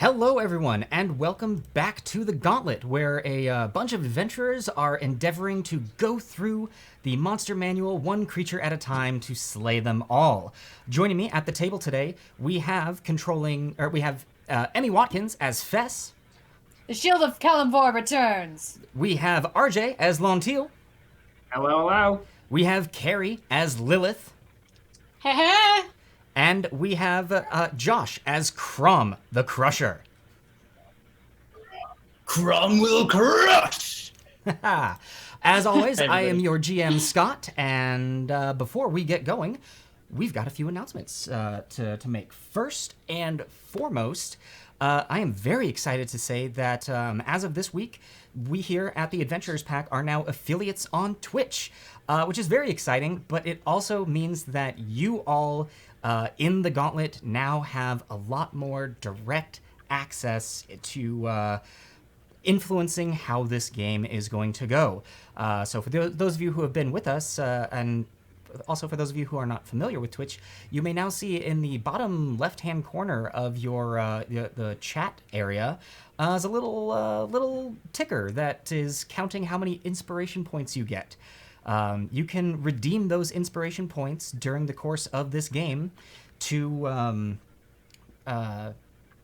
Hello everyone, and welcome back to the Gauntlet, where a bunch of adventurers are endeavoring to go through the monster manual one creature at a time to slay them all. Joining me at the table today, we have Emmy Watkins as Fess. The Shield of Kelemvor returns. We have RJ as Lontil. Hello, hello. We have Carrie as Lilith. Heh. And we have Josh as Chrom the Crusher. Chrom will crush! As always, Hey, I am everybody. your GM, Scott, and before we get going, we've got a few announcements to make. First and foremost, I am very excited to say that as of this week, we here at the Adventurers Pack are now affiliates on Twitch, which is very exciting, but it also means that you all in the Gauntlet now have a lot more direct access to influencing how this game is going to go. So for those of you who have been with us, and also for those of you who are not familiar with Twitch, you may now see in the bottom left-hand corner of your the chat area is a little ticker that is counting how many inspiration points you get. You can redeem those inspiration points during the course of this game to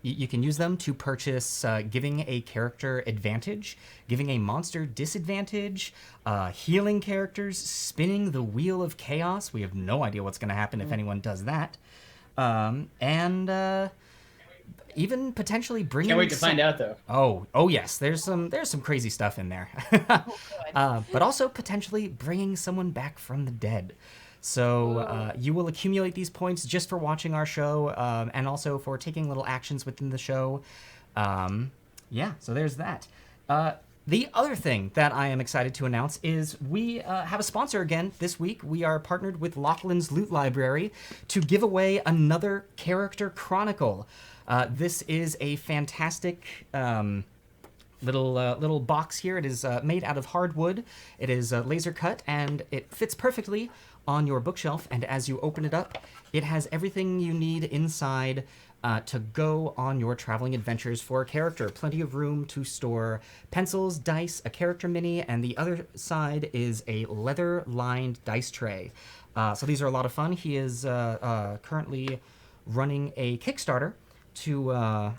you can use them to purchase giving a character advantage, giving a monster disadvantage, healing characters, spinning the wheel of chaos. We have no idea what's going to happen if anyone does that. And even potentially bringing... Can't wait to find out, though. Oh yes, there's some crazy stuff in there. But also potentially bringing someone back from the dead. So you will accumulate these points just for watching our show, and also for taking little actions within the show. Yeah, so there's that. The other thing that I am excited to announce is we have a sponsor again this week. We are partnered with Lachlan's Loot Library to give away another character chronicle. This is a fantastic little box here. It is made out of hardwood. It is laser cut, and it fits perfectly on your bookshelf. And as you open it up, it has everything you need inside to go on your traveling adventures for a character. Plenty of room to store pencils, dice, a character mini, and the other side is a leather-lined dice tray. So these are a lot of fun. He is currently running a Kickstarter to...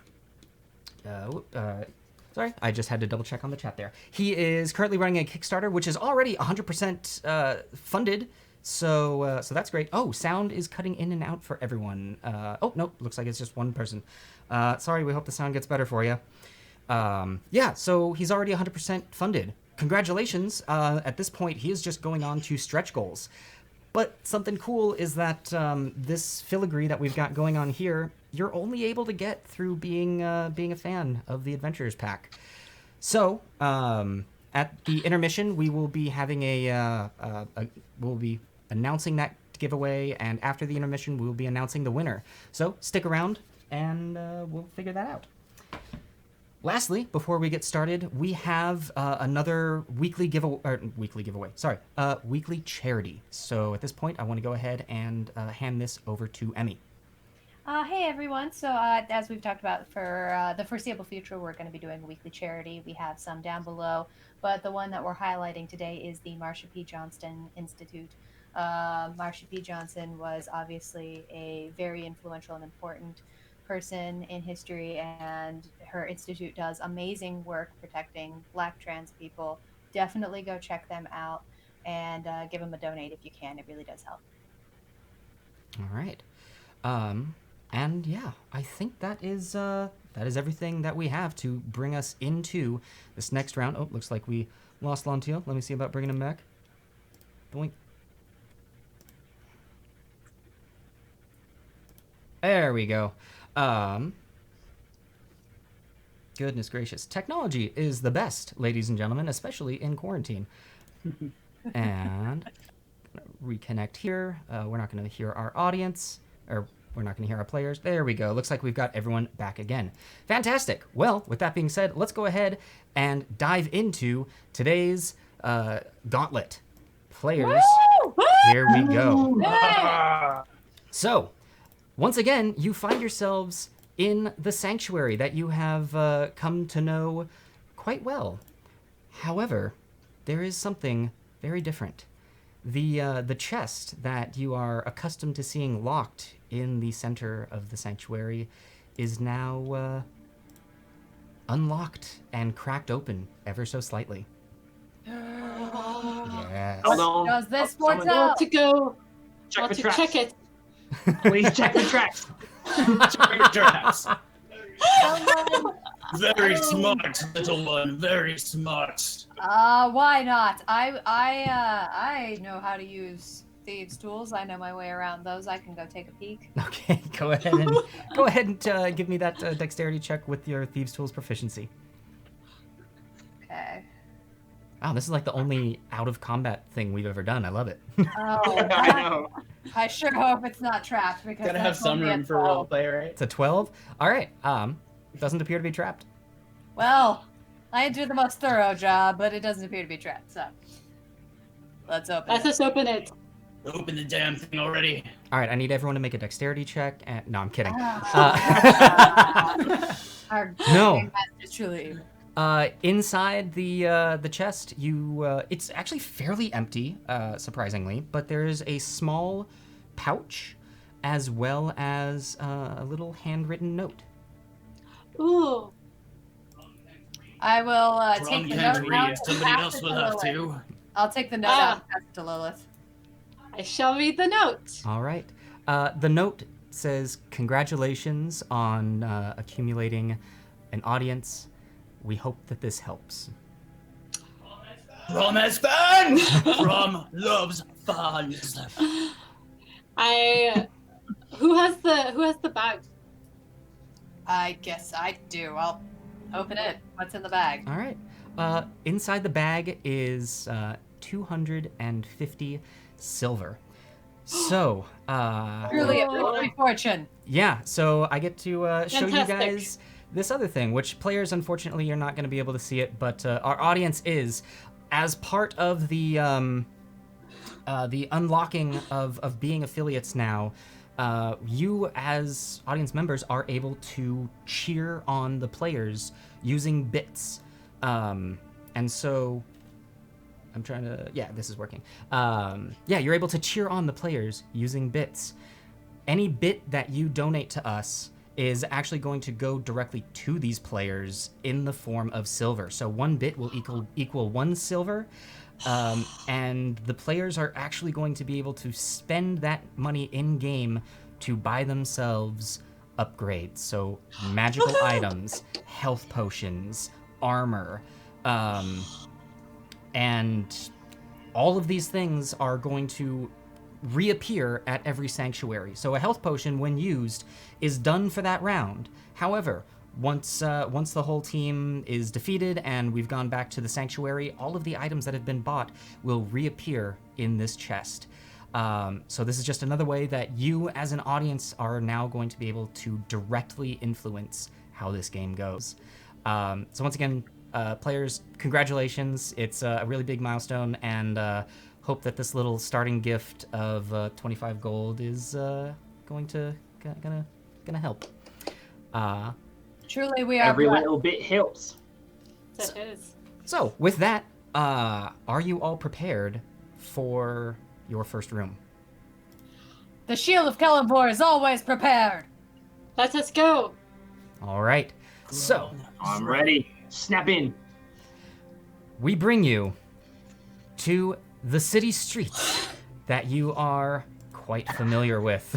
Sorry, I just had to double check on the chat there. He is currently running a Kickstarter, which is already 100% funded. So that's great. Oh, sound is cutting in and out for everyone. Oh, nope, looks like it's just one person. Sorry, we hope the sound gets better for you. Yeah, so he's already 100% funded. Congratulations. At this point, he is just going on to stretch goals. But something cool is that this filigree that we've got going on here, you're only able to get through being a fan of the Adventurers Pack. So at the intermission, we will be having we'll be announcing that giveaway, and after the intermission, we will be announcing the winner. So stick around, and we'll figure that out. Lastly, before we get started, we have another weekly charity. So at this point, I want to go ahead and hand this over to Emmy. Hey everyone. So as we've talked about for the foreseeable future, we're going to be doing a weekly charity. We have some down below, but the one that we're highlighting today is the Marsha P. Johnston Institute. Marsha P. Johnson was obviously a very influential and important person in history, and her institute does amazing work protecting Black trans people. Definitely go check them out and give them a donate if you can. It really does help. All right. And yeah, I think that is everything that we have to bring us into this next round. Oh, looks like we lost Lontil. Let me see about bringing him back. Boink. There we go. Goodness gracious. Technology is the best, ladies and gentlemen, especially in quarantine. And reconnect here. We're not going to hear our audience, or we're not going to hear our players. There we go. Looks like we've got everyone back again. Fantastic. Well, with that being said, let's go ahead and dive into today's Gauntlet. Players, here we go. So, once again, you find yourselves in the sanctuary that you have come to know quite well. However, there is something very different. The chest that you are accustomed to seeing locked in the center of the sanctuary is now unlocked and cracked open ever so slightly. Yes. Hold on. Does this Someone- portal? To go. Check Want the to tracks. check it. Please check the tracks. Check the tracks. Someone- Very smart, little one. Very smart. Why not? I know how to use thieves' tools. I know my way around those. I can go take a peek. Okay, go ahead and give me that dexterity check with your thieves' tools proficiency. Okay. Wow, this is like the only out of combat thing we've ever done. I love it. Oh, I know. I sure hope it's not trapped because Gotta have that's some only a room for 12. roleplay, right? It's a 12. All right. Doesn't appear to be trapped. Well, I didn't do the most thorough job, but it doesn't appear to be trapped. So let's open Let it. us open it. Open the damn thing already. All right, I need everyone to make a dexterity check. And, no, I'm kidding. Our No. game master is truly evil. Inside the chest, it's actually fairly empty, surprisingly, but there is a small pouch, as well as a little handwritten note. Ooh. I will Chrom take the can't note read. out and Somebody pass else it will to have Lilith. to. I'll take the note Ah. out and pass it to Lilith. I shall read the note. All right. The note says, "Congratulations on accumulating an audience. We hope that this helps." Chrom has fun! Chrom loves fun. Who has the bag? I guess I do. I'll open it. What's in the bag? All right. Inside the bag is 250 silver. So, Truly a Oh. good fortune. yeah, so I get to show you Fantastic. guys this other thing, which players, unfortunately, you're not going to be able to see it, but our audience is, as part of the unlocking of being affiliates now, you as audience members are able to cheer on the players using bits. And so I'm trying to, yeah, this is working. Yeah, you're able to cheer on the players using bits. Any bit that you donate to us is actually going to go directly to these players in the form of silver. So 1 bit will equal 1 silver. And the players are actually going to be able to spend that money in game to buy themselves upgrades. So magical items, health potions, armor, and all of these things are going to reappear at every sanctuary. So a health potion, when used, is done for that round. However, once the whole team is defeated and we've gone back to the sanctuary, all of the items that have been bought will reappear in this chest. So this is just another way that you as an audience are now going to be able to directly influence how this game goes. So once again, players, congratulations. It's a really big milestone, and hope that this little starting gift of 25 gold is gonna help. Truly, we are Every blessed. little bit helps. That is. So with that, are you all prepared for your first room? The shield of Kelemvor is always prepared. Let us go. All right. So I'm ready. Snap in. we bring you to the city streets that you are quite familiar with.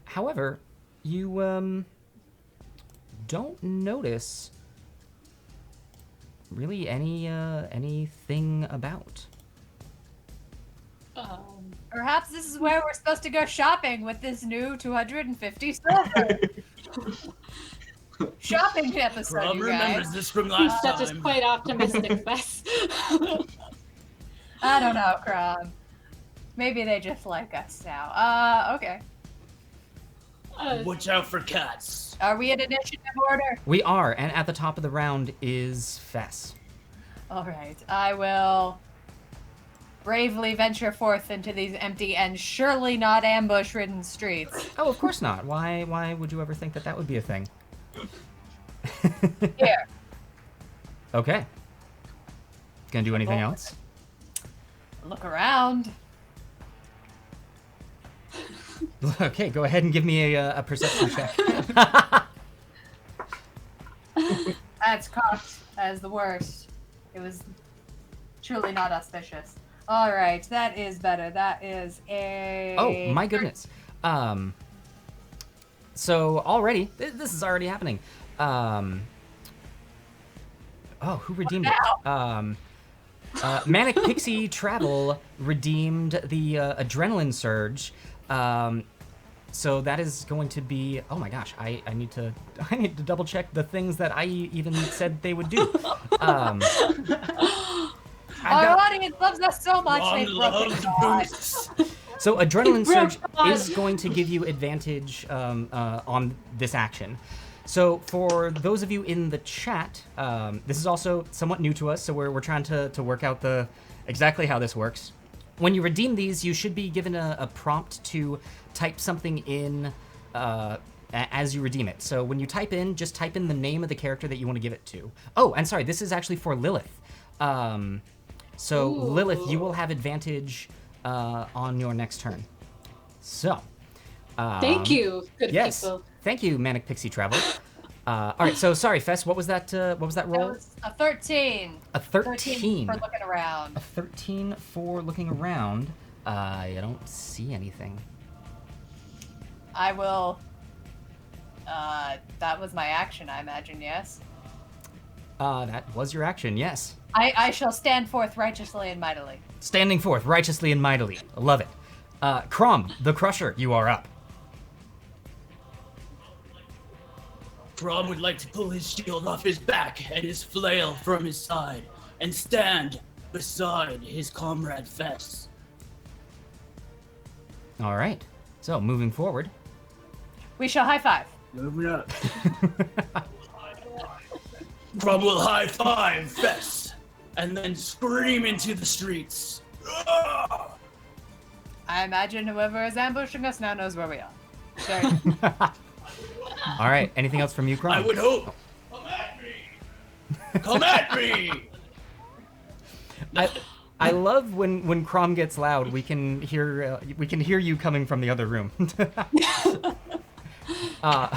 However, you don't notice really anything about. Perhaps this is where we're supposed to go shopping with this new 250 silver. Shopping episode, Chrom you remembers guys. this from last That is time. quite optimistic, Fess. I don't know, Chrom. Maybe they just like us now. Okay. Watch out for cats. Are we in initiative order? We are, and at the top of the round is Fess. All right. I will bravely venture forth into these empty and surely not ambush-ridden streets. Oh, of course not. Why would you ever think that would be a thing? Here. Okay. Gonna do anything else? Look around. Okay, go ahead and give me a perception check. That's cocked as the worst. It was truly not auspicious. All right, that is better. That is a... Oh, my goodness. So already, this is already happening. Oh, who redeemed it? Manic Pixie Travel redeemed the adrenaline surge. So that is going to be. Oh my gosh, I need to double check the things that I even said they would do. Our audience loves us so much. Ron They've broken loves God. boots. So adrenaline surge God. is going to give you advantage on this action. So for those of you in the chat, this is also somewhat new to us, so we're trying to work out exactly how this works. When you redeem these, you should be given a prompt to type something in as you redeem it. So when you type in, just type in the name of the character that you want to give it to. Oh, and sorry, this is actually for Lilith. So Ooh. Lilith, you will have advantage on your next turn. So. Thank you, good Yes. people. Thank you, Manic Pixie Travel. All right, so sorry, Fess. What was that? What was that That roll? was a 13. A 13. For looking around. A 13 for looking around. I don't see anything. I will... that was my action, I imagine, yes? That was your action. Yes. I shall stand forth righteously and mightily. Standing forth righteously and mightily. Love it. Chrom the Crusher, you are up. Chrom would like to pull his shield off his back and his flail from his side and stand beside his comrade Fess. All right. So moving forward. We shall high five. Moving up. Chrom will high five Fess and then scream into the streets. Ah! I imagine whoever is ambushing us now knows where we are. Sorry. All right. Anything else from you, Chrom? I would hope. Come at me! Come at me! I love when Chrom gets loud. We can hear you coming from the other room. All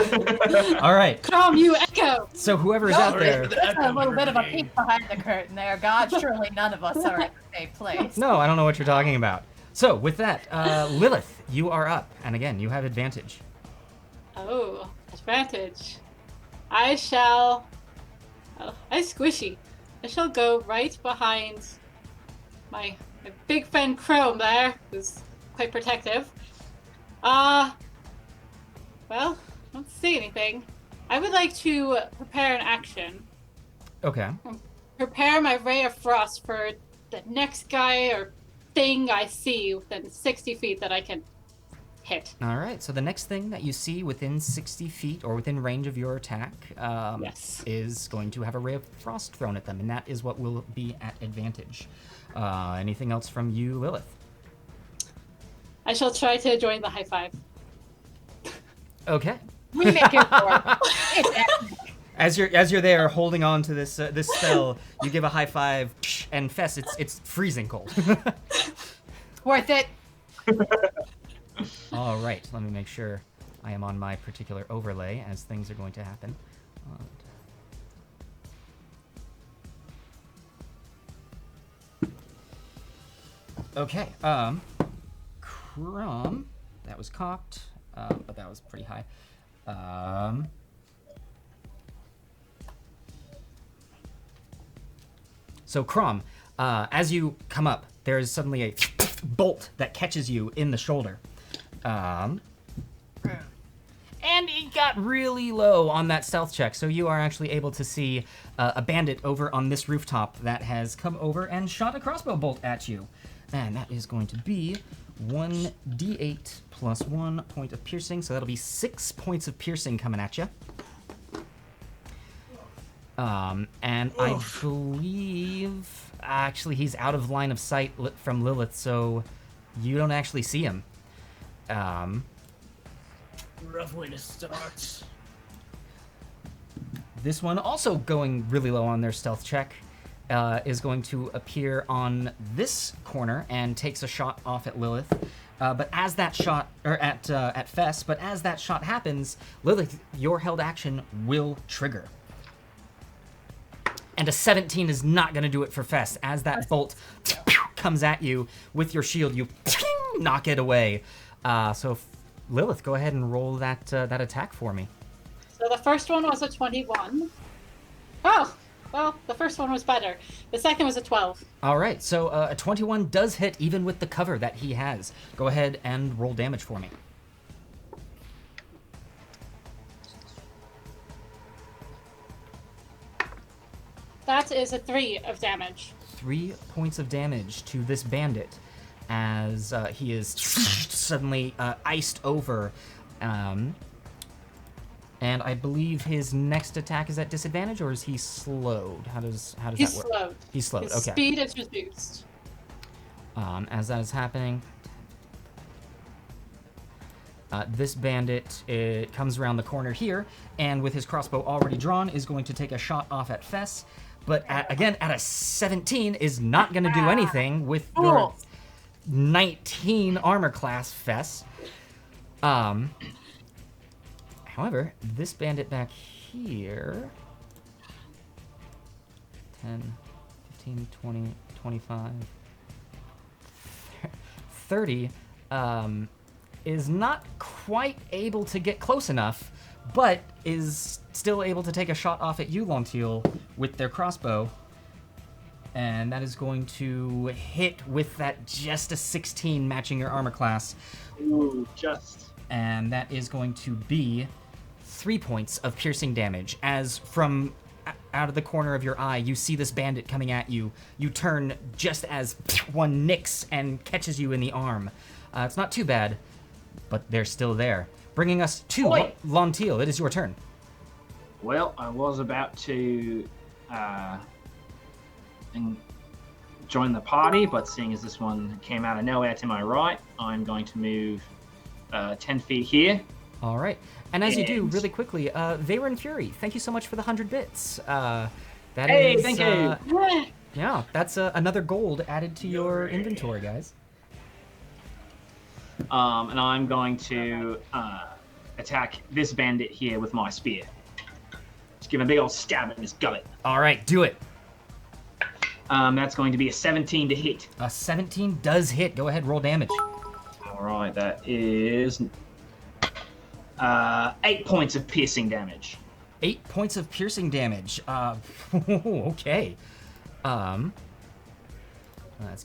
right. Chrom, you echo. So whoever is out there. That's a little bit of a peek behind the curtain there. God, surely none of us are in the same place. No, I don't know what you're talking about. So with that, Lilith, you are up, and again, you have advantage. Oh, advantage. I shall. Oh, I'm squishy. I shall go right behind my big friend Chrom there, who's quite protective. Well, I don't see anything. I would like to prepare an action. Okay. Prepare my ray of frost for the next guy or thing I see within 60 feet that I can hit. All right. So the next thing that you see within 60 feet or within range of your attack Yes. is going to have a ray of frost thrown at them, and that is what will be at advantage. Anything else from you, Lilith? I shall try to join the high five. Okay. We make it work. It's epic. As you're there holding on to this this spell, you give a high five, and Fess, it's freezing cold. Worth it. All right, let me make sure I am on my particular overlay as things are going to happen. Okay, Chrom, that was cocked, but that was pretty high. So Chrom, as you come up, there is suddenly a bolt that catches you in the shoulder. And it got really low on that stealth check, so you are actually able to see a bandit over on this rooftop that has come over and shot a crossbow bolt at you. And that is going to be 1d8 plus 1 point of piercing, so that'll be 6 points of piercing coming at you. And I believe actually, he's out of line of sight from Lilith, so you don't actually see him. Rough way to start. This one, also going really low on their stealth check, is going to appear on this corner and takes a shot off at Lilith. But as that shot, or at Fess, but as that shot happens, Lilith, your held action will trigger. And a 17 is not going to do it for Fess. As that bolt comes at you with your shield, you knock it away. So Lilith, go ahead and roll that attack for me. So the first one was a 21. Oh, well, the first one was better. The second was a 12. All right, so a 21 does hit even with the cover that he has. Go ahead and roll damage for me. That is a 3 of damage. 3 points of damage to this bandit as he is suddenly iced over. And I believe his next attack is at disadvantage, or is he slowed? How does that work? He's slowed. He's slowed. His Okay. speed is reduced. As that is happening, this bandit comes around the corner here, and with his crossbow already drawn, is going to take a shot off at Fess. But again, at a 17, is not going to do anything with your 19 armor class, Fess. However, this bandit back here, 10, 15, 20, 25, 30, is not quite able to get close enough, but is still able to take a shot off at you, Lontil, with their crossbow. And that is going to hit with that just a 16 matching your armor class. Ooh, just. And that is going to be 3 points of piercing damage. As from out of the corner of your eye, you see this bandit coming at you. You turn just as one nicks and catches you in the arm. It's not too bad, but they're still there. Bringing us to Lontil. It is your turn. Well, I was about to join the party, but seeing as this one came out of nowhere to my right, I'm going to move 10 feet here. All right. And as you do, really quickly, Veyron Fury, thank you so much for the 100 bits. Thank you. Yeah, that's another gold added to your inventory, guys. And I'm going to attack this bandit here with my spear. Just give him a big old stab in his gullet. All right, do it. That's going to be a 17 to hit. A 17 does hit. Go ahead, roll damage. All right, that is 8 points of piercing damage. 8 points of piercing damage. Okay. Let's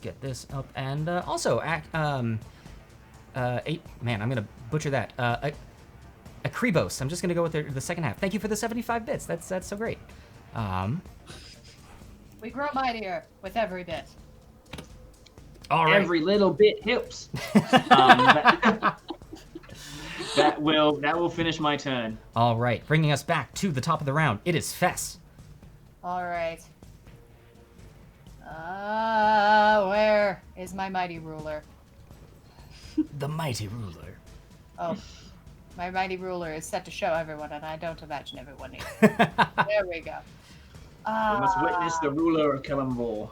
get this up. And also, 8. Man, I'm gonna butcher that. Akribos. I'm just gonna go with the second half. Thank you for the 75 bits. That's so great. We grow mightier with every bit. All right. Every little bit helps. That will finish my turn. All right, bringing us back to the top of the round. It is Fess. All right. Where is my mighty ruler? The mighty ruler. Oh, my mighty ruler is set to show everyone, and I don't imagine everyone needs it. There we go. We must witness the ruler of Kelemvor.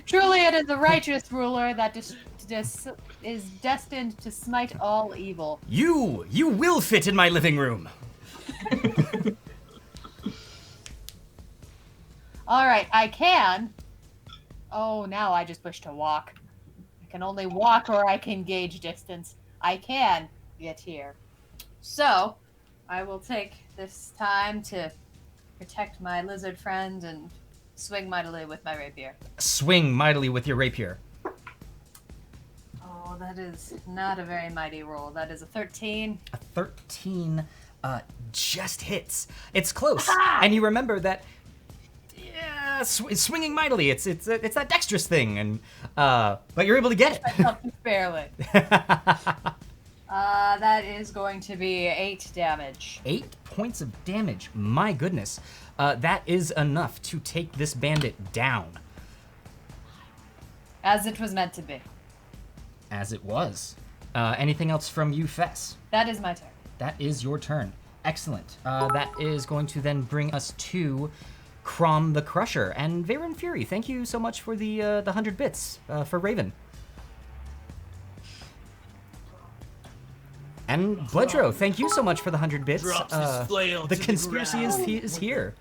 Truly, it is a righteous ruler that is destined to smite all evil. You will fit in my living room. All right, I can. Oh, now I just wish to walk. I can only walk or I can gauge distance. I can get here. So, I will take this time to protect my lizard friend and swing mightily with my rapier. Swing mightily with your rapier. Oh, that is not a very mighty roll. That is a 13. A 13 just hits. It's close. And you remember that swinging mightily. It's that dexterous thing, and but you're able to get it. Barely. That That is going to be 8 damage. 8 points of damage. My goodness. That is enough to take this bandit down. As it was meant to be. As it was. Anything else from you, Fess? That is my turn. That is your turn. Excellent. That is going to then bring us to Chrom the Crusher. And Veyron Fury, thank you so much for the 100 bits for Raven. And Bledro, thank you so much for the 100 bits. Drops his flail The to conspiracy ground. is here.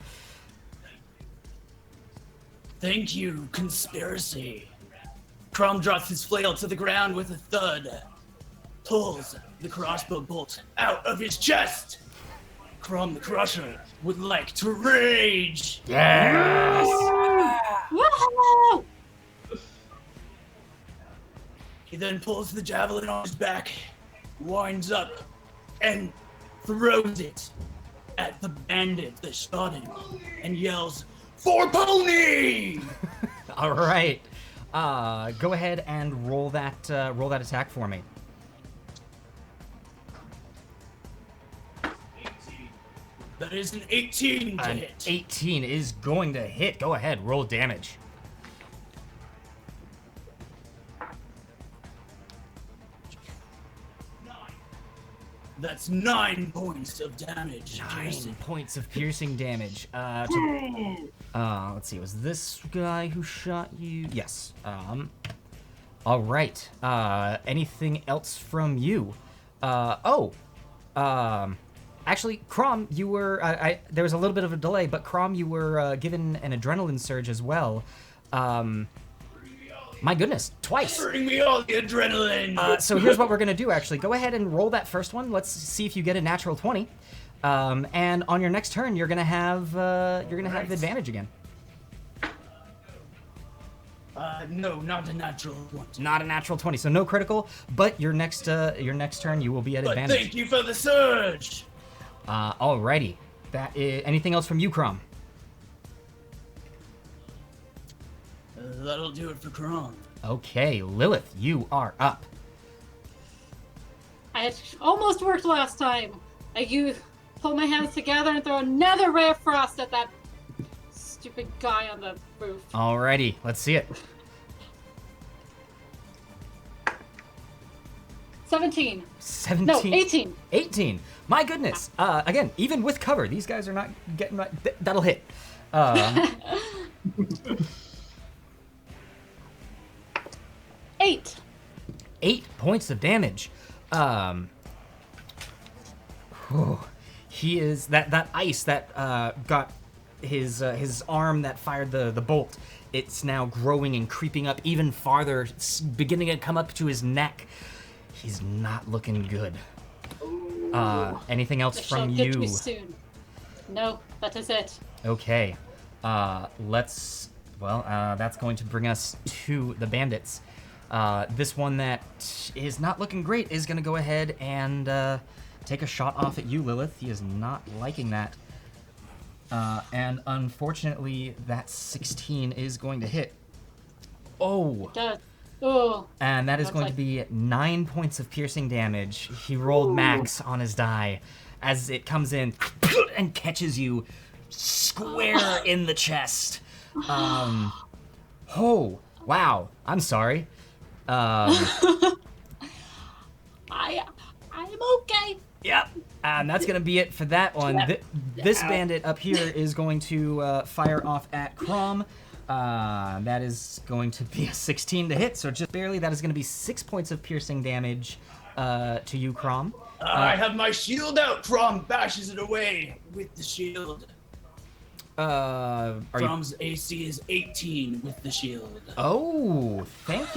Thank you, conspiracy. Chrom drops his flail to the ground with a thud. Pulls the crossbow bolt out of his chest. Chrom the Crusher would like to rage. Yes! Woohoo! He then pulls the javelin on his back, winds up, and throws it at the bandit that shot him, and yells, "For pony!" All right. Go ahead and roll that attack for me. That is an 18 to An hit. 18 is going to hit. Go ahead, roll damage. That's 9 points of damage. 9 Jason. points of piercing damage. Let's see. Was this guy who shot you? Yes. All right. Anything else from you? Actually, Chrom, you were. There was a little bit of a delay, but Chrom, you were given an adrenaline surge as well. My goodness, twice. Bring me all the adrenaline. So here's what we're gonna do. Actually, go ahead and roll that first one. Let's see if you get a natural 20. And on your next turn, you're gonna have advantage again. No, not a natural one. Not a natural 20, so no critical. But your next turn, you will be at But advantage. thank you for the surge. Alrighty. That is anything else from you, Chrom? That'll do it for Chrom. Okay, Lilith, you are up. It almost worked last time. I pull my hands together and throw another ray of frost at that stupid guy on the roof. Alrighty, let's see it. 17. 17. No, 18. 18. My goodness. Again, even with cover, these guys are not getting. That'll hit. 8. 8 points of damage. He is that ice that got his arm that fired the bolt. It's now growing and creeping up even farther, beginning to come up to his neck. He's not looking good. Anything else I from shall get you? to soon. No, that is it. Okay. That's going to bring us to the bandits. This one that is not looking great is going to go ahead and take a shot off at you, Lilith. He is not liking that. And unfortunately, that 16 is going to hit. Oh! Oh. And that is That's going like- to be 9 points of piercing damage. He rolled max on his die as it comes in and catches you square in the chest. Oh, wow. I'm sorry. I am okay. Yep. And that's going to be it for that one. This bandit up here is going to fire off at Chrom. That is going to be a 16 to hit, so just barely. That is going to be 6 points of piercing damage to you, Chrom. I have my shield out. Chrom bashes it away with the shield. Chrom's AC is 18 with the shield. Oh, thank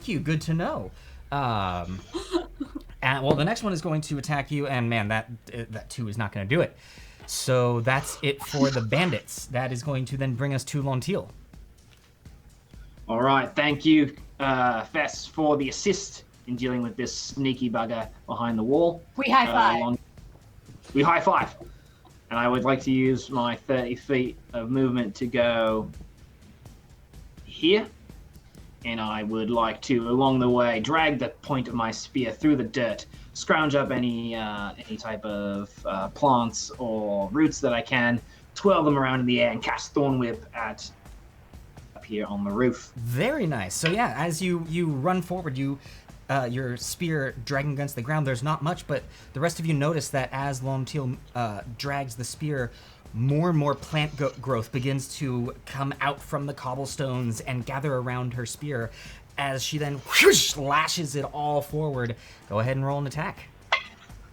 you. Good to know. And well, the next one is going to attack you, and man, that 2 is not going to do it. So that's it for the bandits. That is going to then bring us to Lontil. All right, thank you, Fess, for the assist in dealing with this sneaky bugger behind the wall. We high five. We high five. And I would like to use my 30 feet of movement to go here and I would like to, along the way, drag the point of my spear through the dirt, scrounge up any type of plants or roots that I can, twirl them around in the air, and cast Thorn Whip at up here on the roof. Very nice. So yeah, as you run forward, your spear dragging against the ground, there's not much, but the rest of you notice that as Lontil drags the spear, more and more plant growth begins to come out from the cobblestones and gather around her spear as she then whoosh, lashes it all forward. Go ahead and roll an attack.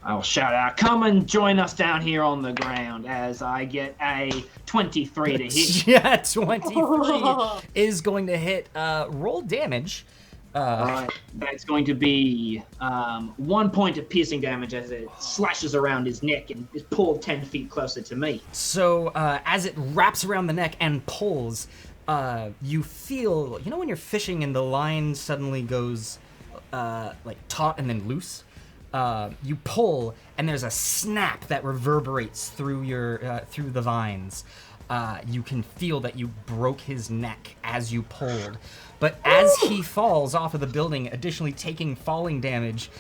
I'll shout out, come and join us down here on the ground, as I get a 23 to hit. Yeah, 23 is going to hit. Roll damage. Alright, that's going to be 1 point of piercing damage as it slashes around his neck and is pulled 10 feet closer to me. So as it wraps around the neck and pulls, you feel, when you're fishing and the line suddenly goes like taut and then loose? You pull and there's a snap that reverberates through through the vines. You can feel that you broke his neck as you pulled. But as he falls off of the building, additionally taking falling damage,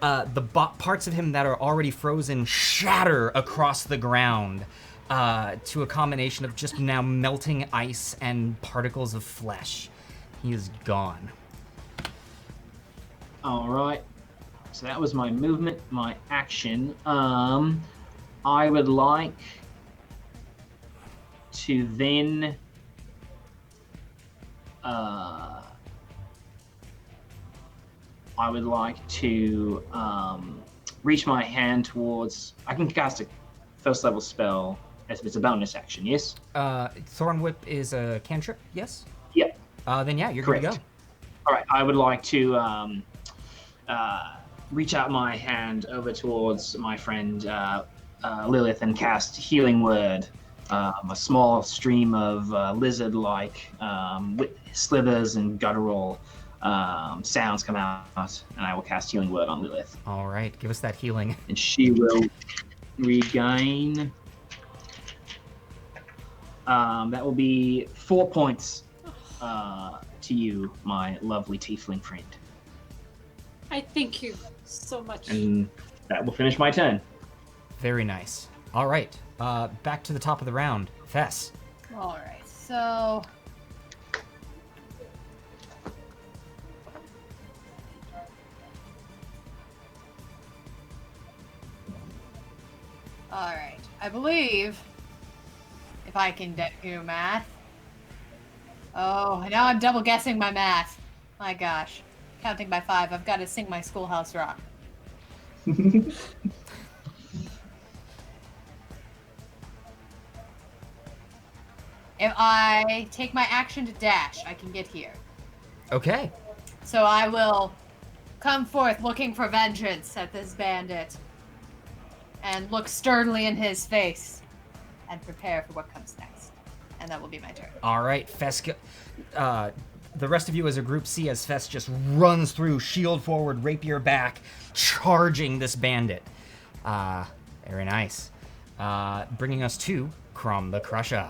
the parts of him that are already frozen shatter across the ground to a combination of just now melting ice and particles of flesh. He is gone. All right. So that was my movement, my action. I would like to then reach my hand towards. I can cast a first level spell if it's a bonus action. Yes. Thorn Whip is a cantrip. Yes. Yep. Then yeah, you're Correct. good to go. All right. I would like to reach out my hand over towards my friend Lilith and cast Healing Word. A small stream of lizard-like slithers and guttural sounds come out, and I will cast Healing Word on Lilith. All right, give us that healing. And she will regain. That will be 4 points to you, my lovely tiefling friend. I thank you so much. And that will finish my turn. Very nice. All right, back to the top of the round. Fess. All right, so all right, I believe if I can do math. Oh, now I'm double guessing my math. My gosh, counting by 5. I've got to sing my Schoolhouse Rock. If I take my action to dash, I can get here. Okay. So I will come forth looking for vengeance at this bandit and look sternly in his face and prepare for what comes next. And that will be my turn. All right, Fess. The rest of you as a group see as Fess just runs through, shield forward, rapier back, charging this bandit. Very nice. Bringing us to Chrom the Crusher.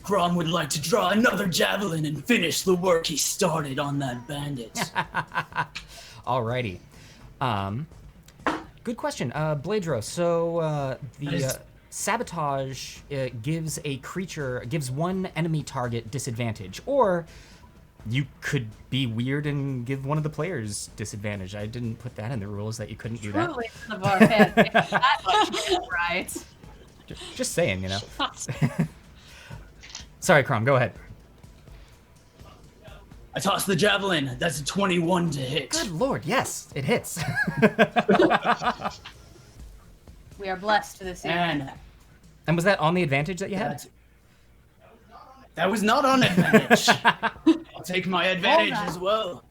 Chrom would like to draw another javelin and finish the work he started on that bandit. Alrighty. Good question. Bladro, so the sabotage gives one enemy target disadvantage, or you could be weird and give one of the players disadvantage. I didn't put that in the rules that you couldn't do that. Truly none of our fans get that much right. Just saying, Sorry, Chrom, go ahead. I toss the javelin. That's a 21 to hit. Good lord, yes, it hits. We are blessed this evening. And was that on the advantage that you had? That was not on advantage. I'll take my advantage as well.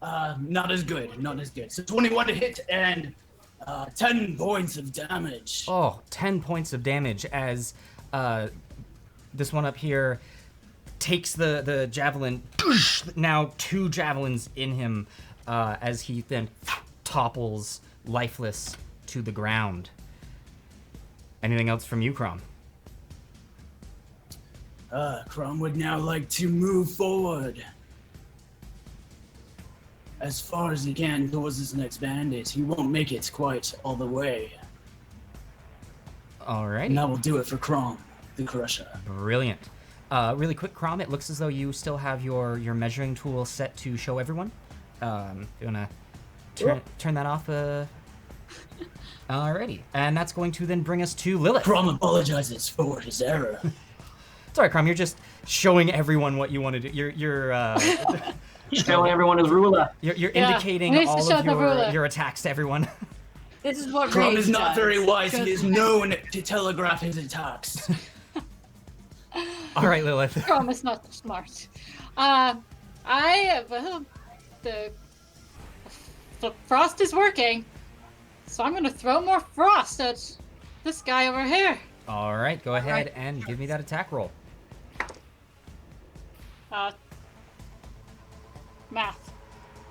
Not as good. So 21 to hit and 10 points of damage. Oh, 10 points of damage as this one up here takes the javelin. Now 2 javelins in him as he then topples lifeless to the ground. Anything else from you, Chrom? Chrom would now like to move forward as far as he can towards this next bandit. He won't make it quite all the way. Alrighty. And that will do it for Chrom the Crusher. Brilliant. Really quick, Chrom, it looks as though you still have your measuring tool set to show everyone. You wanna turn that off? Alrighty. And that's going to then bring us to Lilith. Chrom apologizes for his error. It's alright, Chrom, you're just showing everyone what you want to do. You're Showing everyone his ruler. You're Yeah, indicating needs to all show of the ruler. your attacks to everyone. This is what Chrom rage is not does. very wise. He Just- is known to telegraph his attacks. Alright, Lilith. Chrom is not smart. The frost is working, so I'm gonna throw more frost at this guy over here. Alright, go ahead and give me that attack roll. Math.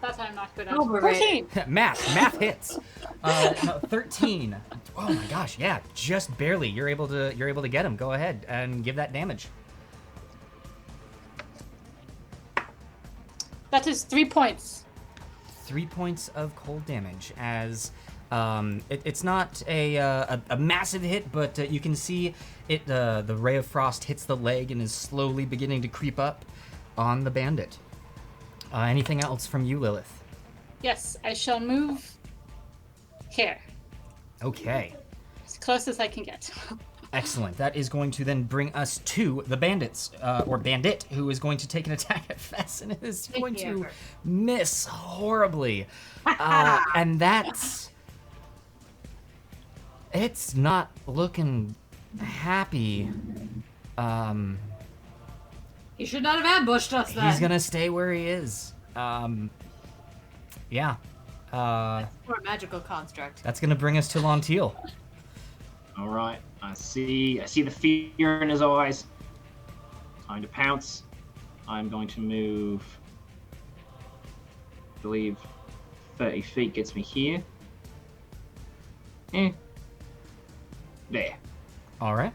That I'm not good at. Overrate. 14. Math hits. No, 13. Oh my gosh, yeah, just barely. You're able to get him. Go ahead and give that damage. That is 3 points. 3 points of cold damage as it's not a massive hit, but you can see it. The ray of frost hits the leg and is slowly beginning to creep up on the bandit. Anything else from you, Lilith? Yes, I shall move here. Okay. As close as I can get. Excellent. That is going to then bring us to the bandits, or bandit, who is going to take an attack at Fess and is going to miss horribly. And it's not looking happy. He should not have ambushed us then. He's gonna stay where he is. Yeah. For a magical construct. That's gonna bring us to Lontil. All right, I see the fear in his eyes. Time to pounce. I'm going to move. I believe 30 feet gets me here. There. All right.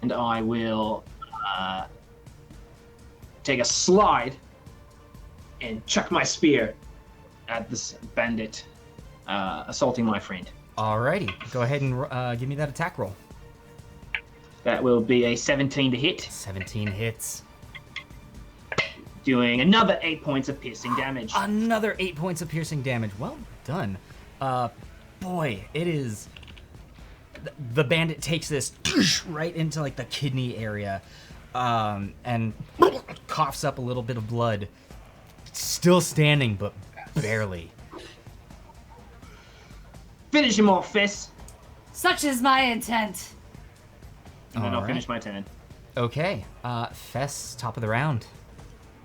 And I will take a slide and chuck my spear at this bandit assaulting my friend. Alrighty. Go ahead and give me that attack roll. That will be a 17 to hit, 17 hits. doing another 8 points of piercing damage. Another 8 points of piercing damage. Well done. Boy, it is. The bandit takes this right into like the kidney area, and coughs up a little bit of blood. Still standing, but barely. Finish him off, Fess. Such is my intent. And then I'll Alright. finish my turn. Okay. Fess, top of the round.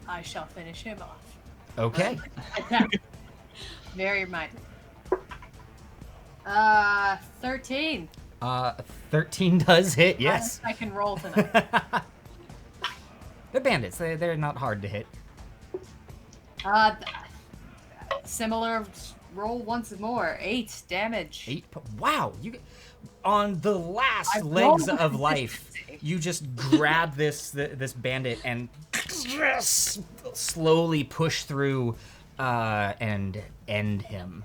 I shall finish him off. Okay. Very minded. 13. 13 does hit. Yes. I can roll tonight. They're bandits. They're not hard to hit. Similar roll once more. 8 damage. 8. Wow. On the last I legs rolled of with life, consistency. you just grab this bandit and slowly push through and end him.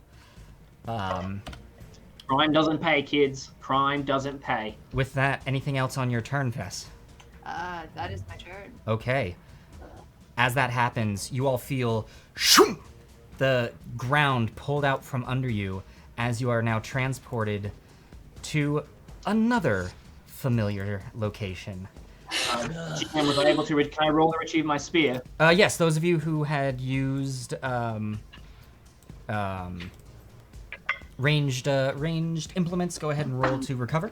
Crime doesn't pay, kids. Crime doesn't pay. With that, anything else on your turn, Fess? That is my turn. Okay. As that happens, you all feel shoom, the ground pulled out from under you as you are now transported to another familiar location. And was I able to? Can I roll to retrieve my spear? Yes, those of you who had used ranged implements, go ahead and roll to recover.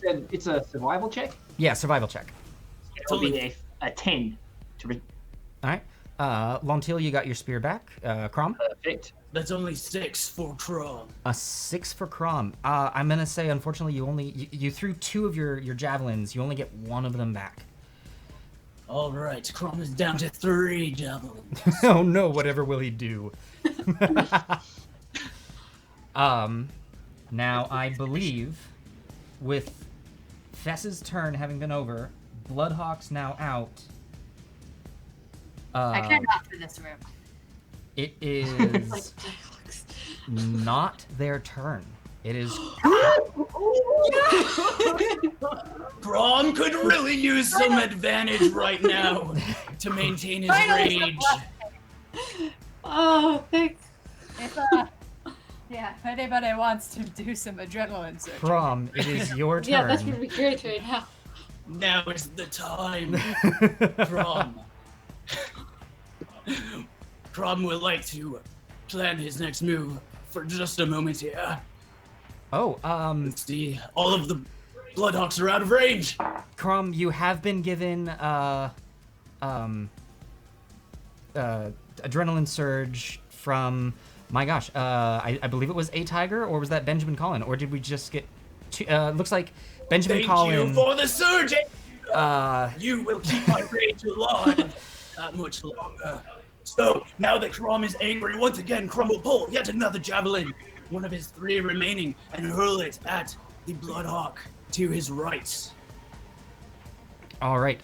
It's a survival check. Yeah, survival check. It'll be a 10 to All right. Lontil, you got your spear back. Chrom? perfect. That's only 6 for Chrom. A 6 for Chrom. I'm gonna say, unfortunately, you threw 2 of your javelins. You only get 1 of them back. All right, Chrom is down to 3 javelins. Oh no! Whatever will he do? Now I believe, with Fess's turn having been over, Bloodhawks now out. I cannot through this room. It is not their turn. It is. Chrom could really use some advantage right now to maintain his rage. Oh, thanks. If, yeah, if anybody wants to do some adrenaline surgery. Chrom, it is your turn. Yeah, that would be great right now. Now is the time, Chrom. Chrom would like to plan his next move for just a moment here. Oh, Let's see, all of the Bloodhawks are out of range. Chrom, you have been given adrenaline surge from, my gosh, I believe it was a tiger, or was that Benjamin Collin, or did we just get two, looks like Benjamin Collin. Thank you for the surge. You will keep my rage alive that much longer. So now that Chrom is angry once again, Chrom will pull yet another javelin, one of his 3 remaining, and hurl it at the Bloodhawk to his right. All right,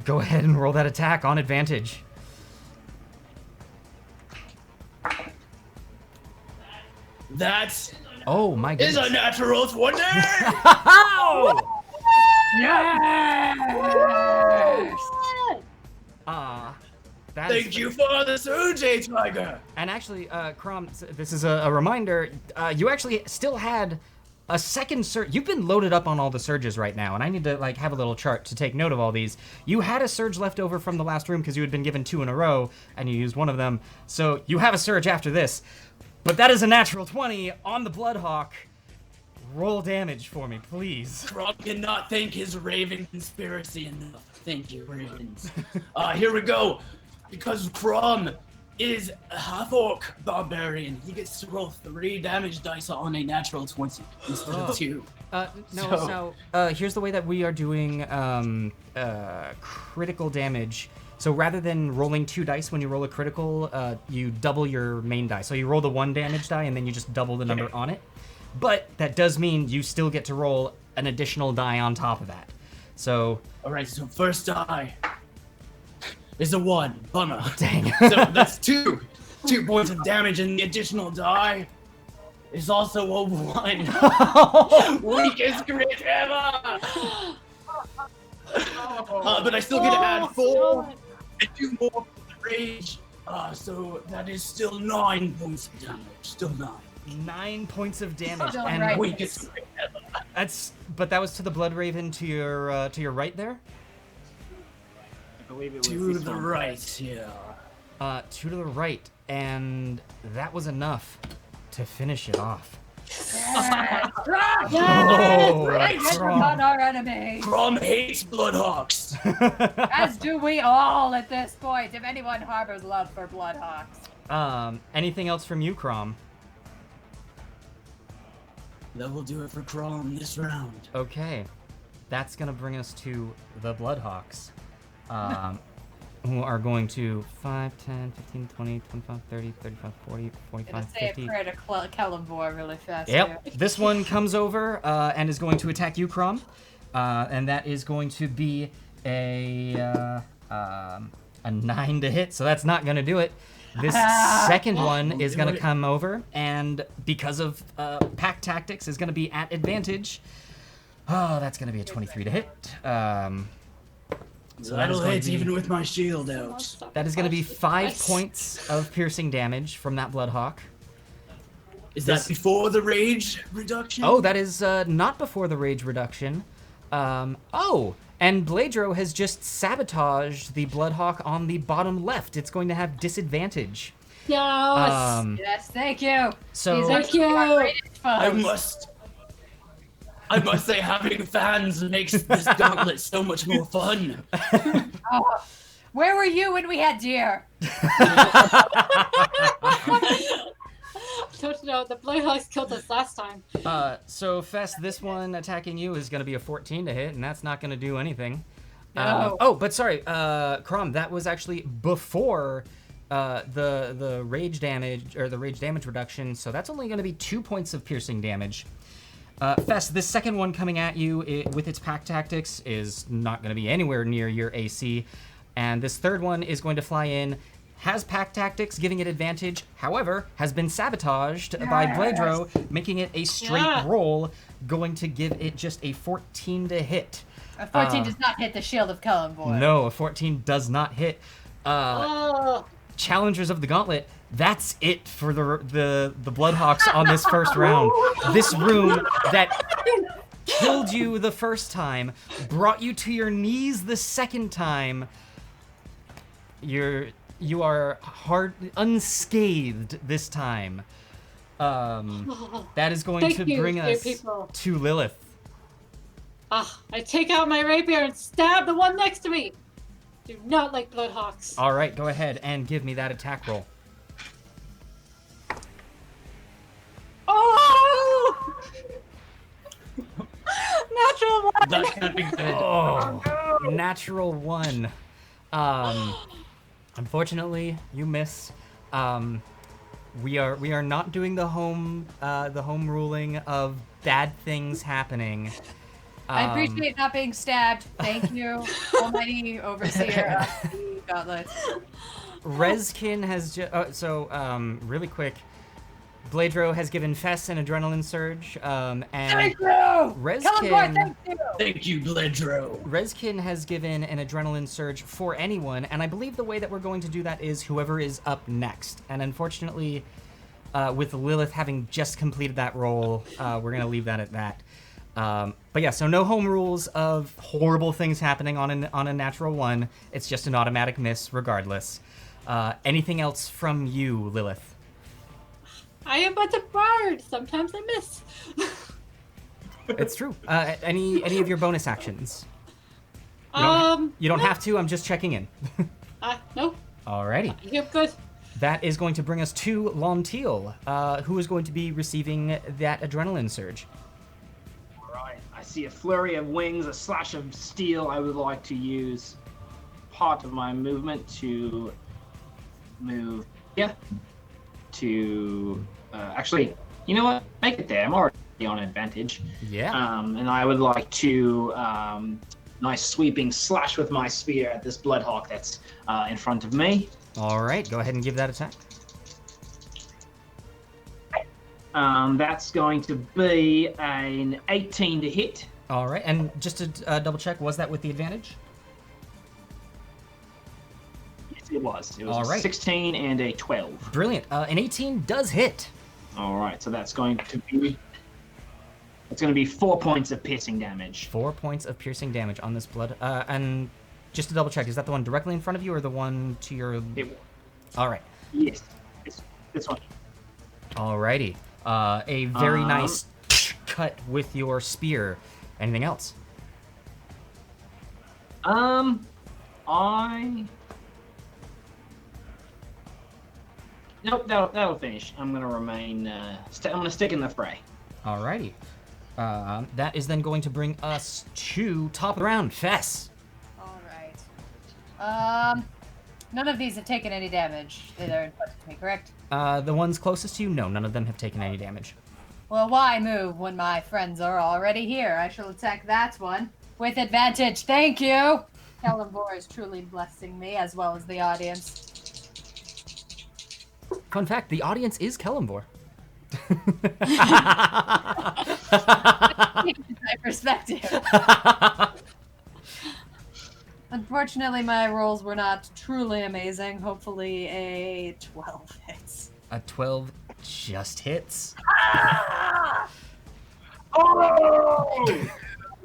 go ahead and roll that attack on advantage. That Oh my is goodness. a natural 20! Oh! Yes! Thank you for the surge, A-Tiger! And actually, Chrom, this is a reminder, you actually still had a second surge. You've been loaded up on all the surges right now, and I need to like have a little chart to take note of all these. You had a surge left over from the last room because you had been given 2 in a row, and you used one of them. So you have a surge after this. But that is a natural 20 on the Bloodhawk. Roll damage for me, please. Chrom cannot thank his Raven conspiracy enough. Thank you, Ravens. Here we go. Because Chrom is a half-orc barbarian, he gets to roll 3 damage dice on a natural 20 instead of 2. Here's the way that we are doing critical damage. So rather than rolling 2 dice when you roll a critical, you double your main die. So you roll the 1 damage die and then you just double the number on it. But that does mean you still get to roll an additional die on top of that. So. All right, so first die is a 1. Bummer. Dang. So that's 2 points of damage, and the additional die is also a 1. Weakest crit ever. But I still get to add 4 and 2 more for the rage. So that is still 9 points of damage. Still 9. 9 points of damage. Still And right. Weakest crit ever. but that was to the Blood Raven to your right there? I believe it was To this the one. right, yeah. 2 to the right, and that was enough to finish it off. Yes! Oh, I just forgot our enemy. Chrom hates Bloodhawks. As do we all at this point, if anyone harbors love for Bloodhawks. Anything else from you, Chrom? That will do it for Chrom this round. Okay, that's gonna bring us to the Bloodhawks, who are going to 5, 10, 15, 20, 25, 30, 35, 40, I'm 45, gonna say 50. a prayer to Kelemvor really fast. Yep, here. this one comes over and is going to attack you, Chrom, and that is going to be a 9 to hit, so that's not gonna do it. This second one is gonna come over, and because of pack tactics, is gonna be at advantage. Oh, that's gonna be a 23 to hit. So that is That'll going hit to be, even with my shield out. that is going to be 5 points of piercing damage from that Bloodhawk. Is that before the rage reduction? Oh, that is not before the rage reduction. Oh, and Bladro has just sabotaged the Bloodhawk on the bottom left. It's going to have disadvantage. Yes. Yes, thank you. So- These are Thank you. our greatest I foes. must say, having fans makes this gauntlet so much more fun. Oh, where were you when we had deer? Don't know. The Bloodhawks killed us last time. So Fess, this one attacking you is going to be a 14 to hit, and that's not going to do anything. No. But sorry, Chrom, that was actually before the rage damage or the rage damage reduction, so that's only going to be 2 points of piercing damage. Fess, this second one coming at you with its pack tactics is not going to be anywhere near your AC. And this third one is going to fly in, has pack tactics, giving it advantage, however, has been sabotaged by Bledro, making it a straight roll, going to give it just a 14 to hit. A 14 does not hit the shield of Kelemvor. No, a 14 does not hit. Challengers of the Gauntlet, that's it for the Bloodhawks on this first round. This room that killed you the first time, brought you to your knees the second time. You are unscathed this time. That is going to bring us to Lilith. I take out my rapier and stab the one next to me. Do not like Bloodhawks. All right, go ahead and give me that attack roll. Oh! Natural one. That can't be good. Oh, natural 1. Unfortunately, you miss. We are not doing the home ruling of bad things happening. I appreciate not being stabbed. Thank you, almighty overseer of the Gauntlet. Rezkin has really quick. Bledro has given Fess an adrenaline surge, and Thank you! Rezkin, thank you! Thank you, Bledro. Rezkin has given an adrenaline surge for anyone, and I believe the way that we're going to do that is whoever is up next. And unfortunately, with Lilith having just completed that roll, we're going to leave that at that. But yeah, so no home rules of horrible things happening on a natural 1. It's just an automatic miss regardless. Anything else from you, Lilith? I am but a bard. Sometimes I miss. It's true. Any of your bonus actions? You don't have to. I'm just checking in. No. Alrighty. You're good. That is going to bring us to Lontil, who is going to be receiving that adrenaline surge. Alright, I see a flurry of wings, a slash of steel. I would like to use part of my movement to move here. To actually, you know what? Make it there. I'm already on advantage. Yeah. And I would like to nice sweeping slash with my spear at this Bloodhawk that's in front of me. All right, go ahead and give that attack. That's going to be an 18 to hit. All right, and just to double check, was that with the advantage? It was. It was All a right. 16 and a 12. Brilliant. An 18 does hit. All right, so that's going to be 4 points of piercing damage. 4 points of piercing damage on this blood. And just to double check, is that the one directly in front of you or the one to your... All right. Yes, it's this one. Alrighty. A very nice cut with your spear. Anything else? Nope, that'll finish. I'm gonna remain. I'm gonna stick in the fray. Alrighty. That is then going to bring us to top of the round, Fess. Alright. None of these have taken any damage. They're in front of me, correct? The ones closest to you, no, none of them have taken any damage. Well, why move when my friends are already here? I shall attack that one with advantage. Thank you! Kelemvor is truly blessing me, as well as the audience. Fun fact, the audience is Kelemvor. My perspective. Unfortunately, my rolls were not truly amazing. Hopefully a 12 hits. A 12 just hits. Oh!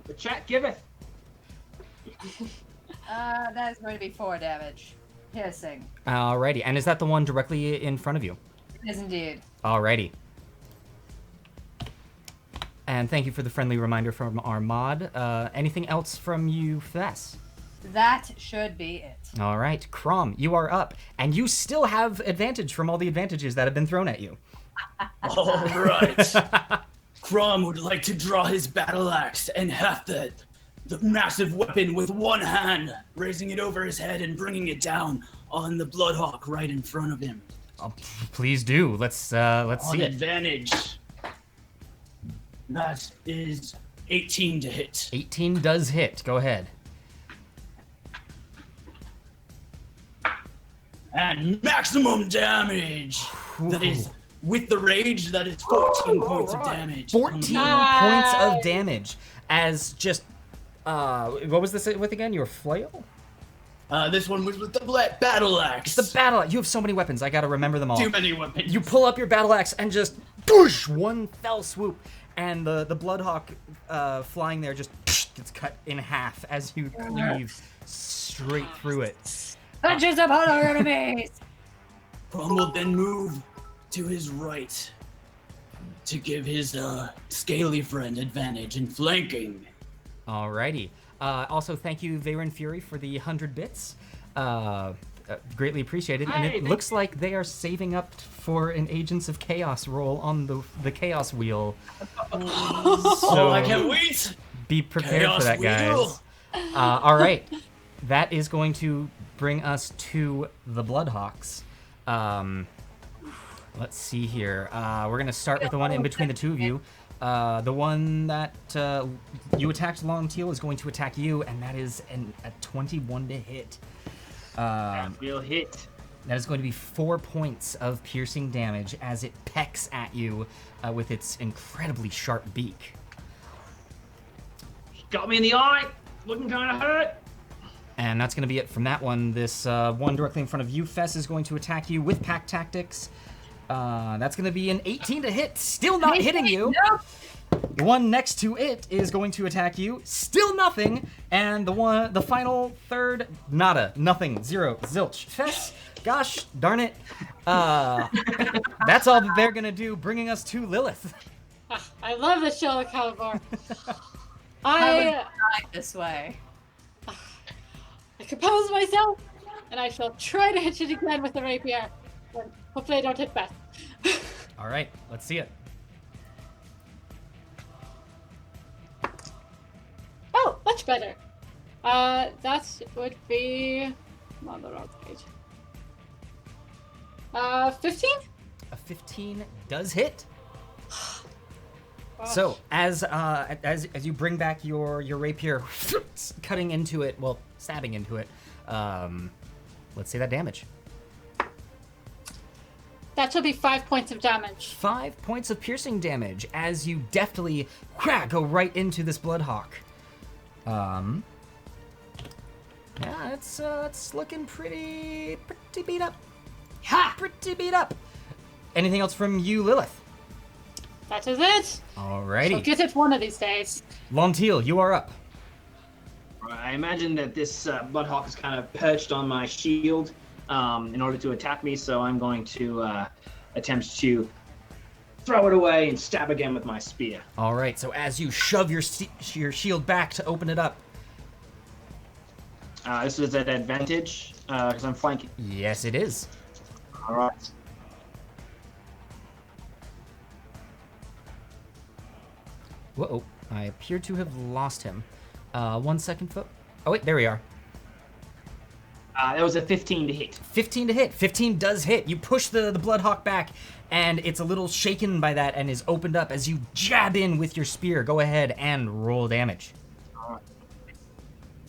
The chat giveth. That is going to be 4 damage. Piercing. Alrighty, and is that the one directly in front of you? It is indeed. Alrighty. And thank you for the friendly reminder from our mod. Anything else from you, Fess? That should be it. All right, Chrom, you are up, and you still have advantage from all the advantages that have been thrown at you. All right. Chrom would like to draw his battle axe and heft the massive weapon with one hand, raising it over his head and bringing it down on the Bloodhawk right in front of him. Oh, please do. Let's On see it. advantage. That is 18 to hit. 18 does hit. Go ahead. And maximum damage. That is, with the rage, that is 14 points of damage. 14 points of damage as just, what was this with again? Your flail? This one was with the battle axe. The battle axe. You have so many weapons. I gotta remember them all. Too many weapons. You pull up your battle axe and just, boosh, one fell swoop. And the Bloodhawk flying there just gets cut in half as you cleave straight through it. Punches upon our enemies! Chrom will then move to his right to give his scaly friend advantage in flanking. Alrighty. Also, thank you, Veyron Fury, for the 100 bits. Greatly appreciated. And it looks like they are saving up for an Agents of Chaos roll on the Chaos Wheel. So I can't wait! Be prepared Chaos for that, Wheel. guys. All right. That is going to bring us to the Bloodhawks. Let's see here. We're going to start with the one in between the two of you. The one that you attacked, Lontil, is going to attack you, and that is a 21 to hit. Real hit. That is going to be 4 points of piercing damage as it pecks at you with its incredibly sharp beak. Got me in the eye. Looking kind of hurt. And that's going to be it from that one. This one directly in front of you, Fess, is going to attack you with Pack Tactics. That's going to be an 18 to hit, still not hitting you. Nope. The one next to it is going to attack you, still nothing. And the final third, nada, nothing, zero, zilch. Fess, gosh darn it. That's all that they're going to do, bringing us to Lilith. I love the show of Kelemvor. I would I die this way. compose myself, and I shall try to hit it again with the rapier. But hopefully I don't hit Beth. All right, let's see it. Oh, much better. That would be... I'm on the wrong page. 15? A 15 does hit. So as you bring back your rapier, cutting into it, well, stabbing into it, let's see that damage. That should be 5 points of damage. 5 points of piercing damage as you deftly go right into this Bloodhawk. Yeah, it's looking pretty beat up. Ha! Pretty beat up. Anything else from you, Lilith? That is it. Alrighty. I'll get it one of these days. Lontil, you are up. I imagine that this Bloodhawk is kind of perched on my shield in order to attack me, so I'm going to attempt to throw it away and stab again with my spear. All right, so as you shove your shield back to open it up. This is at advantage because I'm flanking. Yes, it is. All right. Whoa, I appear to have lost him. 1 second, folks. Oh, wait, there we are. That was a 15 to hit. 15 to hit. 15 does hit. You push the Bloodhawk back, and it's a little shaken by that and is opened up as you jab in with your spear. Go ahead and roll damage. All right.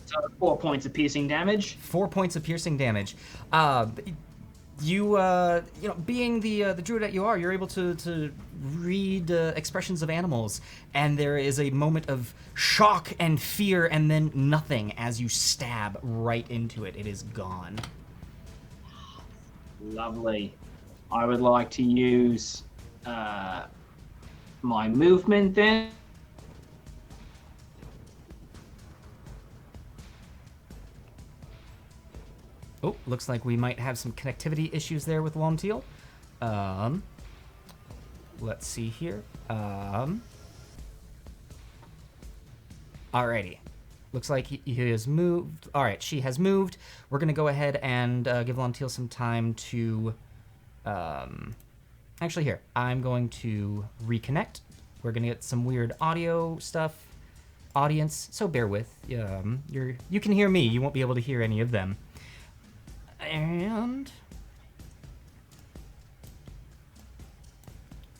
So 4 points of piercing damage. 4 points of piercing damage. You know, being the druid that you are, you're able to read expressions of animals, and there is a moment of shock and fear, and then nothing as you stab right into it. It is gone. Lovely. I would like to use my movement then. Oh, looks like we might have some connectivity issues there with Lontil. Let's see here. Alrighty. Looks like he has moved. Alright, she has moved. We're going to go ahead and give Lontil some time to... Actually, here. I'm going to reconnect. We're going to get some weird audio stuff. Audience, so bear with. You can hear me. You won't be able to hear any of them. And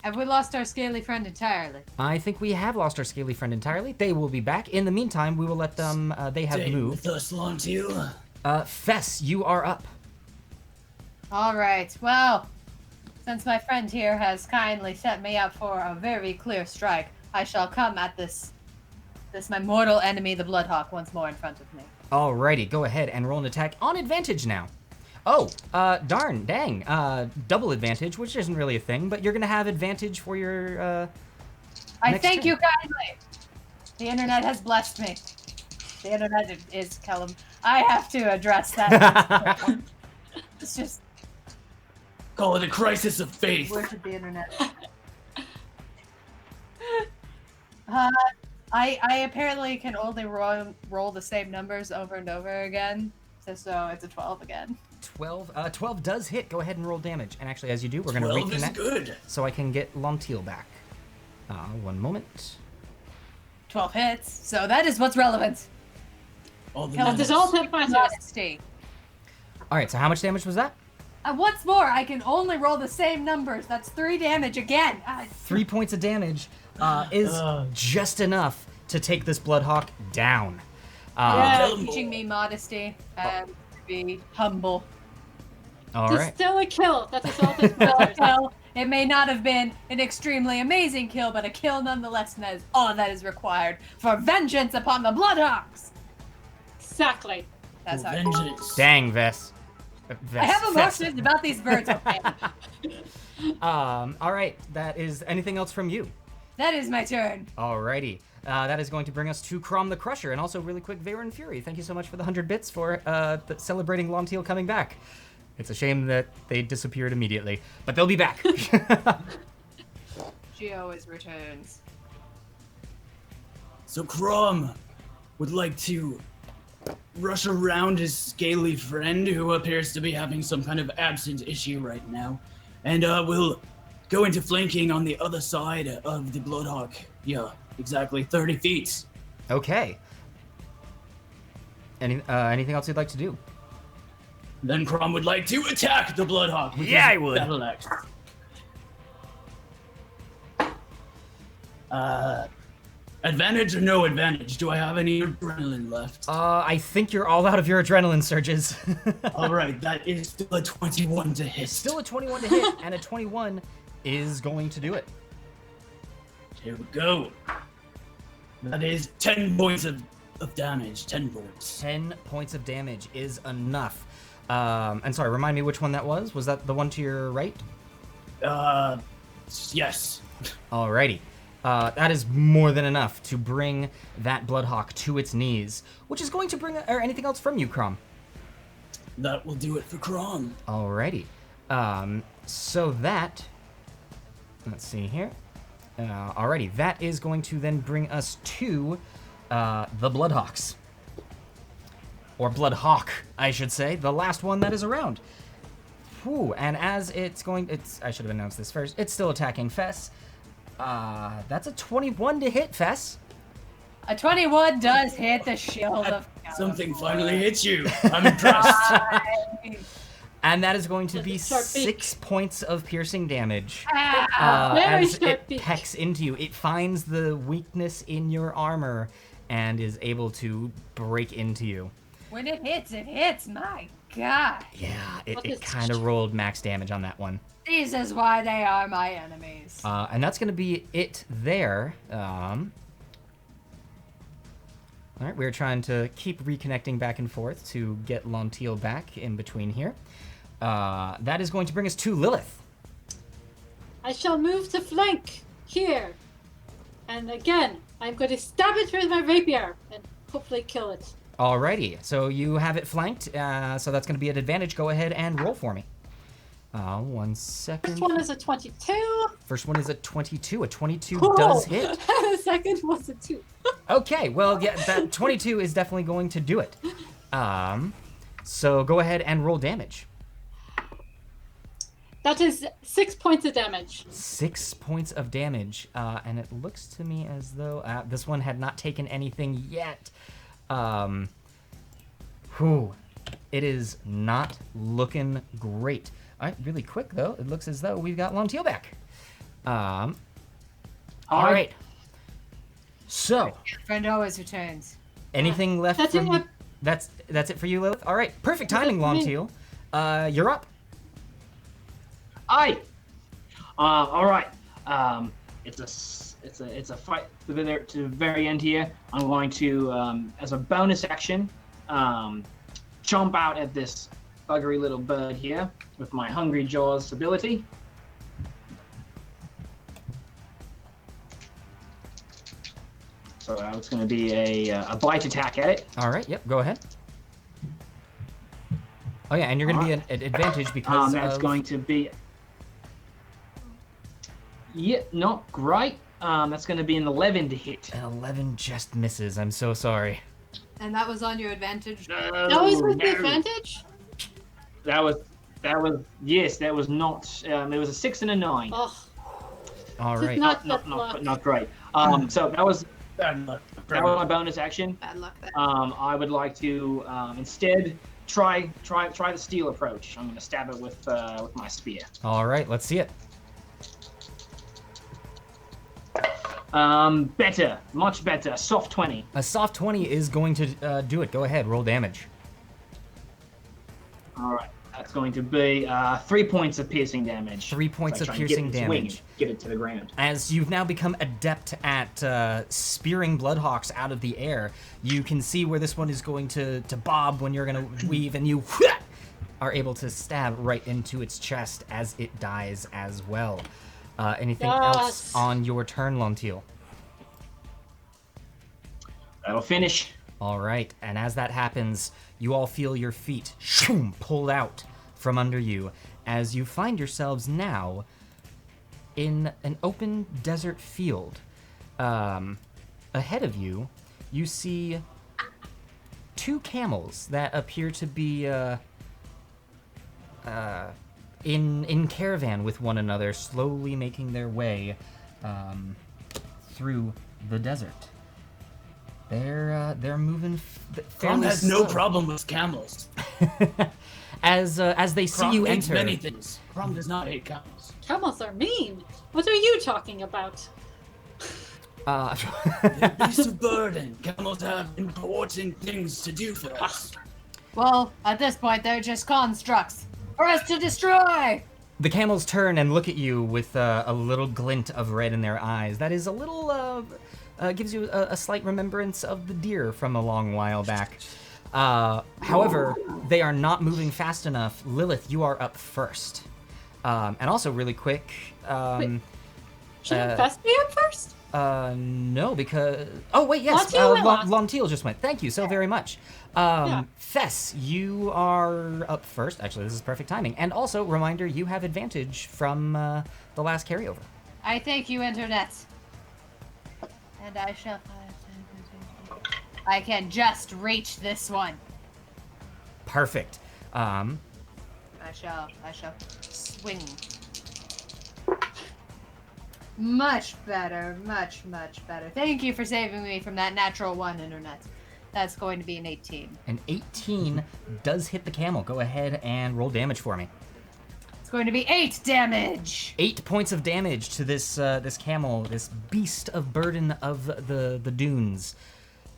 Have we lost our scaly friend entirely? I think we have lost our scaly friend entirely. They will be back. In the meantime, we will let them, they have Stay moved. with us, Lontil. Fess, you are up. All right. Well, since my friend here has kindly set me up for a very clear strike, I shall come at this my mortal enemy, the Bloodhawk, once more in front of me. Alrighty, go ahead and roll an attack on advantage now. Oh, dang, double advantage, which isn't really a thing, but you're gonna have advantage for your, I next thank turn. you kindly. The internet has blessed me. The internet is Kellum. I have to address that. It's just Call it a crisis of faith. worship the internet. I apparently can only roll the same numbers over and over again, so it's a 12 again. 12 does hit. Go ahead and roll damage. And actually, as you do, we're gonna 12 is reconnect good. so I can get Lontil back. One moment. 12 hits, so that is what's relevant. All the Kellum That is numbers. all that matters. Modesty. Alright, so how much damage was that? Once more, I can only roll the same numbers. That's 3 damage again. 3 points of damage is just enough to take this Bloodhawk down. Yeah. Kelemvor. Teaching me modesty and to be humble. It's Alright. still a kill. That is all that matters. Well, it may not have been an extremely amazing kill, but a kill nonetheless, and that is all that is required for vengeance upon the Bloodhawks. Exactly. That's how Vengeance. Dang, Vess. I have emotions about these birds. Okay, Alright, that is anything else from you? that is my turn. Alrighty. That is going to bring us to Chrom the Crusher, and also really quick, Veyron Fury. Thank you so much for the 100 bits for celebrating Lontil coming back. It's a shame that they disappeared immediately, but they'll be back. She always returns. So Chrom would like to rush around his scaly friend who appears to be having some kind of absent issue right now. And we'll go into flanking on the other side of the Bloodhawk. Yeah, exactly 30 feet. Okay. Anything else you'd like to do? Then Chrom would like to attack the Bloodhawk with Yeah, his I would. battle axe. Advantage or no advantage? Do I have any adrenaline left? I think you're all out of your adrenaline surges. All right, that is still a 21 to hit. Still a 21 to hit, and a 21 is going to do it. Here we go. That is 10 points of damage. 10 points. 10 points of damage is enough. And sorry, remind me which one that was. Was that the one to your right? Yes. Alrighty. That is more than enough to bring that Bloodhawk to its knees, which is going to bring... Or anything else from you, Chrom? That will do it for Chrom. Alrighty. So that... Let's see here. Alrighty, that is going to then bring us to the Bloodhawks. Or Bloodhawk, I should say. The last one that is around. Whew, and as it's going... I should have announced this first. It's still attacking Fess. That's a 21 to hit, Fess. A 21 does hit the shield of Something Kelemvor. finally hit you. I'm impressed. And that is going to be Sharp beak. 6 points of piercing damage. Very As sharp it beak. pecks into you. It finds the weakness in your armor and is able to break into you. When it hits, my god. Yeah, What it is- kind of rolled max damage on that one. This is why they are my enemies. And that's going to be it there. All right, we're trying to keep reconnecting back and forth to get Lontil back in between here. That is going to bring us to Lilith. I shall move to flank here. And again, I'm going to stab it with my rapier and hopefully kill it. Alrighty, so you have it flanked, so that's going to be an advantage. Go ahead and roll for me. 1 second. First one is a 22. First one is a 22. A 22 Cool. does hit. The second was a 2. Okay, well, yeah, that 22 is definitely going to do it. So go ahead and roll damage. That is 6 points of damage. 6 points of damage, and it looks to me as though this one had not taken anything yet. It is not looking great. All right, really quick though, it looks as though we've got Lontil back. All Hi. right. So, Friend always returns. anything left That's from it. That's it for you, Lilith. All right, perfect That's it timing, for me. Lontil. You're up. Aye. All right. It's a fight to the very end here. I'm going to, as a bonus action, jump out at this buggery little bird here with my Hungry Jaws ability. So it's going to be a bite attack at it. All right. Yep. Go ahead. Oh yeah, and you're going to be an advantage because That's of... going to be. Yeah, not great. That's going to be an 11 to hit. An 11 just misses. I'm so sorry. And that was on your advantage. That was with the advantage? That was yes. That was not. It was a 6 and a 9. Oh, All just right. Not great. So that was my bonus action. Bad luck there. I would like to instead try the steal approach. I'm going to stab it with my spear. All right. Let's see it. Better, much better. Soft 20. A soft 20 is going to do it. Go ahead. Roll damage. All right. That's going to be 3 points of piercing damage. 3 points So I of try and get piercing its wing damage. and Get it to the ground. As you've now become adept at spearing bloodhawks out of the air, you can see where this one is going to bob when you're going to weave, and you are able to stab right into its chest as it dies as well. Anything else Yes. on your turn, Lontil? That'll finish. All right, and as that happens, you all feel your feet pulled out from under you as you find yourselves now in an open desert field. Ahead of you, you see 2 camels that appear to be in caravan with one another, slowly making their way through the desert. They're moving Chrom fairly has no slow. problem with camels. As they see Chrom you hates enter. many things. Chrom does not hate camels. camels are mean. What are you talking about? They're beasts of burden. Camels have important things to do for us. Well, at this point, they're just constructs for us to destroy. The camels turn and look at you with a little glint of red in their eyes. That is a little, gives you a slight remembrance of the deer from a long while back. However, they are not moving fast enough. Lilith, you are up first. And also, really quick, Shouldn't Fess be up first? no, because... Oh, wait, yes, Lontil went last. Lontil just went. Thank you so very much. Yeah. Fess, you are up first. Actually, this is perfect timing. And also, reminder, you have advantage from the last carryover. I thank you, Internet. And I shall... I can just reach this one. Perfect. I shall swing. Much better, much better. Thank you for saving me from that natural 1, Internet. That's going to be an 18. An 18 does hit the camel. Go ahead and roll damage for me. It's going to be 8 damage. 8 points of damage to this this camel, this beast of burden of the dunes.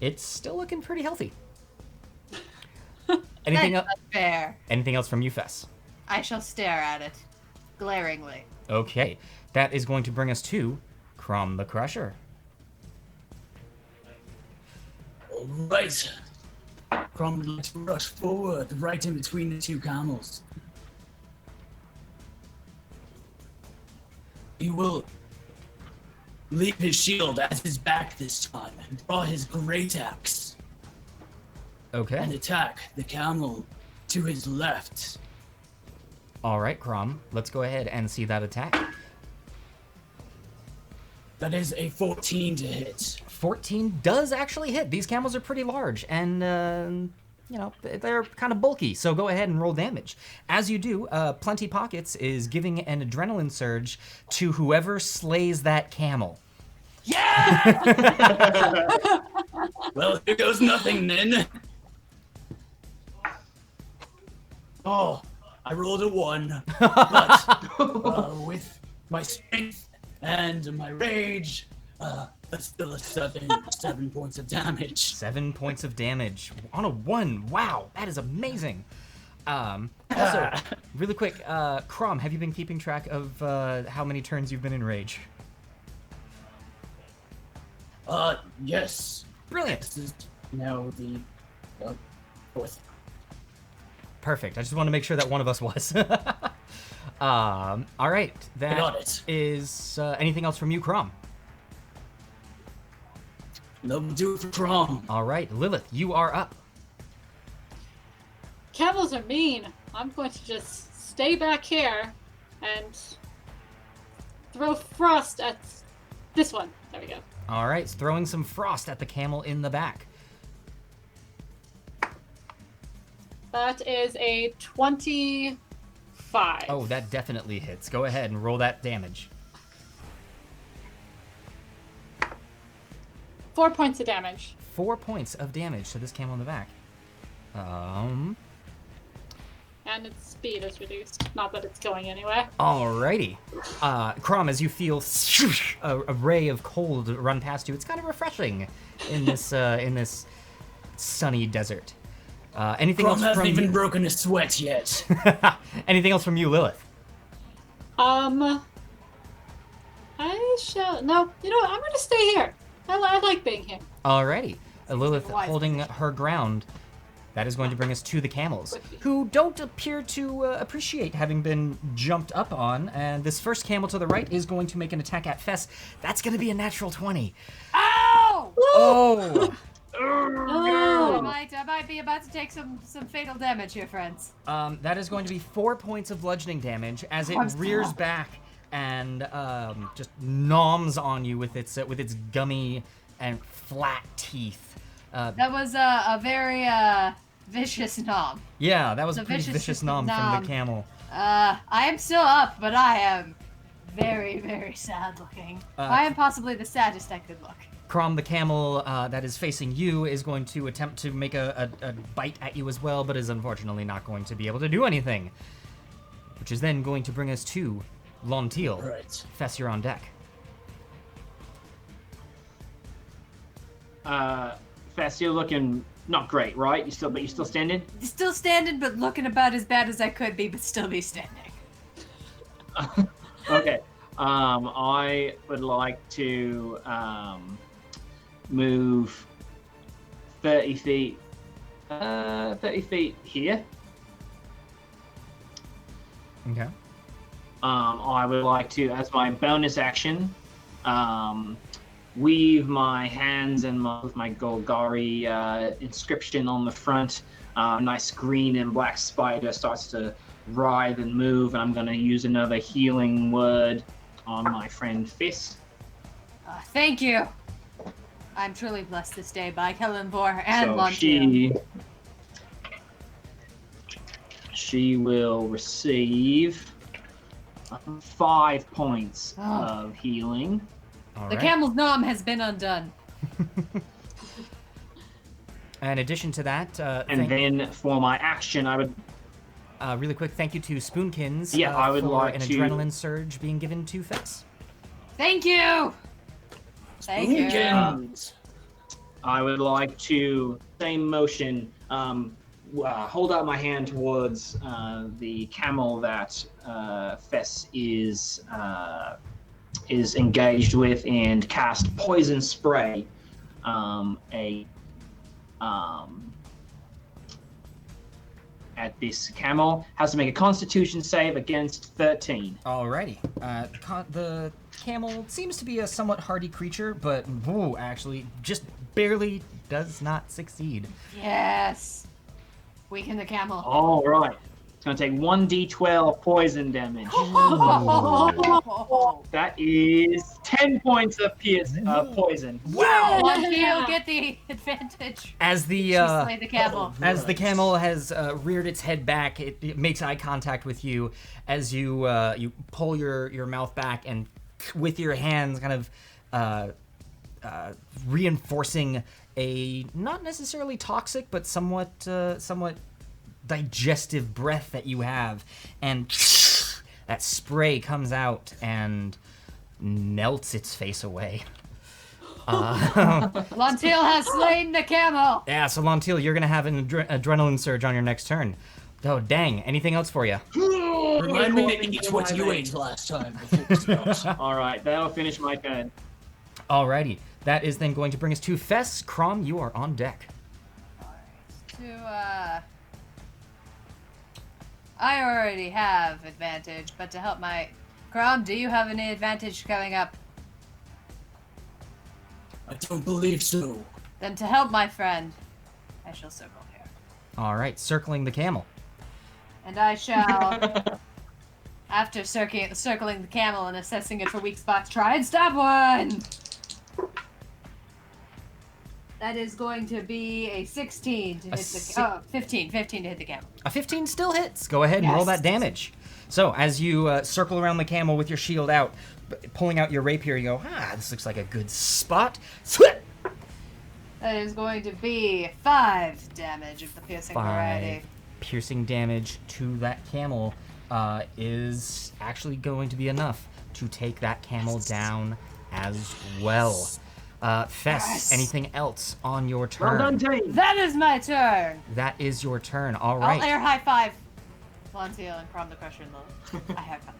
It's still looking pretty healthy. Anything That's else? not fair. Anything else from you, Fess? I shall stare at it, glaringly. Okay, that is going to bring us to Chrom the Crusher. Alright. Chrom would like to rush forward, right in between the 2 camels. He will leave his shield at his back this time and draw his great axe and Okay. attack the camel to his left. All right, Chrom. Let's go ahead and see that attack. That is a 14 to hit. 14 does actually hit. These camels are pretty large, and you know, they're kind of bulky. So go ahead and roll damage. As you do, Plenty Pockets is giving an adrenaline surge to whoever slays that camel. Well, here goes nothing then. Oh, I rolled a 1, but with my strength And my rage, that's still a 7 points of damage. 7 points of damage on a 1. Wow, that is amazing. Also, really quick, Chrom, have you been keeping track of how many turns you've been in rage? Yes. Brilliant. This is now the 4th. Perfect. I just want to make sure that one of us was. All right. That got it. is anything else from you, Chrom? No, do it for Chrom. All right, Lilith, you are up. Camels are mean. I'm going to just stay back here and throw frost at this one. There we go. All right, throwing some frost at the camel in the back. That is a 25. Oh, that definitely hits. Go ahead and roll that damage. 4 points of damage. 4 points of damage to this camel in the back. And its speed is reduced. Not that it's going anywhere. Alrighty. Chrom, as you feel a ray of cold run past you, it's kind of refreshing in this sunny desert. Anything Chrom else hasn't from even you? broken a sweat yet. Anything else from you, Lilith? I shall... No, you know what? I'm going to stay here. I like being here. Alrighty. Lilith wise holding her ground. That is going to bring us to the camels, who don't appear to appreciate having been jumped up on. And this first camel to the right is going to make an attack at Fess. That's going to be a natural 20. Ow! Oh! I might be about to take some fatal damage here, friends. That is going to be 4 points of bludgeoning damage as it rears back and just noms on you with its gummy and flat teeth. That was a very vicious nom. Yeah, that was a It's a pretty vicious vicious nom from nom. the camel. I am still up, but I am very, very sad looking. I am possibly the saddest I could look. Chrom, the camel that is facing you, is going to attempt to make a bite at you as well, but is unfortunately not going to be able to do anything. Which is then going to bring us to Lontil. Right. Fess, you're on deck. Fess, you're looking not great, right? You're still standing? Still standing, but looking about as bad as I could be, but still be standing. Okay. I would like to move 30 feet. 30 feet here. Okay. I would like to, as my bonus action, weave my hands and with my Golgari inscription on the front. Nice green and black spider starts to writhe and move, and I'm going to use another healing word on my friend Fess. Thank you. I'm truly blessed this day by Kelemvor and So Lontil. she will receive 5 points Oh. of healing. All The right. camel's nom has been undone. In addition to that, And then for my action, I would really quick, thank you to Spoonkins Yeah, I would for like an to- adrenaline surge being given to Fess. Thank you. Thank you. Spookins. I would like to, same motion, hold out my hand towards the camel that Fess is engaged with and cast poison spray. At this camel, has to make a Constitution save against 13. Alrighty. The camel seems to be a somewhat hardy creature, but actually just barely does not succeed. Yes. Weaken the camel. All right, it's gonna take 1d12 poison damage. That is 10 points of poison. Wow! Lontil, get the advantage. As the She slayed the camel. as the camel has reared its head back, it makes eye contact with you as you you pull your mouth back and with your hands kind of reinforcing a not necessarily toxic but somewhat digestive breath that you have, and that spray comes out and melts its face away. Lontil has slain the camel. Yeah, so Lontil, you're gonna have an adrenaline surge on your next turn. Oh, dang. Anything else for you? Remind me to eat what you ate last time. All right, that'll finish my turn. Alrighty. That is then going to bring us to Fess. Chrom, you are on deck. I already have advantage, but to help my... Chrom, do you have any advantage coming up? I don't believe so. Then to help my friend, I shall circle here. Alright, circling the camel. And I shall, after circling the camel and assessing it for weak spots, try and stab one! That is going to be a 16 to hit the... 15 to hit the camel. A 15 still hits. Go ahead and roll that damage. So, as you circle around the camel with your shield out, pulling out your rapier, you go, this looks like a good spot. That is going to be 5 damage of the piercing variety. Piercing damage to that camel is actually going to be enough to take that camel down as well. Fess, anything else on your turn? Well done, team. That is my turn! That is your turn. All right. I'll air high five Lontil and Chrom the Crusher and Lilith. I have five.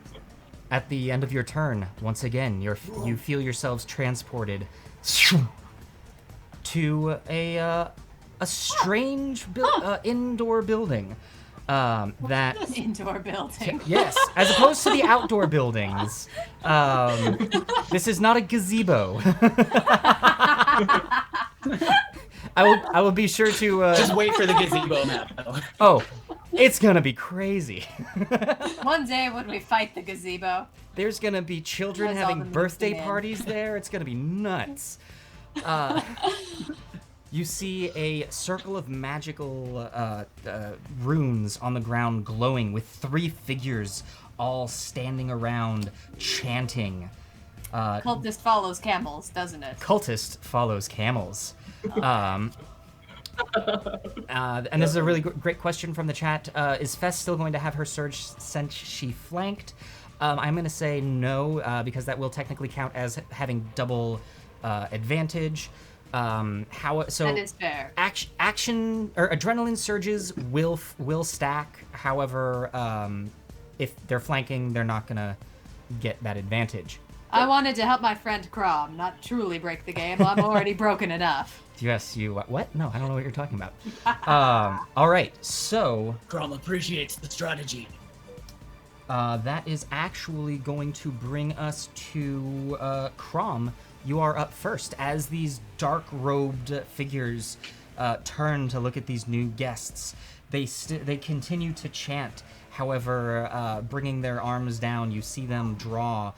At the end of your turn, once again, you feel yourselves transported to a strange indoor building. That indoor building. Yes, as opposed to the outdoor buildings. This is not a gazebo. I will be sure to Just wait for the gazebo map. Oh, it's gonna be crazy. One day when we fight the gazebo. There's gonna be children Has all having the moves birthday been in. parties there. It's gonna be nuts. You see a circle of magical runes on the ground glowing with 3 figures all standing around chanting. Cultist follows camels, doesn't it? Cultist follows camels. And this is a really great question from the chat. Is Fess still going to have her surge since she flanked? I'm going to say no, because that will technically count as having double advantage. That is fair. Action or adrenaline surges will stack. However, if they're flanking, they're not gonna get that advantage. I wanted to help my friend Chrom, not truly break the game. I'm already broken enough. Yes, you what? No, I don't know what you're talking about. All right, so Chrom appreciates the strategy. that is actually going to bring us to Chrom. You are up first as these dark-robed figures turn to look at these new guests. They continue to chant. However, bringing their arms down, you see them draw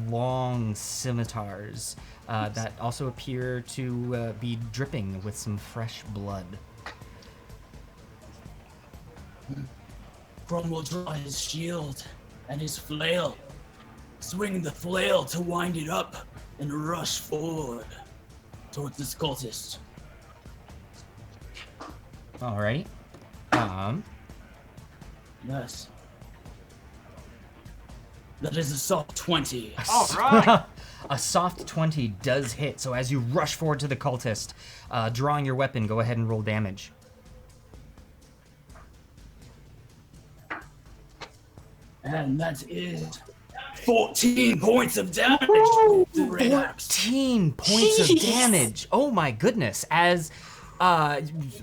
long scimitars that also appear to be dripping with some fresh blood. Chrom will draw his shield and his flail. Swing the flail to wind it up and rush forward towards this cultist. Alrighty. Yes. That is a soft 20. All right. A soft 20 does hit, so as you rush forward to the cultist, drawing your weapon, go ahead and roll damage. And that is 14 points of damage. 14 points of damage. Oh my goodness. As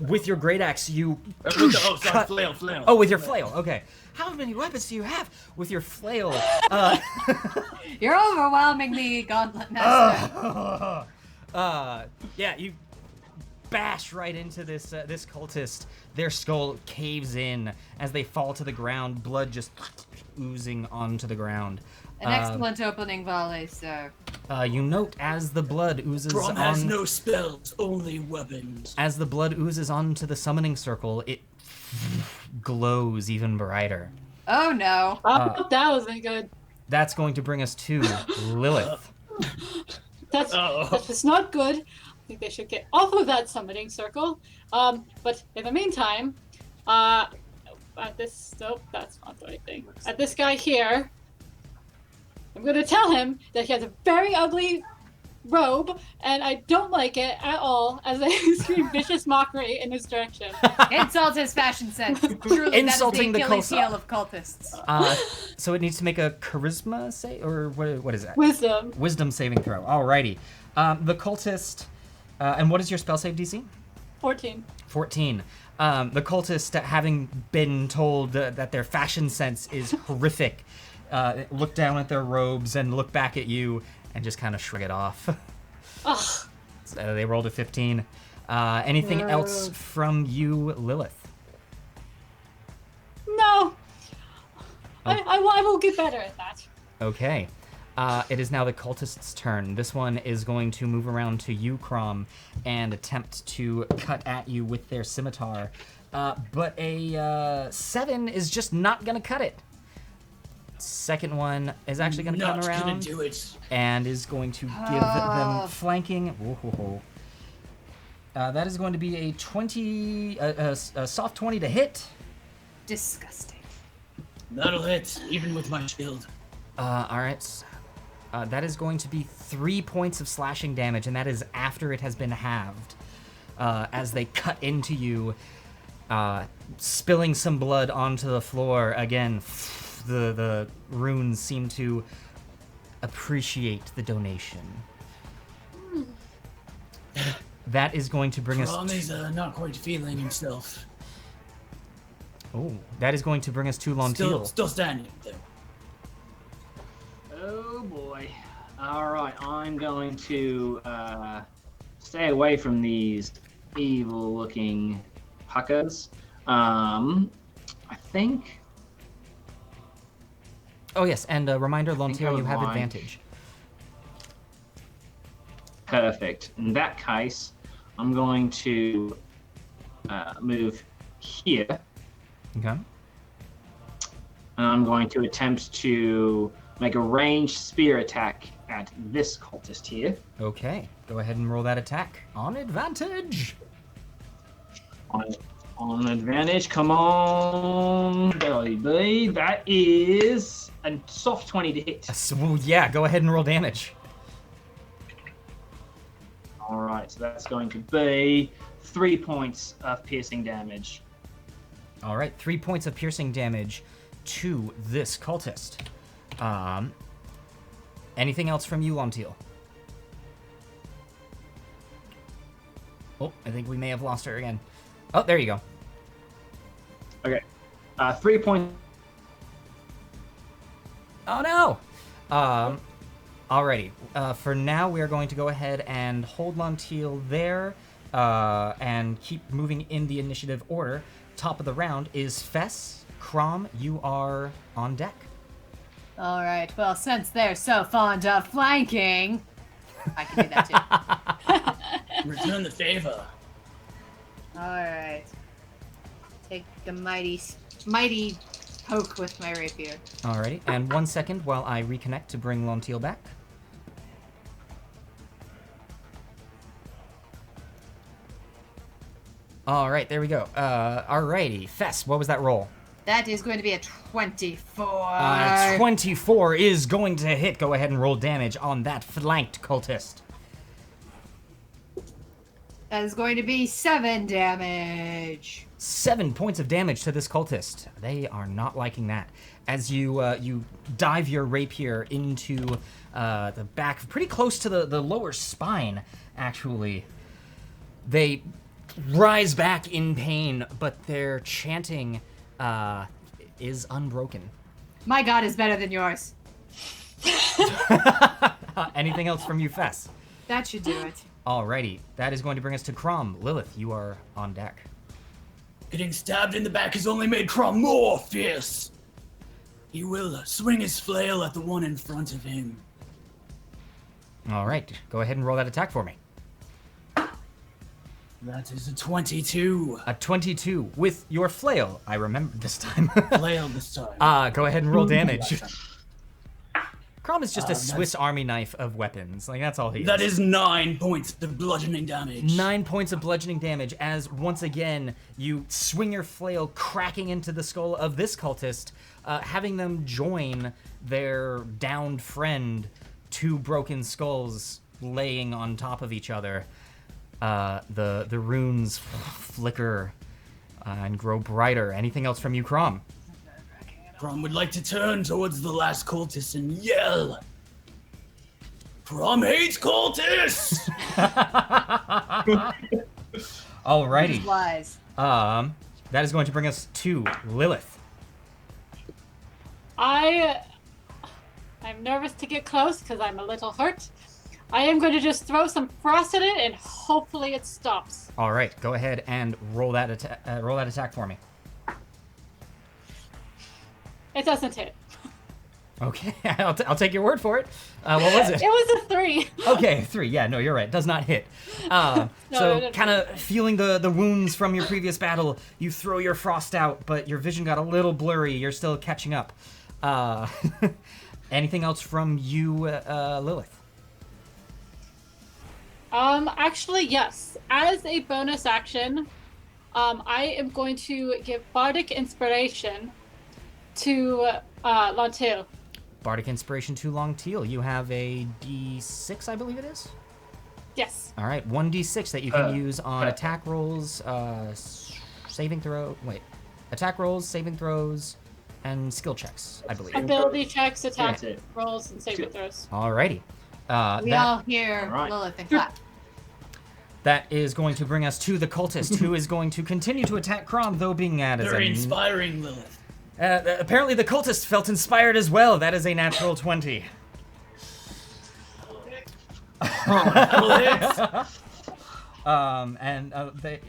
with your great axe, you Flail. Oh, with your flail. Okay. How many weapons do you have with your flail? You're overwhelming me, Gauntlet Master. Yeah, you bash right into this cultist. Their skull caves in as they fall to the ground, blood just oozing onto the ground. An excellent opening volley, sir. You note as the blood oozes Chrom has no spells, only weapons. As the blood oozes onto the summoning circle, it glows even brighter. Oh no. That wasn't good. That's going to bring us to Lilith. That was not good. I think they should get off of that summoning circle. But in the meantime, at this, nope, that's not the right thing. At this guy here, I'm gonna tell him that he has a very ugly robe, and I don't like it at all, as I scream vicious mockery in his direction. Insult his fashion sense. Truly, Insulting the that is the Achilles cultist. heel of cultists. So it needs to make a charisma save, or what is that? Wisdom. Wisdom saving throw. Alrighty. The cultist, and what is your spell save DC? 14. 14. The cultist, having been told that their fashion sense is horrific, look down at their robes and look back at you and just kind of shrug it off. Ugh. So they rolled a 15. Anything else from you, Lilith? No. I will get better at that. Okay. It is now the cultist's turn. This one is going to move around to you, Chrom, and attempt to cut at you with their scimitar. But a 7 is just not going to cut it. Second one is actually going to come Not gonna around do it. and is going to give them flanking. Whoa. That is going to be a 20, a soft 20 to hit. Disgusting. That'll hit, even with my shield. All right. That is going to be 3 points of slashing damage, and that is after it has been halved. As they cut into you, spilling some blood onto the floor. Again, the runes seem to appreciate the donation. That is going to bring Chrom us. is not quite feeling himself. Oh, that is going to bring us to Lontil. Still standing there. Oh boy. Alright, I'm going to stay away from these evil looking puckers. I think. Oh yes, and a reminder, think I Lontil, would you have like- advantage. Perfect. In that case, I'm going to move here. Okay. And I'm going to attempt to make a ranged spear attack at this cultist here. Okay. Go ahead and roll that attack on advantage. On advantage, come on, baby. That is a soft 20 to hit. Well, yeah, go ahead and roll damage. All right, so that's going to be 3 points of piercing damage. All right, 3 points of piercing damage to this cultist. Anything else from you, Lontil? Oh, I think we may have lost her again. Oh, there you go. Okay, 3 points. Oh no! Alrighty. For now, we are going to go ahead and hold Lontil there and keep moving in the initiative order. Top of the round is Fess. Chrom, you are on deck. All right. Well, since they're so fond of flanking, I can do that too. Return the favor. All right. Take the mighty poke with my rapier. Alrighty, and 1 second while I reconnect to bring Lontil back. Alright, there we go. Alrighty, Fess, what was that roll? That is going to be a 24. 24 is going to hit. Go ahead and roll damage on that flanked cultist. That is going to be 7 damage. 7 points of damage to this cultist. They are not liking that. As you dive your rapier into the back, pretty close to the lower spine, actually. They rise back in pain, but their chanting is unbroken. My god is better than yours. Anything else from you, Fess? That should do it. Alrighty, that is going to bring us to Chrom. Lilith, you are on deck. Getting stabbed in the back has only made Chrom more fierce. He will swing his flail at the one in front of him. Alright, go ahead and roll that attack for me. That is a 22. A 22 with your flail. I remember this time. Flail this time. Go ahead and roll damage. Last time. Chrom is just a that's- Swiss Army knife of weapons. Like, that's all he That is. is 9 points of bludgeoning damage. 9 points of bludgeoning damage as, once again, you swing your flail cracking into the skull of this cultist, having them join their downed friend, two broken skulls laying on top of each other. The runes flicker and grow brighter. Anything else from you, Chrom? Chrom would like to turn towards the last cultist and yell, "Chrom hates cultists!" Alrighty. Wise. That is going to bring us to Lilith. I'm nervous to get close because I'm a little hurt. I am going to just throw some frost at it and hopefully it stops. All right, go ahead and roll that attack for me. It doesn't hit. Okay, I'll take your word for it. What was it? It was a 3. Okay, 3. Yeah, no, you're right. Does not hit. So kind of feeling the wounds from your previous battle, you throw your frost out, but your vision got a little blurry. You're still catching up. Anything else from you, Lilith? Actually, yes. As a bonus action, I am going to give Bardic Inspiration to Lontil. Bardic Inspiration to Lontil. You have a D6, I believe it is? Yes. All right, 1d6 that you can use on attack rolls, saving throw. Wait, attack rolls, saving throws, and skill checks, I believe. Ability checks, attack That's it. rolls, and saving throws. Alrighty. We all hear Alright. Lilith and clap. That is going to bring us to the cultist, who is going to continue to attack Chrom, though being at as Very a... inspiring, Lilith. Apparently the cultist felt inspired as well. That is a natural 20. And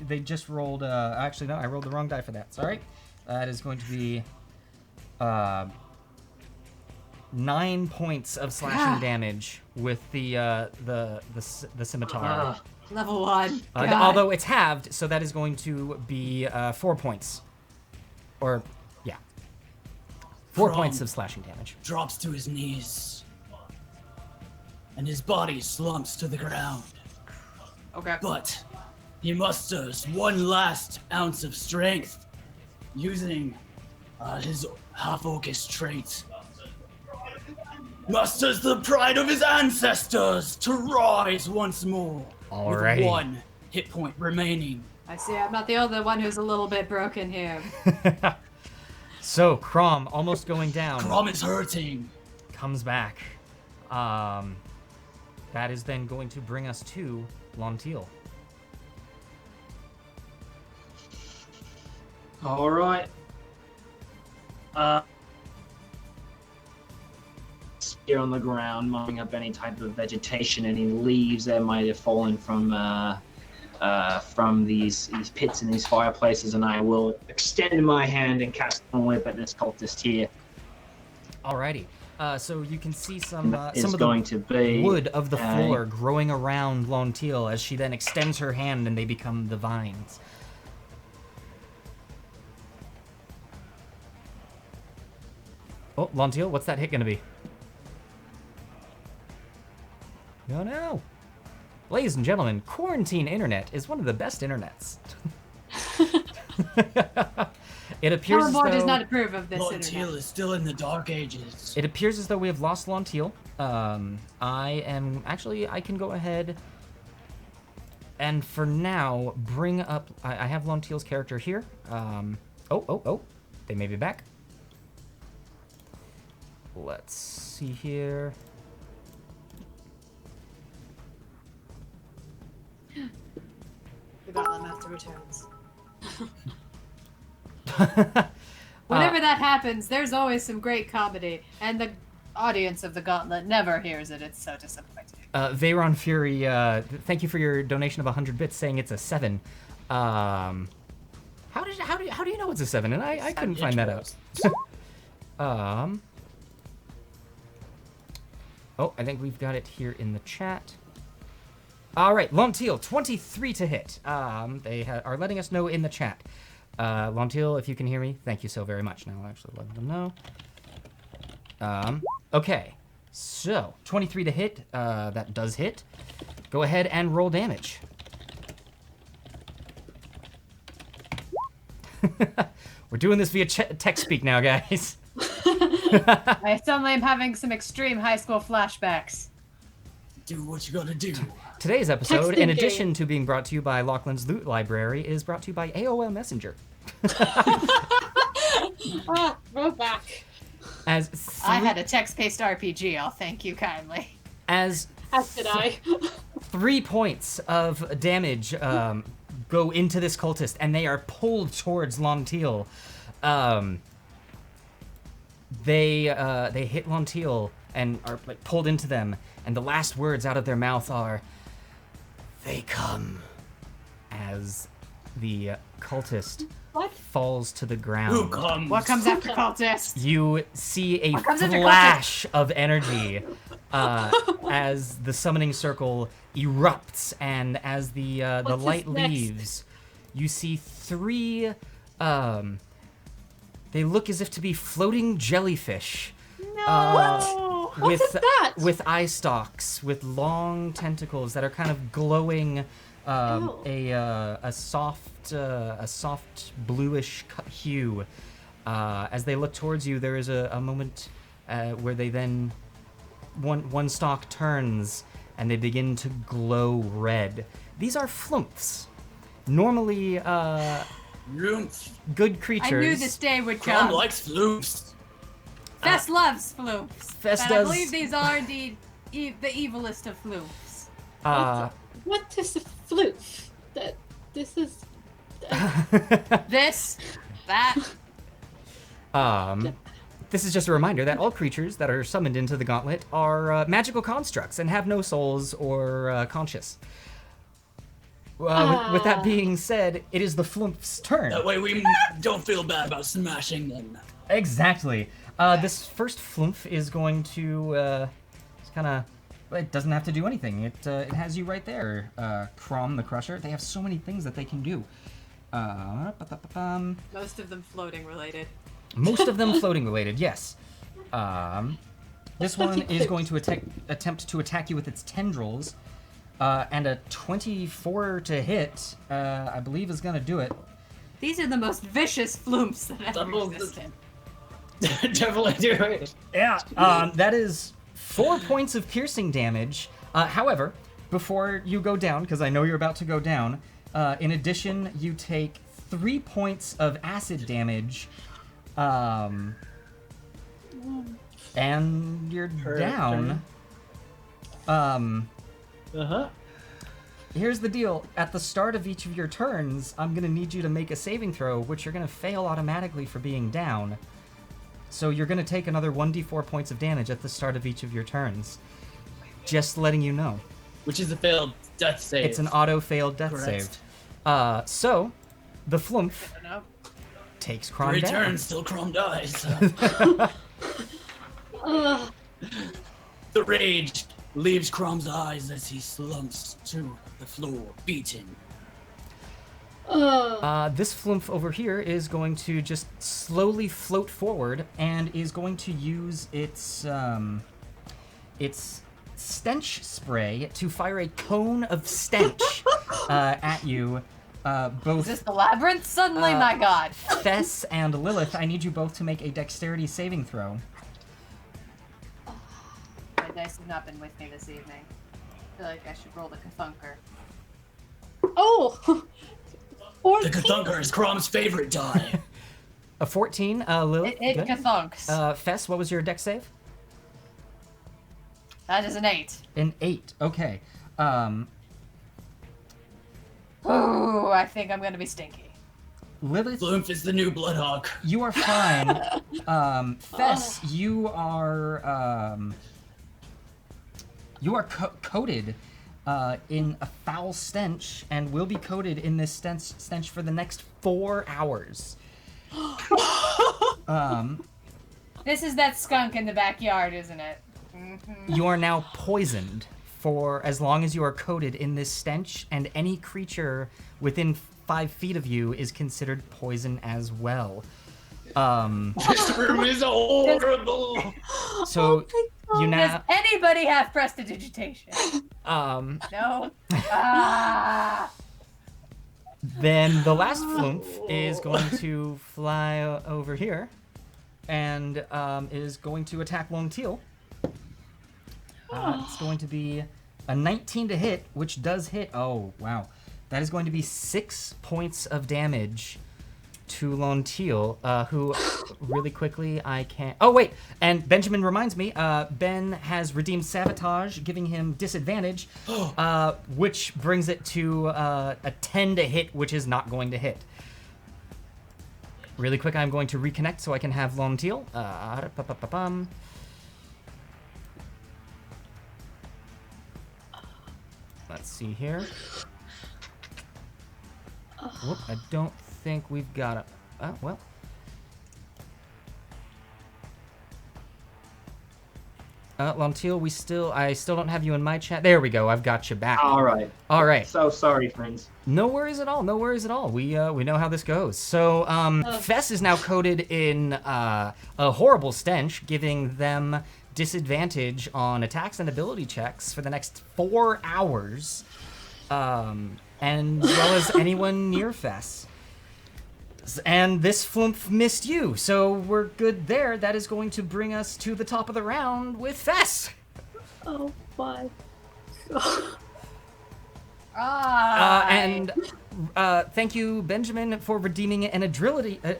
they just rolled. Actually, no, I rolled the wrong die for that. Sorry. That is going to be 9 points of slashing damage with the scimitar. Level 1. Although it's halved, so that is going to be 4 points. Or, yeah. 4 points of slashing damage. Drops to his knees, and his body slumps to the ground. Okay. But he musters one last ounce of strength, using his half-orcish trait. Musters the pride of his ancestors to rise once more, Alrighty. with 1 hit point remaining. I see. I'm not the only one who's a little bit broken here. So, Chrom, almost going down. Chrom is hurting. Comes back. That is then going to bring us to Lontil. All right. Spear on the ground, mopping up any type of vegetation, any leaves that might have fallen from these pits and these fireplaces, and I will extend my hand and cast a whip at this cultist here. Alrighty. So you can see some of the wood of the floor growing around Lontil as she then extends her hand and they become the vines. Oh, Lontil, what's that hit going to be? Oh no. Ladies and gentlemen, quarantine internet is one of the best internets. It appears as Kelemvor does though not approve of this Lontil internet. is still in the Dark Ages. it appears as though we have lost Lontil. I can go ahead and for now bring up. I have Lontil's character here. They may be back. Let's see here. The Gauntlet Master returns. Whenever that happens, there's always some great comedy, and the audience of the Gauntlet never hears it. It's so disappointing. Veyron Fury, thank you for your donation of 100 bits, saying it's a 7. How do you know it's a 7? And I couldn't find that out. Oh, I think we've got it here in the chat. All right, Lontil, 23 to hit. They are letting us know in the chat. Lontil, if you can hear me, thank you so very much. Now I'll actually let them know. Okay, so 23 to hit. That does hit. Go ahead and roll damage. We're doing this via text speak now, guys. I suddenly am having some extreme high school flashbacks. Do what you gotta do. Today's episode, Texting in game. addition to being brought to you by Lachlan's Loot Library, is brought to you by AOL Messenger. Throwback. As I had a text-based RPG, I'll thank you kindly. as As did I. 3 points of damage go into this cultist, and they are pulled towards Lontil. They hit Lontil and are like pulled into them, and the last words out of their mouth are, "They come," as the cultist What? falls to the ground. Who comes? What comes after cultist? You see a comes after flash of energy as the summoning circle erupts, and as the What's light this next? leaves, you see 3. They look as if to be floating jellyfish. No! What is that? With eye stalks, with long tentacles that are kind of glowing Oh. a soft bluish hue. As they look towards you, there is a moment where they then one stalk turns and they begin to glow red. These are flumphs. Normally Flumphs. good creatures. I knew this day would Chrom come. likes flumphs. Fess loves flumphs. Fess and does- I believe these are indeed the evilest of flumphs. What is a flute? This is. This, that, This is just a reminder that all creatures that are summoned into the Gauntlet are magical constructs and have no souls or conscious. With that being said, it is the Flumph's turn. That way we don't feel bad about smashing them. Exactly. This first Flumph is going to kind of. It doesn't have to do anything. It has you right there, Chrom the Crusher. They have so many things that they can do. most of them floating related. Most of them floating related, yes. This one is going to attempt to attack you with its tendrils, and a 24 to hit, I believe, is going to do it. These are the most vicious flumphs that ever Double the- existed. Definitely do it. Yeah. That is 4 points of piercing damage. However, before you go down, because I know you're about to go down, in addition, you take 3 points of acid damage, and you're down. Here's the deal. At the start of each of your turns, I'm going to need you to make a saving throw, which you're going to fail automatically for being down. So you're going to take another 1d4 points of damage at the start of each of your turns. Just letting you know. Which is a failed death save. It's an auto-failed death Correct. save. So, the Flumph No. takes Chrom 3 down. turns till Chrom dies. Ugh. The rage leaves Chrom's eyes as he slumps to the floor, beating. This Flumph over here is going to just slowly float forward and is going to use its stench spray to fire a cone of stench at you. Is Both this the labyrinth? Suddenly, my god. Fess and Lilith, I need you both to make a dexterity saving throw. My dice have not been with me this evening. I feel like I should roll the Kathunker. Oh! The 14. Kathunker is Chrom's favorite die. A 14, Lilith. It good. Kathunks. Fess, what was your dex save? That is an 8. An 8. Okay. Ooh, I think I'm gonna be stinky. Lilith, Flumph is the new Bloodhawk. you are fine. Fess, you are coated in a foul stench, and will be coated in this stench for the next 4 hours. This is that skunk in the backyard, isn't it? You are now poisoned for as long as you are coated in this stench, and any creature within 5 feet of you is considered poison as well. This room is horrible. So you Does now anybody have prestidigitation? No? Ah! then the last Flumph is going to fly over here and is going to attack Lontil. It's going to be a 19 to hit, which does hit. Oh, wow. That is going to be 6 points of damage to Lontil, who really quickly I can't... Oh, wait. And Benjamin reminds me, Ben has redeemed Sabotage, giving him disadvantage, which brings it to a 10 to hit, which is not going to hit. Really quick, I'm going to reconnect so I can have Lontil. Let's see here. Whoop, I don't think we've got a... Oh, well. Lontil, I still don't have you in my chat. There we go, I've got you back. All right. All right. So sorry, friends. No worries at all, no worries at all. We know how this goes. So, Fess is now coated in a horrible stench, giving them disadvantage on attacks and ability checks for the next 4 hours, and as well as anyone near Fess. And this Flumph missed you, so we're good there. That is going to bring us to the top of the round with Fess. Oh my. And thank you, Benjamin, for redeeming an adrenaline.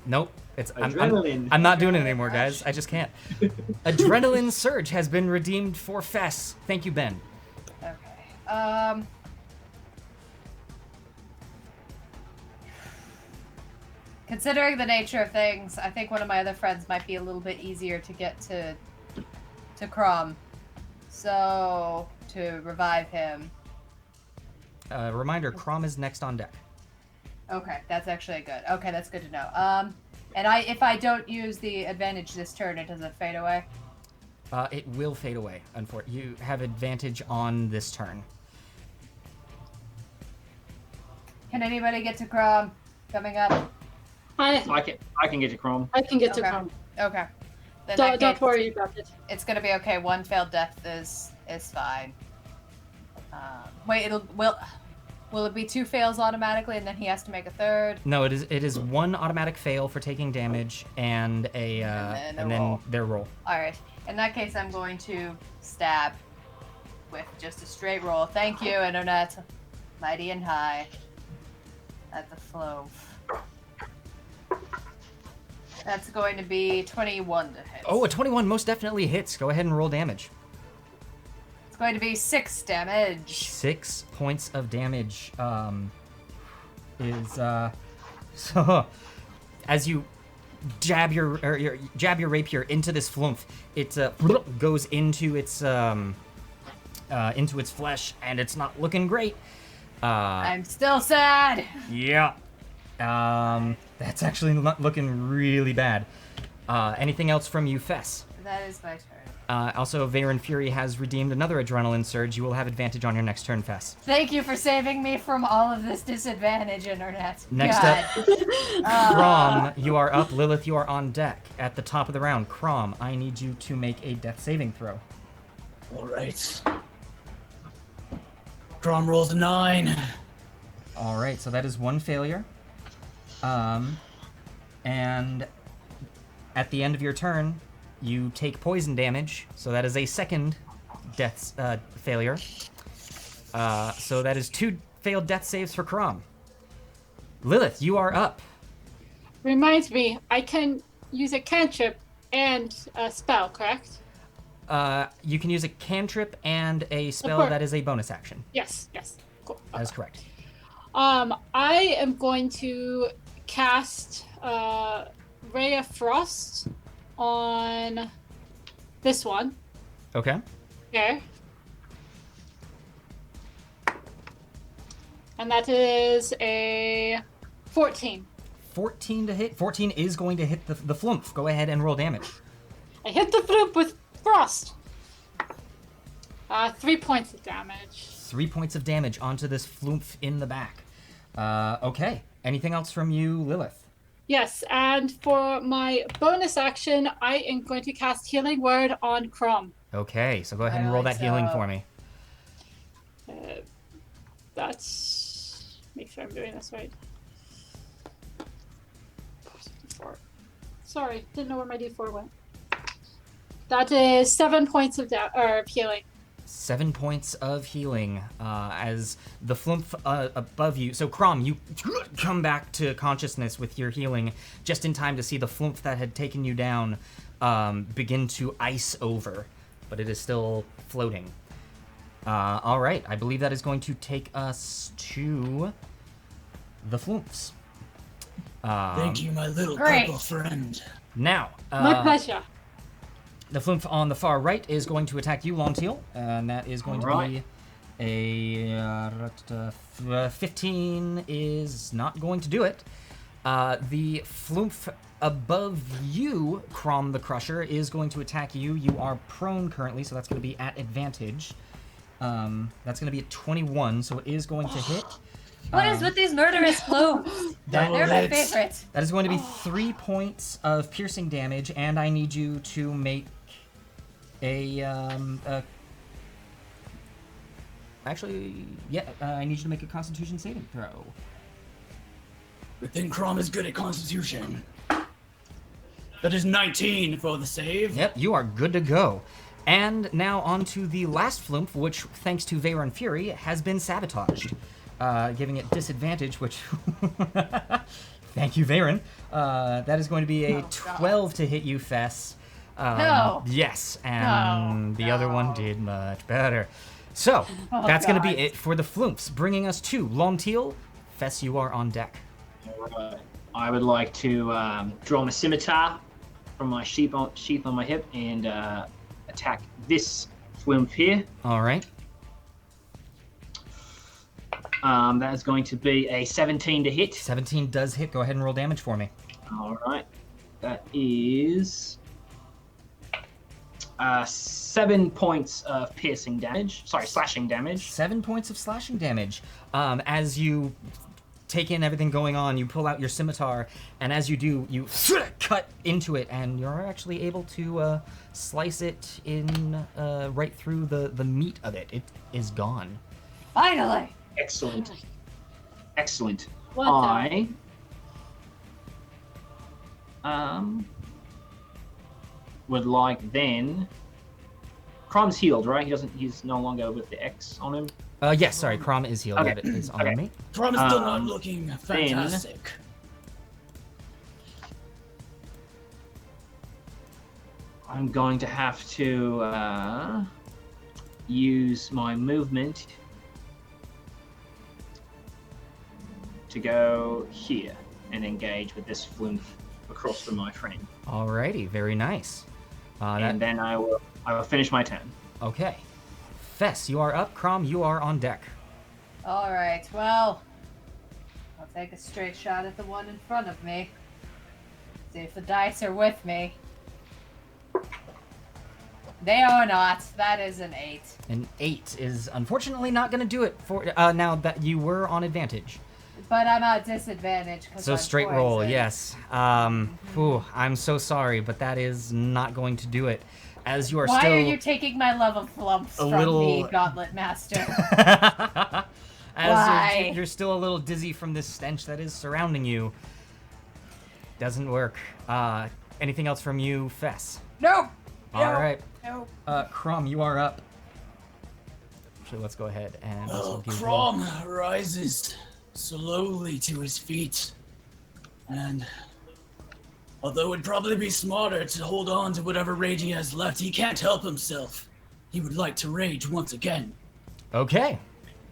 Nope. I'm not doing it anymore, guys. I just can't. Adrenaline Surge has been redeemed for Fess. Thank you, Ben. Okay. Considering the nature of things, I think one of my other friends might be a little bit easier to get to Chrom. So, to revive him. Reminder, Chrom is next on deck. Okay, that's actually good. Okay, that's good to know. And if I don't use the advantage this turn, it doesn't fade away? It will fade away, unfortunately. You have advantage on this turn. Can anybody get to Chrom coming up? I can get to Chrom. I can get to Okay. Chrom. Okay. Then Don't worry about it. It's gonna be okay. 1 failed death is fine. Wait, will it be 2 fails automatically, and then he has to make a third? No, it is 1 automatic fail for taking damage and then their roll. All right. In that case, I'm going to stab with just a straight roll. Thank you, Internet. Mighty and high. At the flow. That's going to be 21 to hit. Oh, a 21 most definitely hits. Go ahead and roll damage. It's going to be 6 damage. 6 points of damage so as you jab your rapier into this Flumph, it goes into its flesh, and it's not looking great. I'm still sad. Yeah. That's actually not looking really bad. Anything else from you, Fess? That is my turn. Also, Veyron Fury has redeemed another Adrenaline Surge. You will have advantage on your next turn, Fess. Thank you for saving me from all of this disadvantage, Internet. Next God. up, Chrom, you are up. Lilith, you are on deck. At the top of the round, Chrom, I need you to make a death saving throw. All right. Chrom rolls a 9. All right, so that is 1 failure. And at the end of your turn, you take poison damage, so that is a second death failure. So that is 2 failed death saves for Chrom. Lilith, you are up. Reminds me, I can use a cantrip and a spell, correct? You can use a cantrip and a spell course. that is a bonus action. Yes, cool. That is correct. I am going to cast Ray of Frost on this one. Okay. Here. And that is a 14. 14 to hit. 14 is going to hit the Flumph. Go ahead and roll damage. I hit the flip with frost. 3 points of damage. 3 points of damage onto this Flumph in the back. Okay. Anything else from you, Lilith? Yes, and for my bonus action, I am going to cast Healing Word on Chrom. Okay, so go ahead and roll that healing for me. That's... Make sure I'm doing this right. D4. Sorry, didn't know where my D4 went. That is 7 points of healing. 7 points of healing as the Flumph above you. So, Chrom, you come back to consciousness with your healing just in time to see the Flumph that had taken you down begin to ice over, but it is still floating. All right, I believe that is going to take us to the Flumphs. Thank you, my little Great. purple friend. Now, My pleasure. the Flumph on the far right is going to attack you, Lontil, and that is going to be a 15 is not going to do it. The Flumph above you, Chrom the Crusher, is going to attack you. You are prone currently, so that's going to be at advantage. That's going to be a 21, so it is going to hit. What is with these murderous globes? They're my favorite. That is going to be 3 points of piercing damage, and I need you to make actually, yeah, I need you to make a Constitution saving throw. Good thing Chrom is good at Constitution. That is 19 for the save. Yep, you are good to go. And now on to the last Flumph, which, thanks to Veyron Fury, has been sabotaged, giving it disadvantage, which... Thank you, Veyron. That is going to be a 12 to hit you, Fess. No. Yes, and the other one did much better. So, Oh, that's going to God. be it for the Flumphs, bringing us to Lontil. Fess, you are on deck. Alright. I would like to draw my scimitar from my sheath on my hip and attack this Flumph here. All right. That is going to be a 17 to hit. 17 does hit. Go ahead and roll damage for me. Alright. That is 7 points of piercing damage. Sorry, slashing damage. 7 points of slashing damage. As you take in everything going on, you pull out your scimitar, and as you do, you cut into it, and you're actually able to slice it in right through the meat of it. It is gone. Finally. Excellent. Excellent. What I would like then. Chrom's healed, right? He's no longer with the X on him. Yes, sorry, Chrom is healed. Okay. That is on Okay. me. Chrom is still not looking fantastic. I'm going to have to use my movement to go here and engage with this Flumph across from my friend. Alrighty, very nice. And then I will finish my turn. Okay. Fess, you are up. Chrom, you are on deck. All right, well, I'll take a straight shot at the one in front of me. See if the dice are with me. They are not. That is an 8. An 8 is unfortunately not going to do it for now that you were on advantage. But I'm at disadvantage. So straight roll, yes. Whew, I'm so sorry, but that is not going to do it. As you are Why still are you taking my love of Flumphs from little- me, Gauntlet Master? As Why? you're still a little dizzy from this stench that is surrounding you. Doesn't work. Anything else from you, Fess? Nope. All right. Nope. Chrom, you are up. Actually, let's go ahead and also give you- Chrom rises slowly to his feet. And although it'd probably be smarter to hold on to whatever rage he has left, he can't help himself. He would like to rage once again. Okay.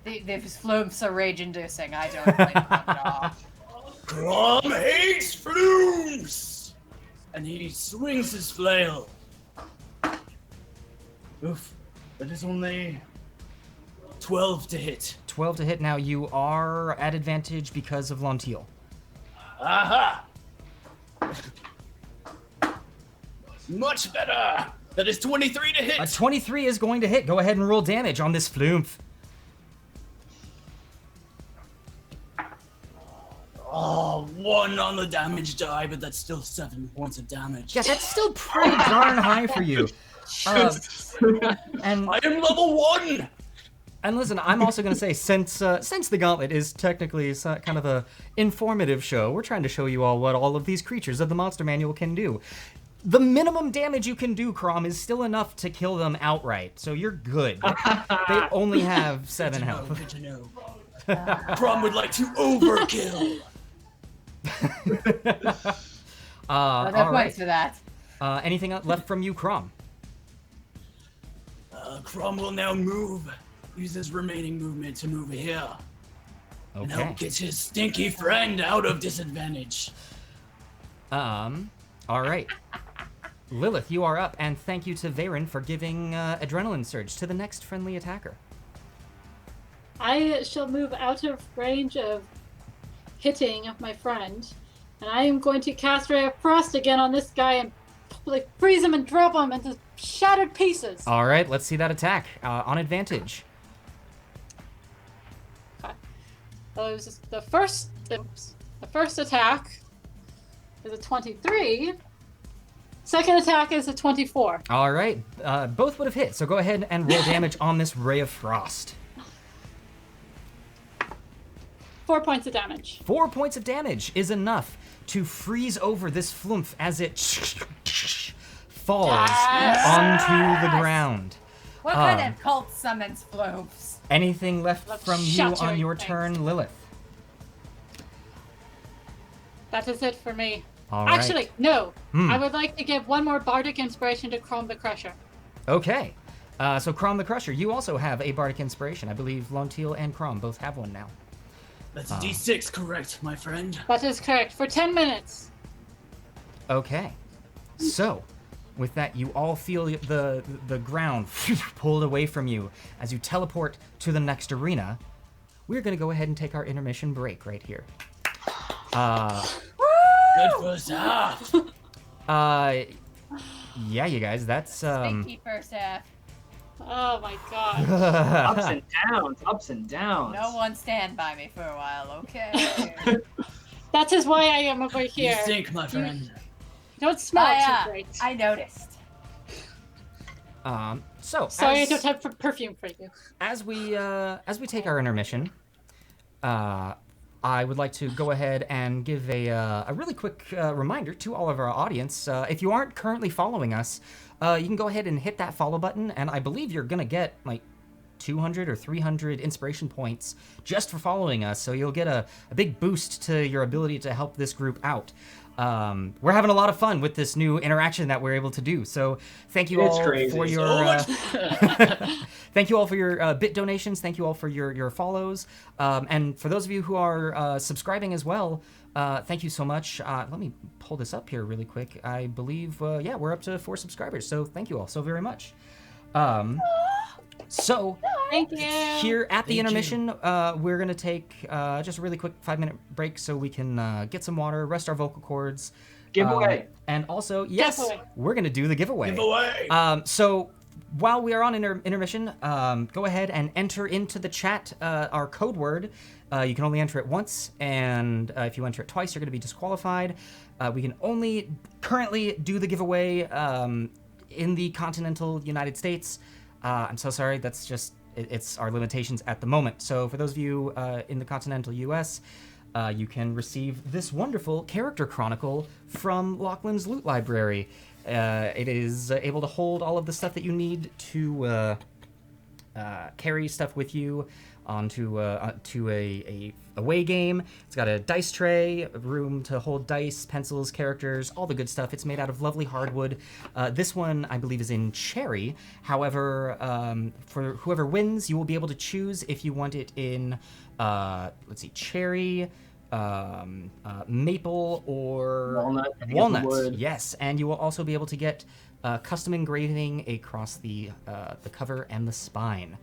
These Flumphs are rage-inducing. I don't blame them at all. Chrom hates Flumphs! And he swings his flail. Oof. That is only 12 to hit. 12 to hit. Now you are at advantage because of Lontil. Aha! Much better! That is 23 to hit! A 23 is going to hit. Go ahead and roll damage on this Flumph. Oh, 1 on the damage die, but that's still 7 points of damage. Yeah, that's still pretty darn high for you. And I am level 1! And listen, I'm also going to say, since the Gauntlet is technically kind of a informative show, we're trying to show you all what all of these creatures of the Monster Manual can do. The minimum damage you can do, Chrom, is still enough to kill them outright, so you're good. They only have 7 health. Good to know. Chrom would like to overkill. No All right. points for that. Anything left from you, Chrom? Chrom will now use his remaining movement to move here. And Okay. help get his stinky friend out of disadvantage. All right. Lilith, you are up, and thank you to Varen for giving Adrenaline Surge to the next friendly attacker. I shall move out of range of hitting my friend, and I am going to cast Ray of Frost again on this guy and freeze him and drop him into shattered pieces. All right, let's see that attack on advantage. Okay. So it was just the first attack is a 23. Second attack is a 24. All right, both would have hit, so go ahead and roll damage on this Ray of Frost. 4 points of damage. 4 points of damage is enough to freeze over this Flumph as it falls onto the ground. What kind of cult summons Flumphs? Anything left Let's from you shatter on your things. turn, Lilith? That is it for me. All right. Actually, no. I would like to give one more bardic inspiration to Chrom the Crusher. Okay. So Chrom the Crusher, you also have a bardic inspiration. I believe Lontil and Chrom both have one now. That's a D6, correct, my friend? That is correct. For 10 minutes. Okay. So, with that, you all feel the ground pulled away from you as you teleport to the next arena. We're going to go ahead and take our intermission break right here. Good first half. Yeah, you guys, that's Stinky first half. Oh my god. Ups and downs. No one stand by me for a while, okay? That is why I am over You here. stink, my friend. You don't smell I, too great. I noticed. So Sorry, I as, don't have perfume for you. as we take our intermission, I would like to go ahead and give a really quick reminder to all of our audience. If you aren't currently following us, you can go ahead and hit that follow button, and I believe you're gonna get like 200 or 300 inspiration points just for following us, so you'll get a big boost to your ability to help this group out. We're having a lot of fun with this new interaction that we're able to do, so thank you all for your thank you all for your bit donations. Thank you all for your follows, and for those of you who are subscribing as well, thank you so much. Let me pull this up here really quick. I believe yeah, we're up to 4 subscribers, so thank you all so very much. So Thank you. here at the Thank intermission, we're gonna take just a really quick 5-minute break so we can get some water, rest our vocal cords. Giveaway. And also, yes, Giveaway. we're gonna do the giveaway. Giveaway. So while we are on intermission, go ahead and enter into the chat our code word. You can only enter it once, and if you enter it twice, you're gonna be disqualified. We can only currently do the giveaway in the continental United States. I'm so sorry, that's just, it's our limitations at the moment. So for those of you in the continental US, you can receive this wonderful character chronicle from Lachlan's Loot Library. It is able to hold all of the stuff that you need to carry stuff with you onto to a away game. It's got a dice tray, a room to hold dice, pencils, characters, all the good stuff. It's made out of lovely hardwood. This one, I believe, is in cherry. However, for whoever wins, you will be able to choose if you want it in, let's see, cherry, maple, or Walnut. I think it's walnut. wood. Yes, and you will also be able to get custom engraving across the cover and the spine.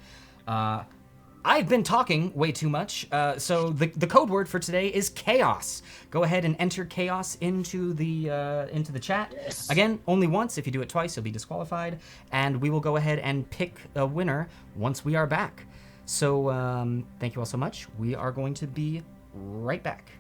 I've been talking way too much, so the code word for today is chaos. Go ahead and enter chaos into the chat. Yes. Again, only once. If you do it twice, you'll be disqualified, and we will go ahead and pick a winner once we are back. So thank you all so much. We are going to be right back.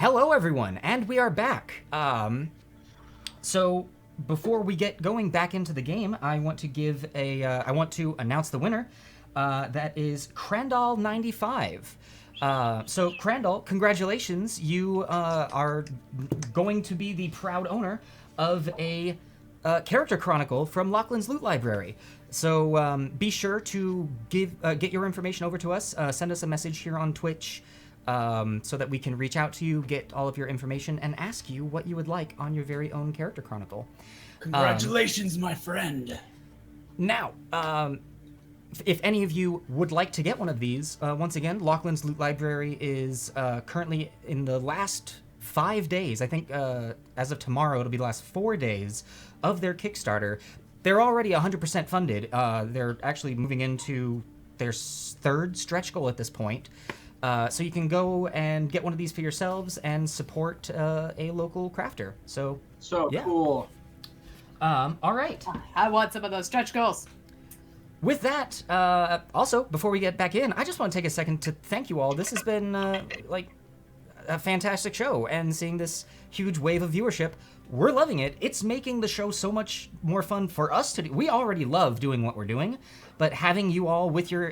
Hello, everyone, and we are back. So before we get going back into the game, I want to announce the winner. That is Crandall95. So Crandall, congratulations! You are going to be the proud owner of a character chronicle from Lachlan's Loot Library. So be sure to get your information over to us. Send us a message here on Twitch. So that we can reach out to you, get all of your information, and ask you what you would like on your very own character chronicle. Congratulations, my friend. Now, if any of you would like to get one of these, once again, Lachlan's Loot Library is currently in the last 5 days. I think as of tomorrow, it'll be the last 4 days of their Kickstarter. They're already 100% funded. They're actually moving into their third stretch goal at this point. So you can go and get one of these for yourselves and support a local crafter. So yeah. Cool. All right. I want some of those stretch goals. With that, also, before we get back in, I just want to take a second to thank you all. This has been, like, a fantastic show, and seeing this huge wave of viewership, we're loving it. It's making the show so much more fun for us to do. We already love doing what we're doing, but having you all with your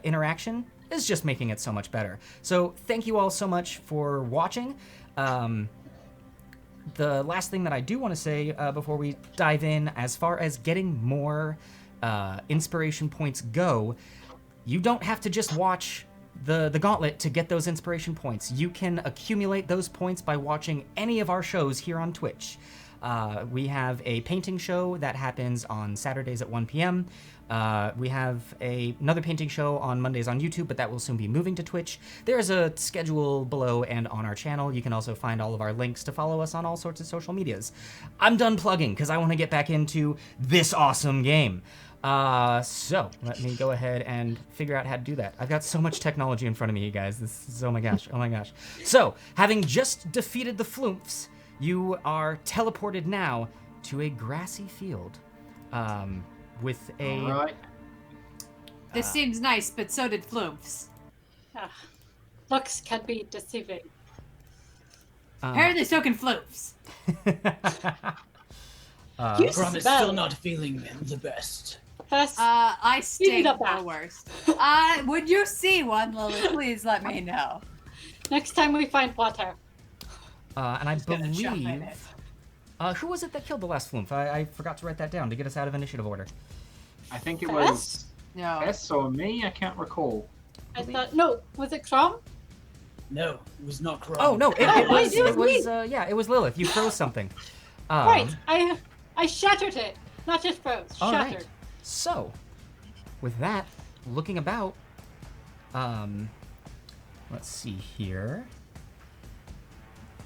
interaction is just making it so much better. So thank you all so much for watching. The last thing that I do want to say before we dive in, as far as getting more inspiration points go, you don't have to just watch the Gauntlet to get those inspiration points. You can accumulate those points by watching any of our shows here on Twitch. We have a painting show that happens on Saturdays at 1 p.m. We have another painting show on Mondays on YouTube, but that will soon be moving to Twitch. There's a schedule below and on our channel. You can also find all of our links to follow us on all sorts of social medias. I'm done plugging because I want to get back into this awesome game. So let me go ahead and figure out how to do that. I've got so much technology in front of me, you guys. This is, oh my gosh. So, having just defeated the Flumphs, you are teleported now to a grassy field. With a... All right. This seems nice, but so did Flumphs. Looks can be deceiving. Apparently so can Flumphs. Chrom is still not feeling the best. Fess, I stink up the that. worst. Would you see one, Lily? Please let me know. next time we find water. And I gonna jump in believe... it. Who was it that killed the last Flumph? I forgot to write that down to get us out of initiative order. I think it Fess? was No. Fess or me. I can't recall. I thought, no, was it Chrom? No, it was not Chrom. Oh, no, it was, it was yeah, it was Lilith. You froze something. Right, I shattered it. Not just froze, All shattered. right. So, with that, looking about, let's see here.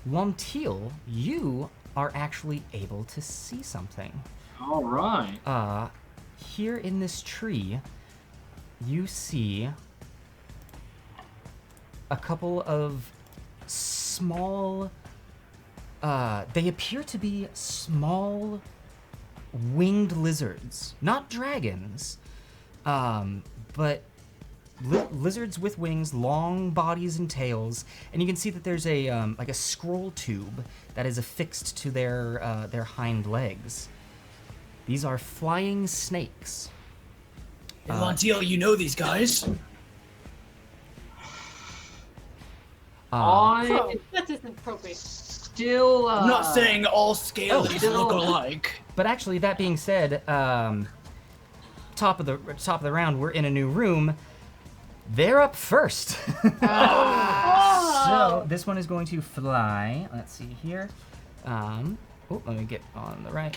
Lontil, you are actually able to see something. All right. Here in this tree, you see a couple of small, they appear to be small winged lizards. Not dragons, but lizards with wings, long bodies and tails, and you can see that there's a like a scroll tube that is affixed to their hind legs. These are flying snakes. Hey, Lontil, you know these guys? Oh, that isn't appropriate. Still. I'm not saying all scalies still- look alike. But actually, that being said, top of the round, we're in a new room. They're up first. So this one is going to fly. Let's see here. Let me get on the right.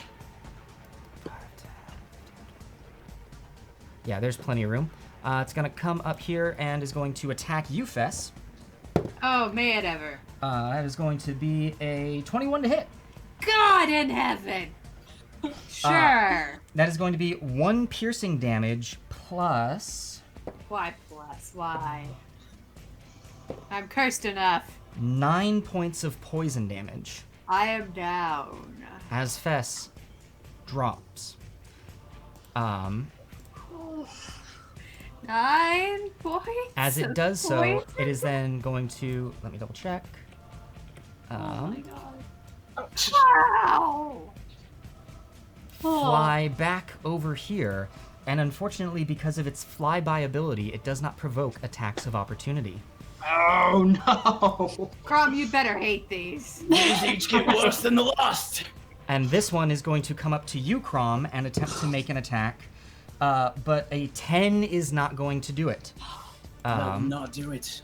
Yeah, there's plenty of room. It's gonna come up here and is going to attack you, Fess. Oh, may it ever. That is going to be a 21 to hit. God in heaven. Sure. That is going to be 1 piercing damage plus Why plus? Why? I'm cursed enough. 9 points of poison damage I am down. as Fess drops. 9 points. As it of does so, poison? it is then going to, let me double check. Oh my god. Wow. Fly back over here, and unfortunately, because of its flyby ability, it does not provoke attacks of opportunity. Oh no! Chrom, you better hate these. These each get worse than the last. And this one is going to come up to you, Chrom, and attempt to make an attack, but a 10 is not going to do it. That will not do it.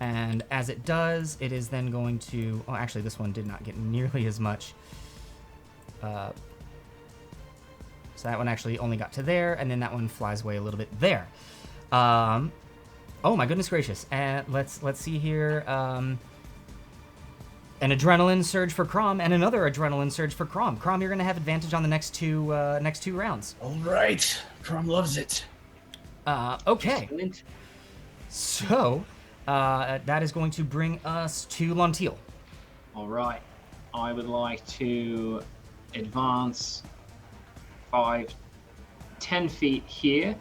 And as it does, it is then going to... Oh, actually, this one did not get nearly as much. So that one actually only got to there, and then that one flies away a little bit there. Oh my goodness gracious! And let's see here. An adrenaline surge for Chrom, and another adrenaline surge for Chrom. Chrom, you're going to have advantage on the next two rounds. All right. Chrom loves it. Okay. Excellent. So that is going to bring us to Lontil. All right. I would like to advance 10 feet here.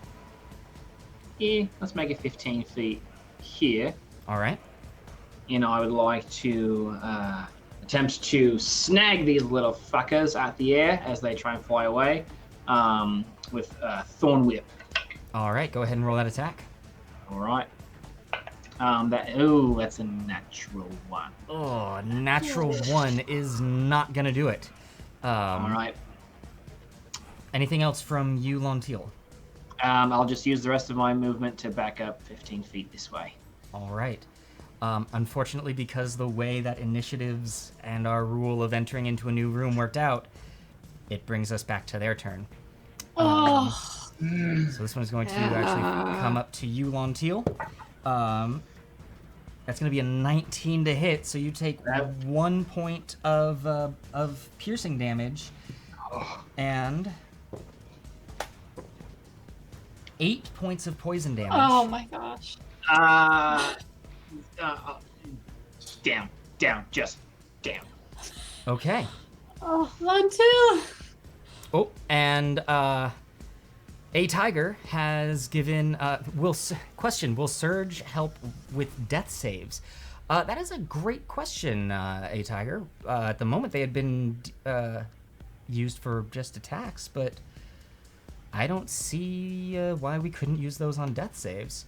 Here, let's make it 15 feet here. All right. And I would like to attempt to snag these little fuckers at the air as they try and fly away with Thorn Whip. All right. Go ahead and roll that attack. All right. That's a natural one. Oh, natural 1 is not going to do it. All right. Anything else from you, Lontil? I'll just use the rest of my movement to back up 15 feet this way. All right. Unfortunately, because the way that initiatives and our rule of entering into a new room worked out, it brings us back to their turn. So this one's going to actually come up to you, Lontil. That's going to be a 19 to hit, so you take 1 point of piercing damage, and 8 points of poison damage. Oh my gosh. Down, just down. Okay. Oh, Lontil. Oh, and a tiger has given. Will Surge help with death saves? That is a great question, a tiger. At the moment, they had been used for just attacks, but I don't see why we couldn't use those on death saves.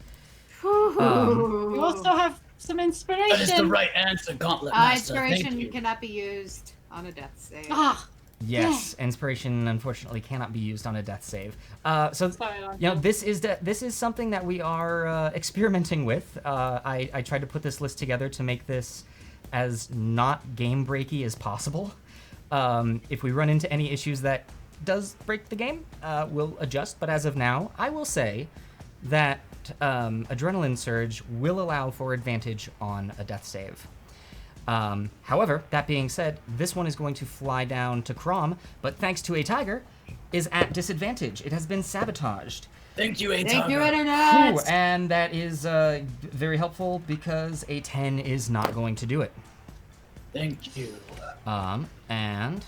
You also have some inspiration. That is the right answer, Gauntlet Master. Thank Inspiration you. cannot be used on a death save. Ah, Yes, inspiration unfortunately cannot be used on a death save. So sorry, Lontil. you know, this is something that we are experimenting with. I tried to put this list together to make this as not game breaky as possible. If we run into any issues that does break the game, we'll adjust. But as of now, I will say that Adrenaline Surge will allow for advantage on a death save. However, that being said, this one is going to fly down to Chrom, but thanks to a tiger, is at disadvantage. It has been sabotaged. Thank you, A-Tiger. Thank you, Ooh, Internet! and that is very helpful because a 10 is not going to do it. Thank you. And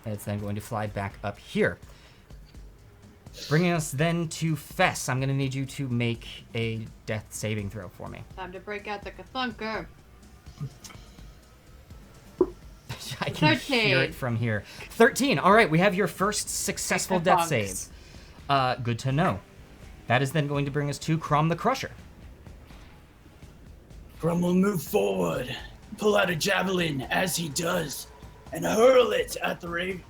it's then going to fly back up here. Bringing us then to Fess. I'm going to need you to make a death saving throw for me. Time to break out the Kathunker. I can hear 13. it from here. 13. All right, we have your first successful death Kathunks. save. Good to know. That is then going to bring us to Chrom the Crusher. Chrom will move forward, pull out a javelin as he does, and hurl it at the raven.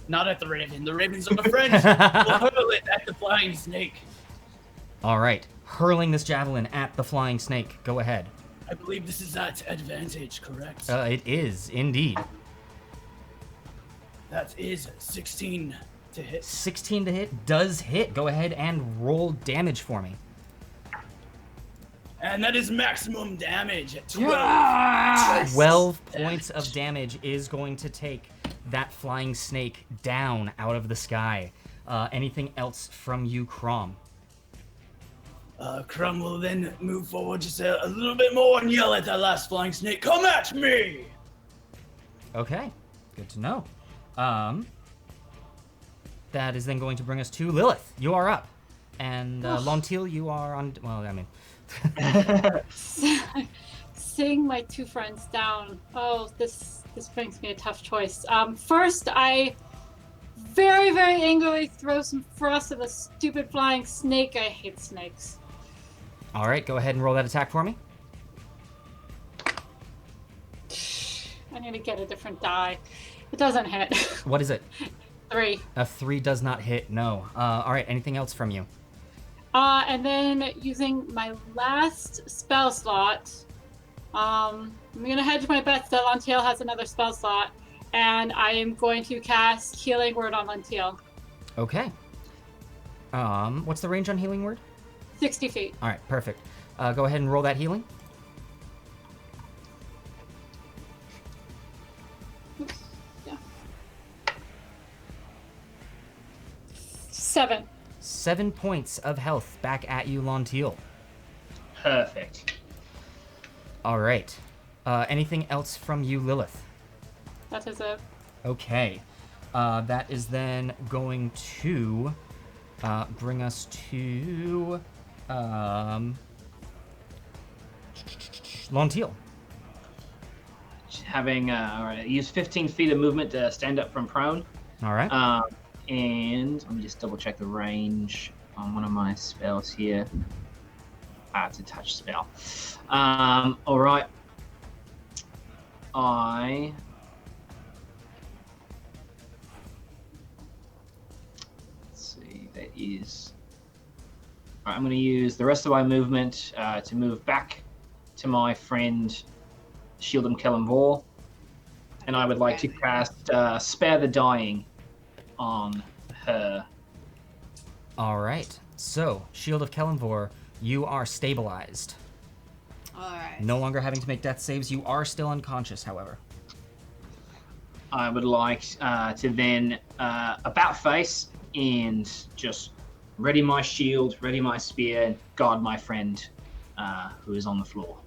Not at the raven. The raven's on the French. We'll hurl it at the flying snake. All right, hurling this javelin at the flying snake. Go ahead. I believe this is at advantage, correct? It is indeed. That is 16 to hit. 16 to hit does hit. Go ahead and roll damage for me. And that is maximum damage at 12. 12 points of damage is going to take that flying snake down out of the sky. Anything else from you, Chrom? Chrom will then move forward just a little bit more and yell at that last flying snake, "Come at me!" Okay, good to know. That is then going to bring us to Lilith. You are up. And Lontil, you are on... Well, I mean, Seeing my two friends down. Oh, this brings me a tough choice. First, I very, very angrily throw some frost at the stupid flying snake. I hate snakes. All right, go ahead and roll that attack for me. I need to get a different die. It doesn't hit. What is it? 3. A 3 does not hit. No. All right. Anything else from you? And then using my last spell slot, I'm gonna hedge my bets that Lontil has another spell slot, and I am going to cast Healing Word on Lontil. Okay. What's the range on Healing Word? 60 feet. All right. Perfect. Go ahead and roll that healing. Oops. Yeah. 7. 7 points of health back at you, Lontil. Perfect. All right. Anything else from you, Lilith? That is it. Okay. That is then going to bring us to Lontil. Having use 15 feet of movement to stand up from prone. All right. And let me just double check the range on one of my spells here. It's a touch spell. All right. Let's see, that is. All right, I'm going to use the rest of my movement to move back to my friend Shieldem Kelemvor, and I would like to cast Spare the Dying on her. All right. So, Shield of Kelemvor, you are stabilized. Alright. No longer having to make death saves. You are still unconscious, however. I would like to then about face and just ready my shield, ready my spear, guard my friend who is on the floor.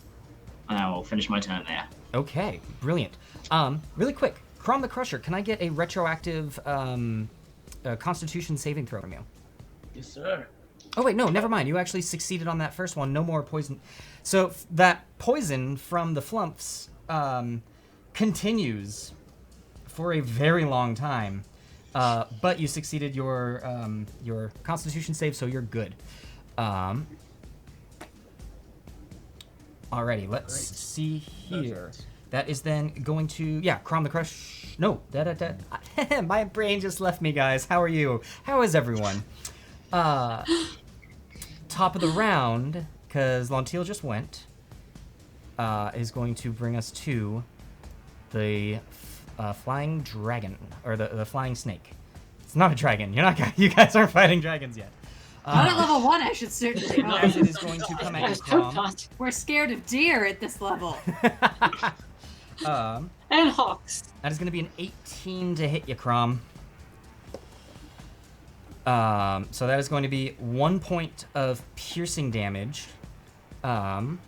And I will finish my turn there. Okay, brilliant. Really quick, Chrom the Crusher, can I get a retroactive Constitution saving throw from you? Yes, sir. Oh wait, no, never mind. You actually succeeded on that first one. No more poison. So that poison from the Flumphs continues for a very long time, but you succeeded your Constitution save, so you're good. Alrighty, let's see here. That is then going to Chrom the Crush. No, my brain just left me, guys. How are you? How is everyone? Top of the round, because Lontil just went, is going to bring us to the flying dragon, or the flying snake. It's not a dragon. You guys aren't fighting dragons yet. Not at level 1, I should certainly hope. As it is going to come at you, Chrom. We're scared of deer at this level. And hawks. That is going to be an 18 to hit you, Chrom. So that is going to be 1 point of piercing damage. Thank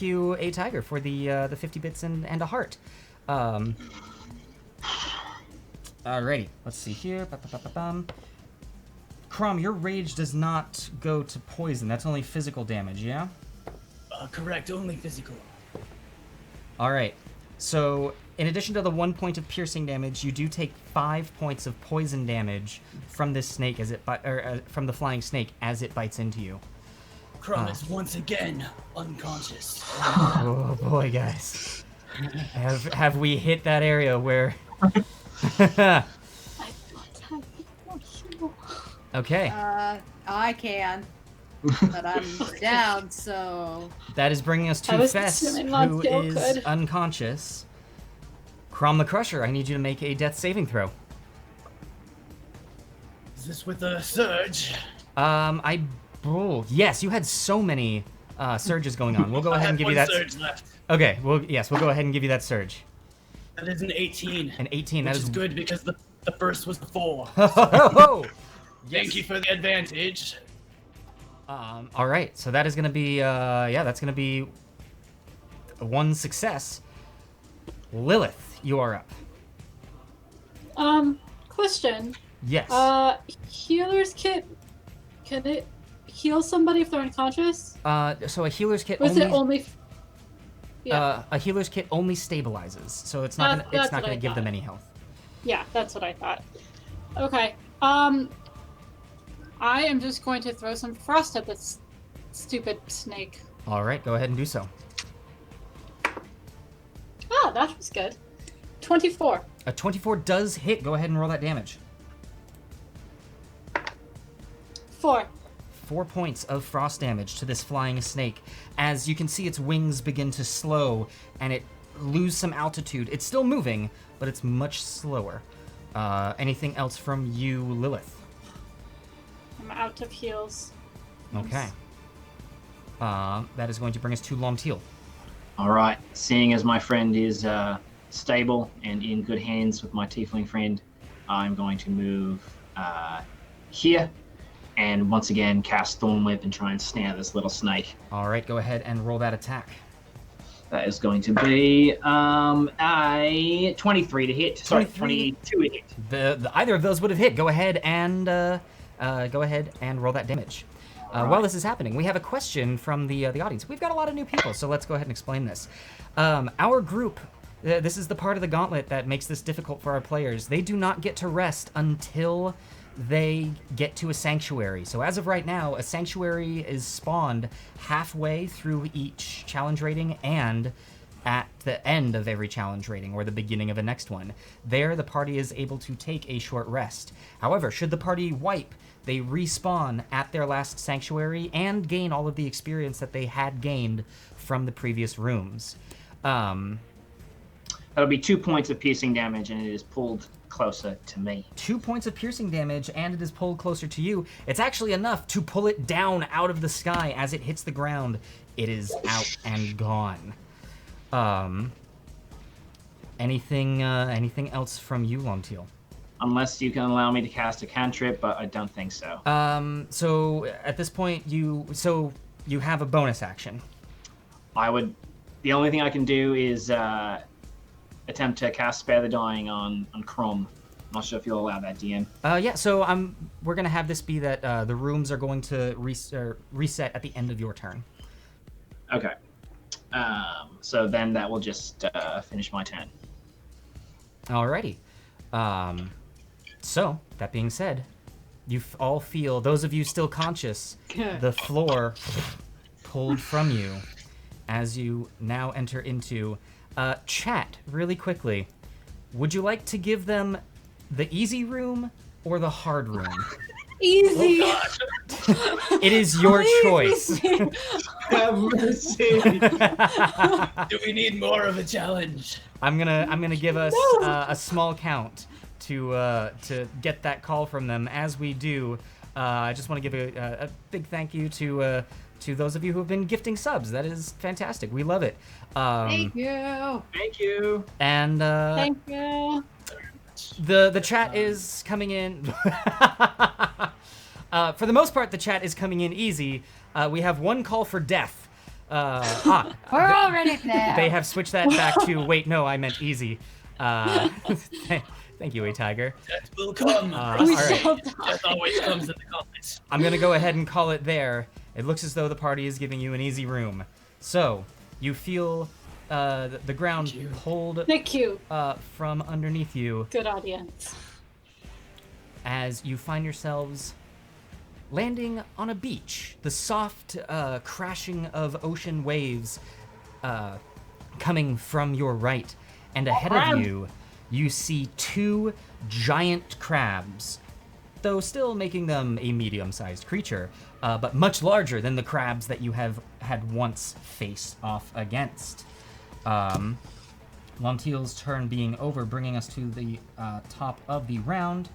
you, A Tiger, for the 50 bits and a heart. Alrighty, let's see here. Chrom, your rage does not go to poison. That's only physical damage, yeah? Correct, only physical. Alright, so in addition to the 1 point of piercing damage, you do take 5 points of poison damage from this snake from the flying snake as it bites into you. Chrom is once again unconscious. Oh boy, guys. Have we hit that area where... Okay. I can. But I'm down, so... That is bringing us to Fess, who is unconscious. Chrom the Crusher, I need you to make a death saving throw. Is this with a surge? Yes, you had so many surges going on. We'll go ahead and give you that. Surge left. Okay, we'll go ahead and give you that surge. That is an 18. An 18, which is good because the first was the 4. Thank you for the advantage. All right, so that is going to be, that's going to be one success. Lilith, you are up. Question. Yes. Healer's kit can it heal somebody if they're unconscious? So a healer's kit Or is only. it only? Yeah. A healer's kit only stabilizes, so it's not That's gonna what I give them thought. any health. Yeah, that's what I thought. Okay. I am just going to throw some frost at this stupid snake. All right, go ahead and do so. Ah, that was good. 24. A 24 does hit. Go ahead and roll that damage. 4. 4 points of frost damage to this flying snake. As you can see, its wings begin to slow and it lose some altitude. It's still moving, but it's much slower. Anything else from you, Lilith? I'm out of heals. Okay. That is going to bring us to Lontil. All right. Seeing as my friend is stable and in good hands with my tiefling friend, I'm going to move here and once again cast Thorn Whip and try and snare this little snake. All right, go ahead and roll that attack. That is going to be a 23 to hit. Sorry, 23. 22 to hit. The either of those would have hit. Go ahead and roll that damage. While this is happening, we have a question from the audience. We've got a lot of new people, so let's go ahead and explain this. Our group, this is the part of the Gauntlet that makes this difficult for our players. They do not get to rest until they get to a sanctuary. So as of right now, a sanctuary is spawned halfway through each challenge rating and at the end of every challenge rating or the beginning of the next one. There, the party is able to take a short rest. However, should the party wipe, they respawn at their last sanctuary and gain all of the experience that they had gained from the previous rooms. That'll be 2 points of piercing damage, and it is pulled closer to me. 2 points of piercing damage, and it is pulled closer to you. It's actually enough to pull it down out of the sky. As it hits the ground, it is out and gone. Anything else from you, Lontil? Unless you can allow me to cast a cantrip, but I don't think so. So at this point, you have a bonus action. The only thing I can do is attempt to cast Spare the Dying on Chrom. I'm not sure if you'll allow that, DM. Yeah. So we're gonna have this be that the rooms are going to reset at the end of your turn. Okay. So then that will just finish my turn. Alrighty. So that being said, you all feel, those of you still conscious, the floor pulled from you as you now enter into chat really quickly. Would you like to give them the easy room or the hard room? Easy. It is your choice. Have mercy. Do we need more of a challenge? I'm gonna give us a small count to get that call from them. As we do, I just want to give a big thank you to those of you who have been gifting subs. That is fantastic. We love it. Thank you. Thank you. And Thank you. the chat is coming in. For the most part, the chat is coming in easy. We have one call for death. We're already there. They have switched that back to, wait, no, I meant easy. Thank you, A-Tiger. Death will come. All right. Death always comes in the comments. I'm going to go ahead and call it there. It looks as though the party is giving you an easy room. So, you feel the ground pulled Thank you. from underneath you Good audience. as you find yourselves landing on a beach. The soft crashing of ocean waves coming from your right. And ahead of you, you see 2 giant crabs, though still making them a medium-sized creature, but much larger than the crabs that you have had once faced off against. Lontil's turn being over, bringing us to the top of the round.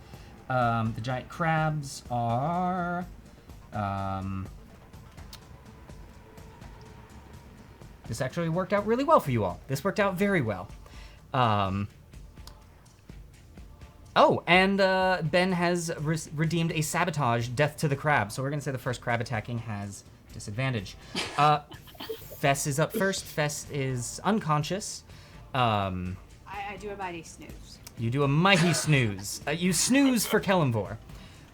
The giant crabs are... this actually worked out really well for you all. This worked out very well. Oh, and Ben has redeemed a sabotage, death to the crab. So we're going to say the first crab attacking has disadvantage. Fess is up first. Fess is unconscious. I do a mighty snooze. You do a mighty snooze. You snooze for Kelemvor.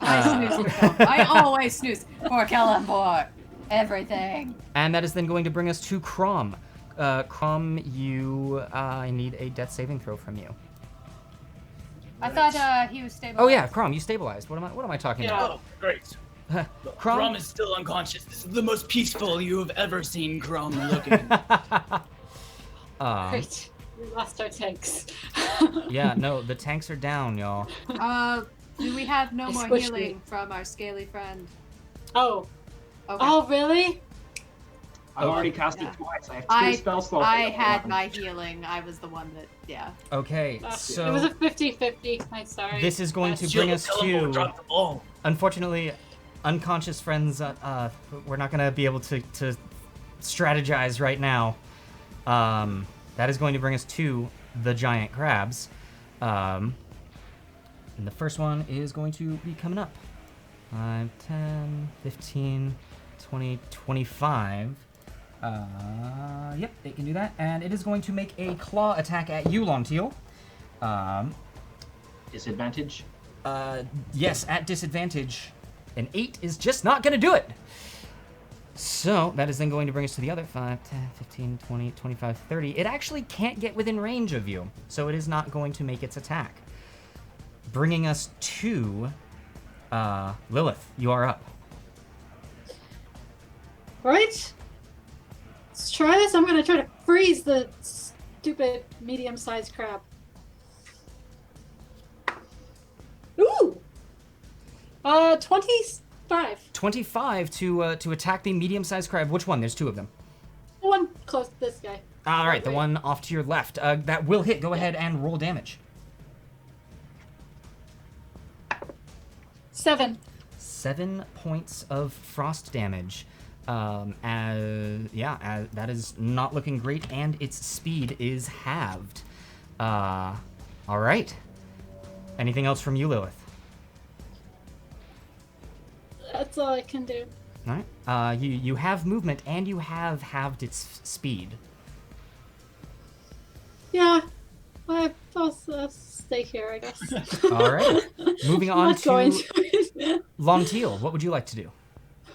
I snooze for Kelemvor. I always snooze for Kelemvor. Everything. And that is then going to bring us to Chrom. Chrom, I need a death saving throw from you. I thought he was stable. Oh yeah, Chrom, you stabilized. What am I talking Yeah. Oh, great. about? Chrom is still unconscious. This is the most peaceful you have ever seen Chrom looking. Great. We lost our tanks. Yeah, no, the tanks are down, y'all. Do we have no I more squished healing from our scaly friend? Oh. Okay. Oh, really? I've already cast Yeah. it twice. I have 2 I spell slots. I had my healing. I was the one that, yeah. Okay, It was so a 50-50. I'm sorry. this is going to Shield bring of us Kelemvor to, dropped the ball. unfortunately, unconscious friends. We're not gonna be able to strategize right now. That is going to bring us to the giant crabs. And the first one is going to be coming up. 5, 10, 15, 20, 25. Yep, it can do that. And it is going to make a claw attack at you, Lontil. Disadvantage. Yes, at disadvantage. An 8 is just not going to do it. So that is then going to bring us to the other 5, 10, 15, 20, 25, 30. It actually can't get within range of you, so it is not going to make its attack. Bringing us to Lilith. You are up. Right? Let's try this. I'm gonna try to freeze the stupid medium-sized crab. Ooh! 25. 25 to attack the medium-sized crab. Which one? There's 2 of them. The one close to this guy. All right, the one off to your left. That will hit. Go ahead and roll damage. 7. 7 points of frost damage. That is not looking great, and its speed is halved. All right. Anything else from you, Lilith? That's all I can do. All right. You have movement, and you have halved its speed. Yeah. I'll stay here, I guess. All right. Moving on Not going to to. Lontil. What would you like to do?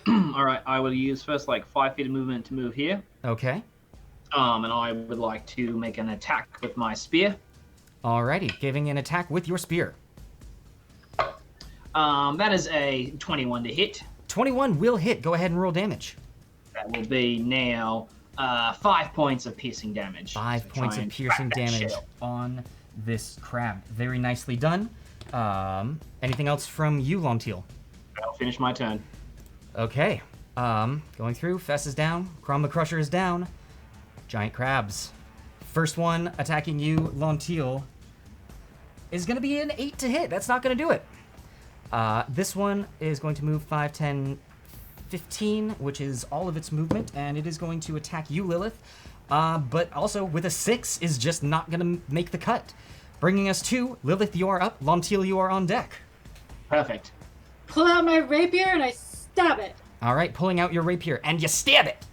All right, I will use first 5 feet of movement to move here. Okay. And I would like to make an attack with my spear. Alrighty. Giving an attack with your spear. That is a 21 to hit. 21 will hit. Go ahead and roll damage. That will be now 5 points of piercing damage. 5 So points try of and piercing crack that damage shell. on this crab. Very nicely done. Anything else from you, Lontil? I'll finish my turn. Okay. Going through. Fess is down. Chrom the Crusher is down. Giant crabs. First one attacking you, Lontil, is going to be an 8 to hit. That's not going to do it. This one is going to move 5, 10, 15, which is all of its movement, and it is going to attack you, Lilith. But also with a 6 is just not going to make the cut. Bringing us to Lilith, you are up. Lontil, you are on deck. Perfect. Pull out my rapier and I stab it. All right, pulling out your rapier, and you stab it.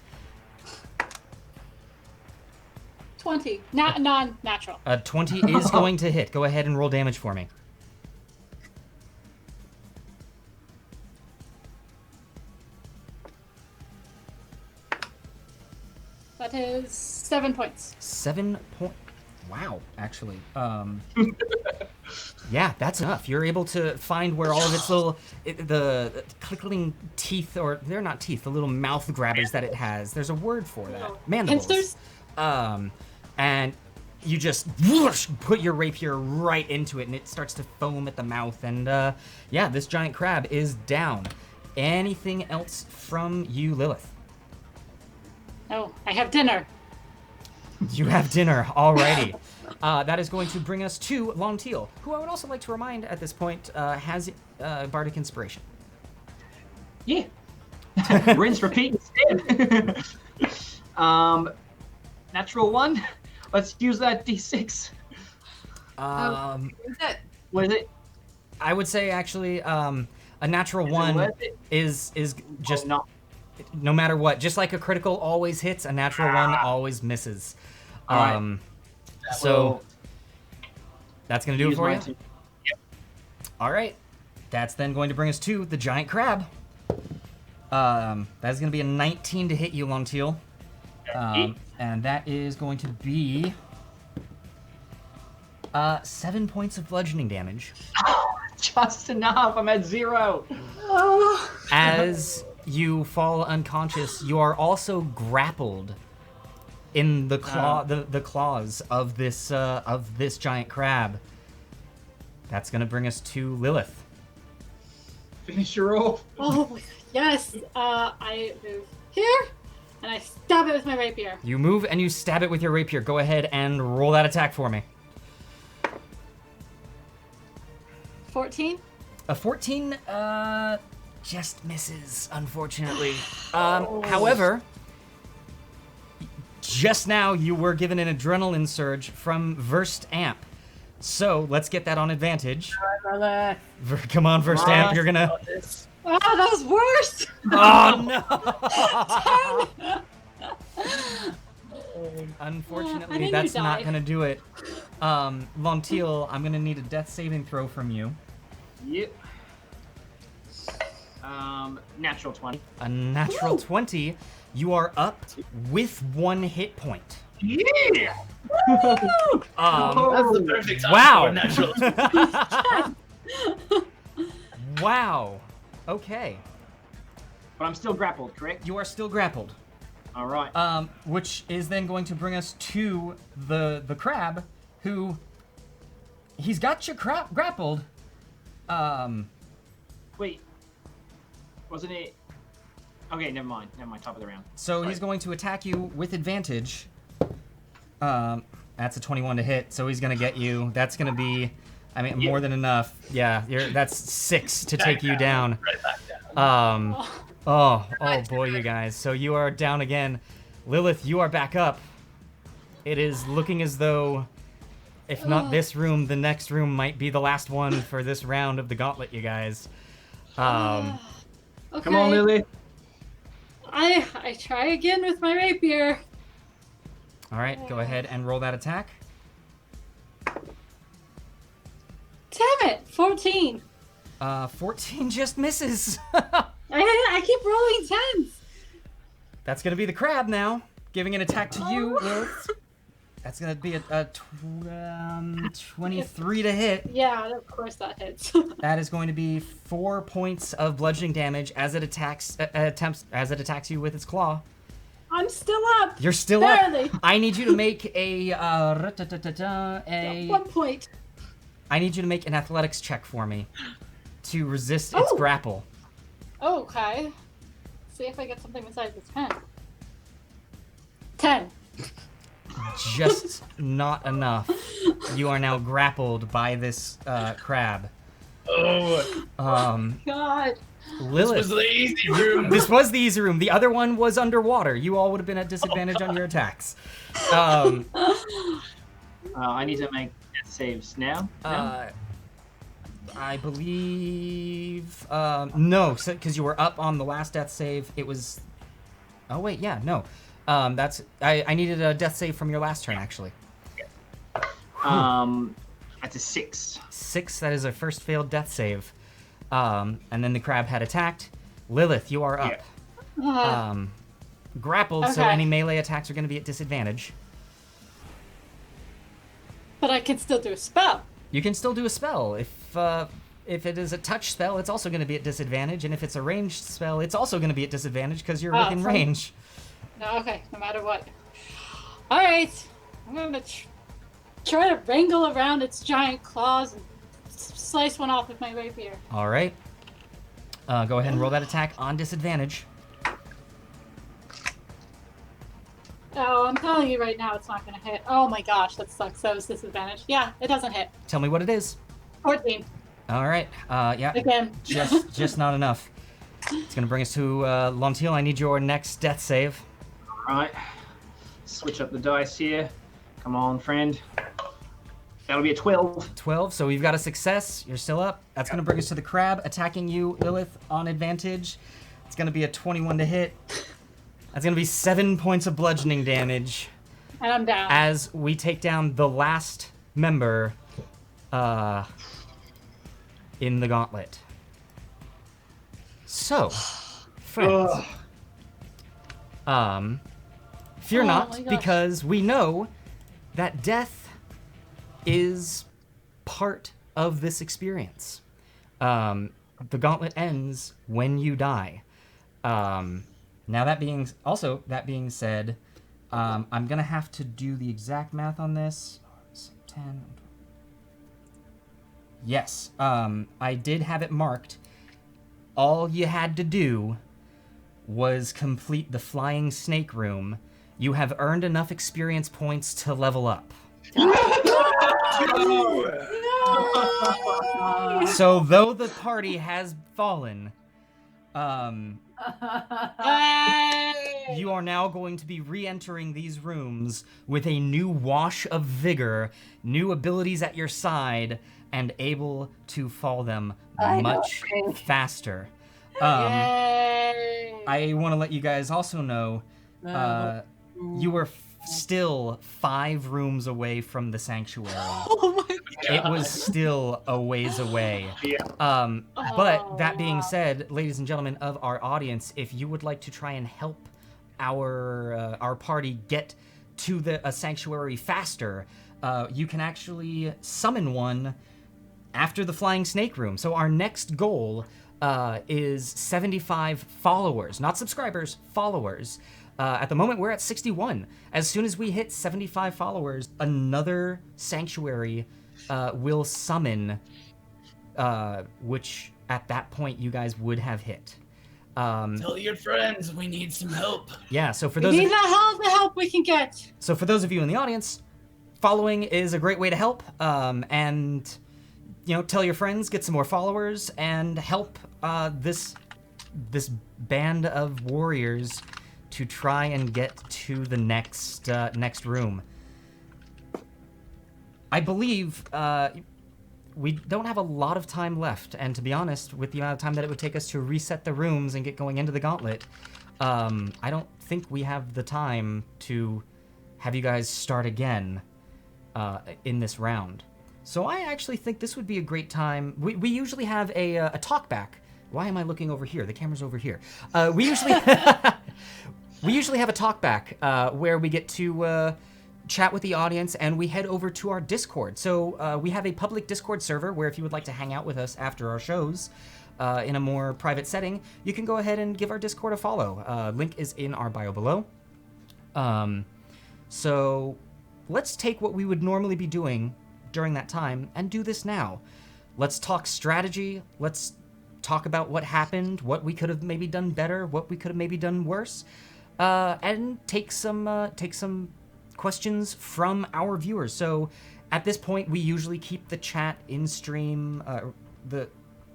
20. Non-natural. 20 is going to hit. Go ahead and roll damage for me. That is 7 points. 7 point. Wow, actually. Yeah, that's enough. You're able to find where all of its the clickling teeth, or they're not teeth, the little mouth grabbers that it has. There's a word for that. Oh. Mandibles. Pincers? And you just whoosh, put your rapier right into it, and it starts to foam at the mouth. And yeah, this giant crab is down. Anything else from you, Lilith? Oh, I have dinner. You have dinner, alrighty. That is going to bring us to Lontil, who I would also like to remind at this point has Bardic Inspiration. Yeah. Rinse, repeat instead. Natural 1. Let's use that D6. Is it? What is it? I would say actually a natural Is it 1 worth it? is just Oh, no. no matter what. Just like a critical always hits, a natural 1 always misses. All right. So that's gonna do it Use for mine you. too. All right, That's then going to bring us to the giant crab. That's going to be a 19 to hit you, Lontil. And that is going to be 7 points of bludgeoning damage. Just enough. I'm at 0. As you fall unconscious, you are also grappled in the claws of this giant crab. That's going to bring us to Lilith. Finish her off. Oh my god, yes! I move here, and I stab it with my rapier. You move and you stab it with your rapier. Go ahead and roll that attack for me. 14? A 14 just misses, unfortunately. However, just now you were given an adrenaline surge from Versed Amp. So let's get that on advantage. Come on, Versed Amp, you're gonna... Oh, that was worse! Oh no! Unfortunately, that's not gonna do it. Lontil, I'm gonna need a death saving throw from you. Yep. Natural 20. A natural 20. You are up with 1 hit point. Yeah! That's the perfect time Wow. for a natural. Wow. Okay. But I'm still grappled, correct? You are still grappled. All right. Which is then going to bring us to the crab, who he's got you grappled. Wait. Wasn't it? Okay, never mind. Top of the round. So Sorry. he's going to attack you with advantage. That's a 21 to hit, so he's going to get you. That's going to be, more than enough. Yeah, that's 6 to take you down. Right back down. Oh boy, you guys. So you are down again. Lilith, you are back up. It is looking as though, if not this room, the next room might be the last one for this round of the Gauntlet, you guys. Okay. Come on, Lily. I try again with my rapier. All right, go ahead and roll that attack. Damn it! 14. 14 just misses. I keep rolling 10s. That's going to be the crab now, giving an attack to you, Lilith. That's going to be a 23 to hit. Yeah, of course that hits. That is going to be 4 points of bludgeoning damage as it attacks you with its claw. I'm still up. You're still Barely. up. I need you to make a 1 point. I need you to make an athletics check for me to resist its grapple. Okay. See if I get something besides the 10. 10. Just not enough. You are now grappled by this crab. Oh, God. Lilith. this was the easy room. This was the easy room. The other one was underwater. You all would have been at disadvantage on your attacks. I need to make death saves now. I believe no, because you were up on the last death save. It was. Oh wait, yeah, no. That's I needed a death save from your last turn actually. That's a 6. 6. That is a first failed death save. And then the crab had attacked. Lilith, you are up. Grappled, so Okay. any melee attacks are going to be at disadvantage. But I can still do a spell. You can still do a spell. If it is a touch spell, it's also going to be at disadvantage, and if it's a ranged spell, it's also going to be at disadvantage because you're within fine. range. No, okay, no matter what. Alright. I'm gonna try to wrangle around its giant claws and slice one off with my rapier. All right. Go ahead and roll that attack on disadvantage. Oh, I'm telling you right now, it's not gonna hit. Oh my gosh, that sucks. That was disadvantage. Yeah, it doesn't hit. Tell me what it is. 14. All right. Yeah. Again. Just not enough. It's gonna bring us to Lontil. I need your next death save. All right. Switch up the dice here. Come on, friend. That'll be a 12. 12. So we've got a success. You're still up. That's gonna bring us to the crab attacking you, Lilith, on advantage. It's gonna be a 21 to hit. That's gonna be 7 points of bludgeoning damage. And I'm down. As we take down the last member in the Gauntlet. So, friends, fear Oh not, my gosh. because we know that death is part of this experience. The gauntlet ends when you die. Now that being said, I'm gonna have to do the exact math on this. 10. Yes, I did have it marked. All you had to do was complete the flying snake room. You have earned enough experience points to level up. So though the party has fallen, Yay! you are now going to be re-entering these rooms with a new wash of vigor, new abilities at your side, and able to fall them much faster. Yay! I want to let you guys also know, you were still 5 rooms away from the sanctuary. Oh my It was still a ways away. But that being said, ladies and gentlemen of our audience, if you would like to try and help our party get to a sanctuary faster, you can actually summon one after the flying snake room. So our next goal is 75 followers, not subscribers, followers. At the moment, we're at 61. As soon as we hit 75 followers, another sanctuary will summon, which at that point you guys would have hit. Tell your friends we need some help. Yeah, so for We those need the help we can get. So for those of you in the audience, following is a great way to help, and tell your friends, get some more followers, and help this band of warriors to try and get to the next room. I believe we don't have a lot of time left, and to be honest, with the amount of time that it would take us to reset the rooms and get going into the gauntlet, I don't think we have the time to have you guys start again in this round. So I actually think this would be a great time. We usually have a talk back. Why am I looking over here? The camera's over here. We usually have a talk back where we get to chat with the audience, and we head over to our Discord. So we have a public Discord server where if you would like to hang out with us after our shows in a more private setting, you can go ahead and give our Discord a follow. Link is in our bio below. So let's take what we would normally be doing during that time and do this now. Let's talk strategy. Let's talk about what happened, what we could have maybe done better, what we could have maybe done worse, and take some questions from our viewers. So at this point, we usually keep the chat in stream.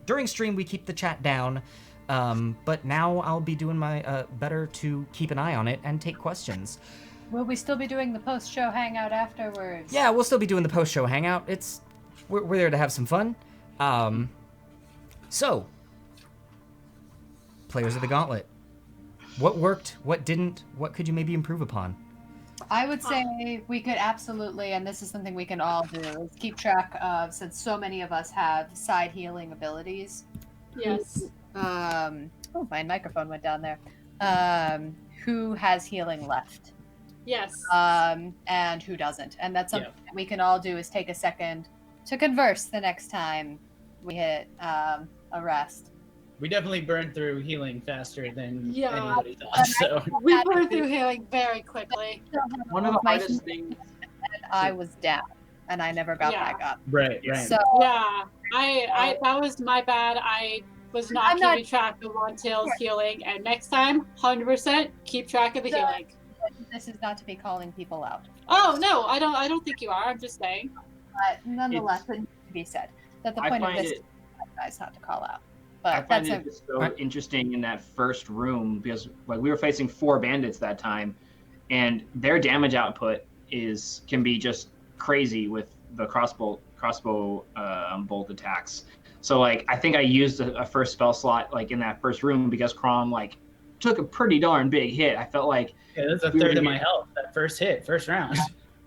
During stream, we keep the chat down, but now I'll be doing my better to keep an eye on it and take questions. Will we still be doing the post-show hangout afterwards? Yeah, we'll still be doing the post-show hangout. We're there to have some fun. So, players of the Gauntlet, what worked, what didn't, what could you maybe improve upon? I would say we could absolutely, and this is something we can all do, is keep track of, since so many of us have side healing abilities. Yes. Oh, my microphone went down there. Who has healing left? Yes. And who doesn't? And that's something that we can all do, is take a second to converse the next time we hit a rest. We definitely burned through healing faster than Yeah. anybody thought. So We burned through healing very quickly. One of the My hardest things. I was down, and I never got Yeah. back up. right. So Yeah. I that was my bad. I was not keeping track of Lontil's healing, and next time, 100% keep track of the healing. this is not to be calling people out, Oh no, I don't think you are. I'm just saying. but nonetheless, it needs to be said that the I point of find this it- is not to call out. I But find that's it just so interesting in that first room because we were facing 4 bandits that time, and their damage output can be just crazy with the crossbow bolt attacks. So I think I used a first spell slot in that first room because Chrom took a pretty darn big hit. I felt like that's a third of my health. That first round.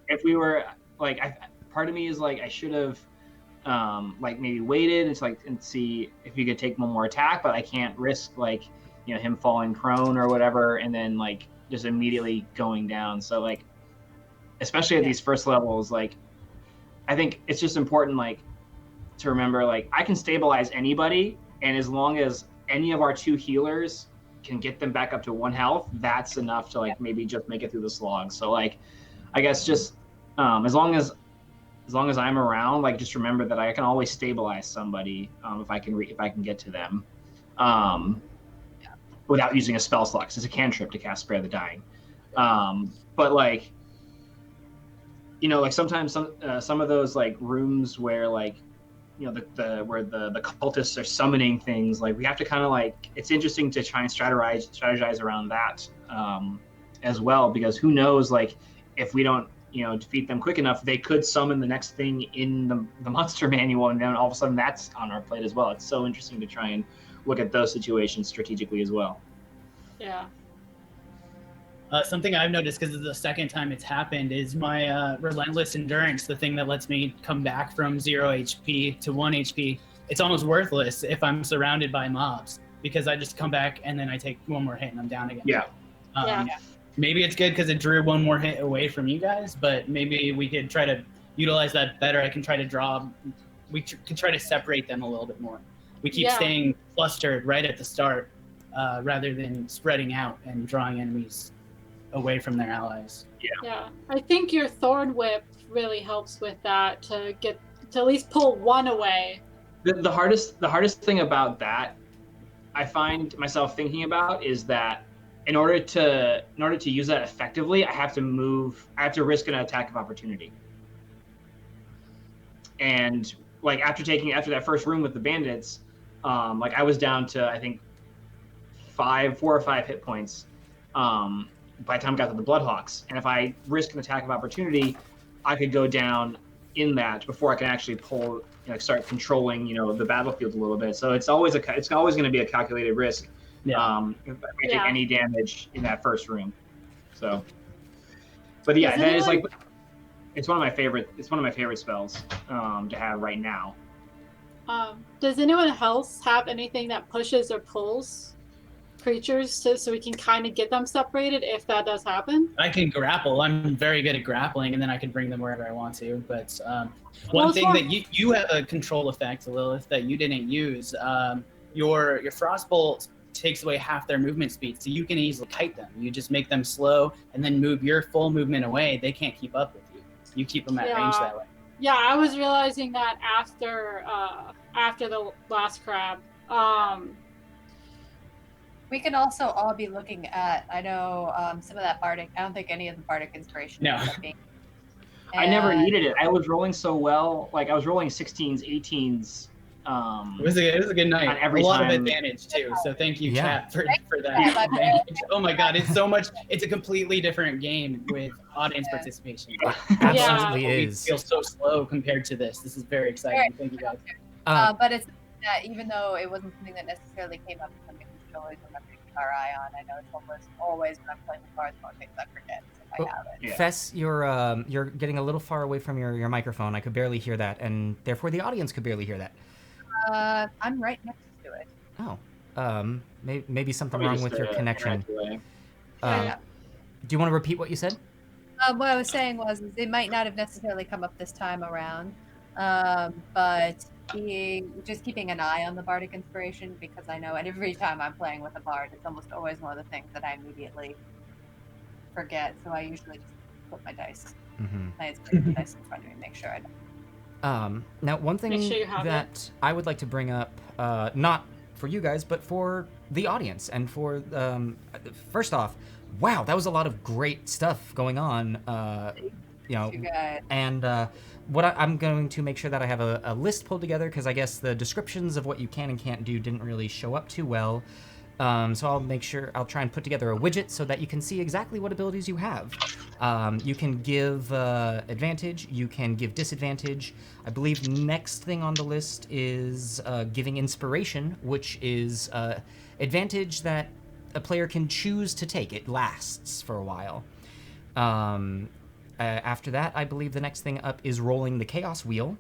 If we were part of me is I should have like maybe waited and see if he could take one more attack, but I can't risk like him falling prone or whatever, and then like just immediately going down. So like, especially at these first levels, like I think it's just important like to remember like I can stabilize anybody, and as long as any of our 2 healers can get them back up to 1 health, that's enough to like maybe just make it through the slog. So like, I guess just as long as I'm around, like just remember that I can always stabilize somebody if I can get to them, without using a spell slot, 'cause it's a cantrip to cast Spare the Dying. But like, like sometimes some of those like rooms where like where the cultists are summoning things, like we have to kind of like, it's interesting to try and strategize around that as well, because who knows, like if we don't defeat them quick enough, they could summon the next thing in the monster manual, and then all of a sudden that's on our plate as well. It's so interesting to try and look at those situations strategically as well. Yeah. Something I've noticed, because it's the second time it's happened, is my relentless endurance, the thing that lets me come back from 0 HP to 1 HP. It's almost worthless if I'm surrounded by mobs, because I just come back and then I take 1 more hit and I'm down again. Yeah. Maybe it's good because it drew 1 more hit away from you guys, but maybe we could try to utilize that better. I can try to draw. We can try to separate them a little bit more. We keep staying clustered right at the start, rather than spreading out and drawing enemies away from their allies. Yeah, I think your Thorn Whip really helps with that, to at least pull 1 away. The hardest thing about that, I find myself thinking about, is that in order to use that effectively, I have to risk an attack of opportunity. And like after that first room with the bandits, like I was down to I think 4 or 5 hit points by the time I got to the Bloodhawks. And if I risk an attack of opportunity, I could go down in that before I can actually pull, start controlling, the battlefield a little bit. So it's always going to be a calculated risk. If I take any damage in that first room. So, but yeah, that is like, it's one of my favorite spells to have right now. Does anyone else have anything that pushes or pulls creatures so we can kind of get them separated if that does happen? I can grapple. I'm very good at grappling, and then I can bring them wherever I want to. But one thing that you have a control effect, Lilith, that you didn't use. Your Frostbolt takes away half their movement speed, so you can easily kite them. You just make them slow and then move your full movement away. They can't keep up with you. You keep them at range that way. Yeah, I was realizing that after the last crab. We can also all be looking at, I know some of that Bardic, I don't think any of the Bardic Inspiration. No. I never needed it. I was rolling so well. Like I was rolling 16s, 18s. It was a good night. Every a lot time. of advantage too. So thank you, chat, for that Yeah. advantage. Oh my god, it's so much. It's a completely different game with audience participation. Absolutely We is. feel so slow compared to this. This is very exciting. Thank you guys. But it's that even though it wasn't something that necessarily came up, it's something we should always remember to keep our eye on. I know it's always when I'm playing with cards, one of the things I forget if I have it. Yeah. Fess, you're getting a little far away from your microphone. I could barely hear that, and therefore the audience could barely hear that. I'm right next to it. Oh, maybe something Probably wrong just with your connection. away. Yeah. Do you want to repeat what you said? What I was saying was it might not have necessarily come up this time around, but keeping an eye on the Bardic Inspiration, because I know every time I'm playing with a Bard, it's almost always one of the things that I immediately forget. So I usually just put my dice, my inspiration dice in front of me, make sure I don't. Now, one thing that I would like to bring up, not for you guys, but for the audience, and for first off, wow, that was a lot of great stuff going on. And what I'm going to make sure that I have a list pulled together, because I guess the descriptions of what you can and can't do didn't really show up too well. So I'll try and put together a widget so that you can see exactly what abilities you have. You can give advantage, you can give disadvantage. I believe next thing on the list is giving inspiration, which is advantage that a player can choose to take. It lasts for a while. After that, I believe the next thing up is rolling the Chaos Wheel.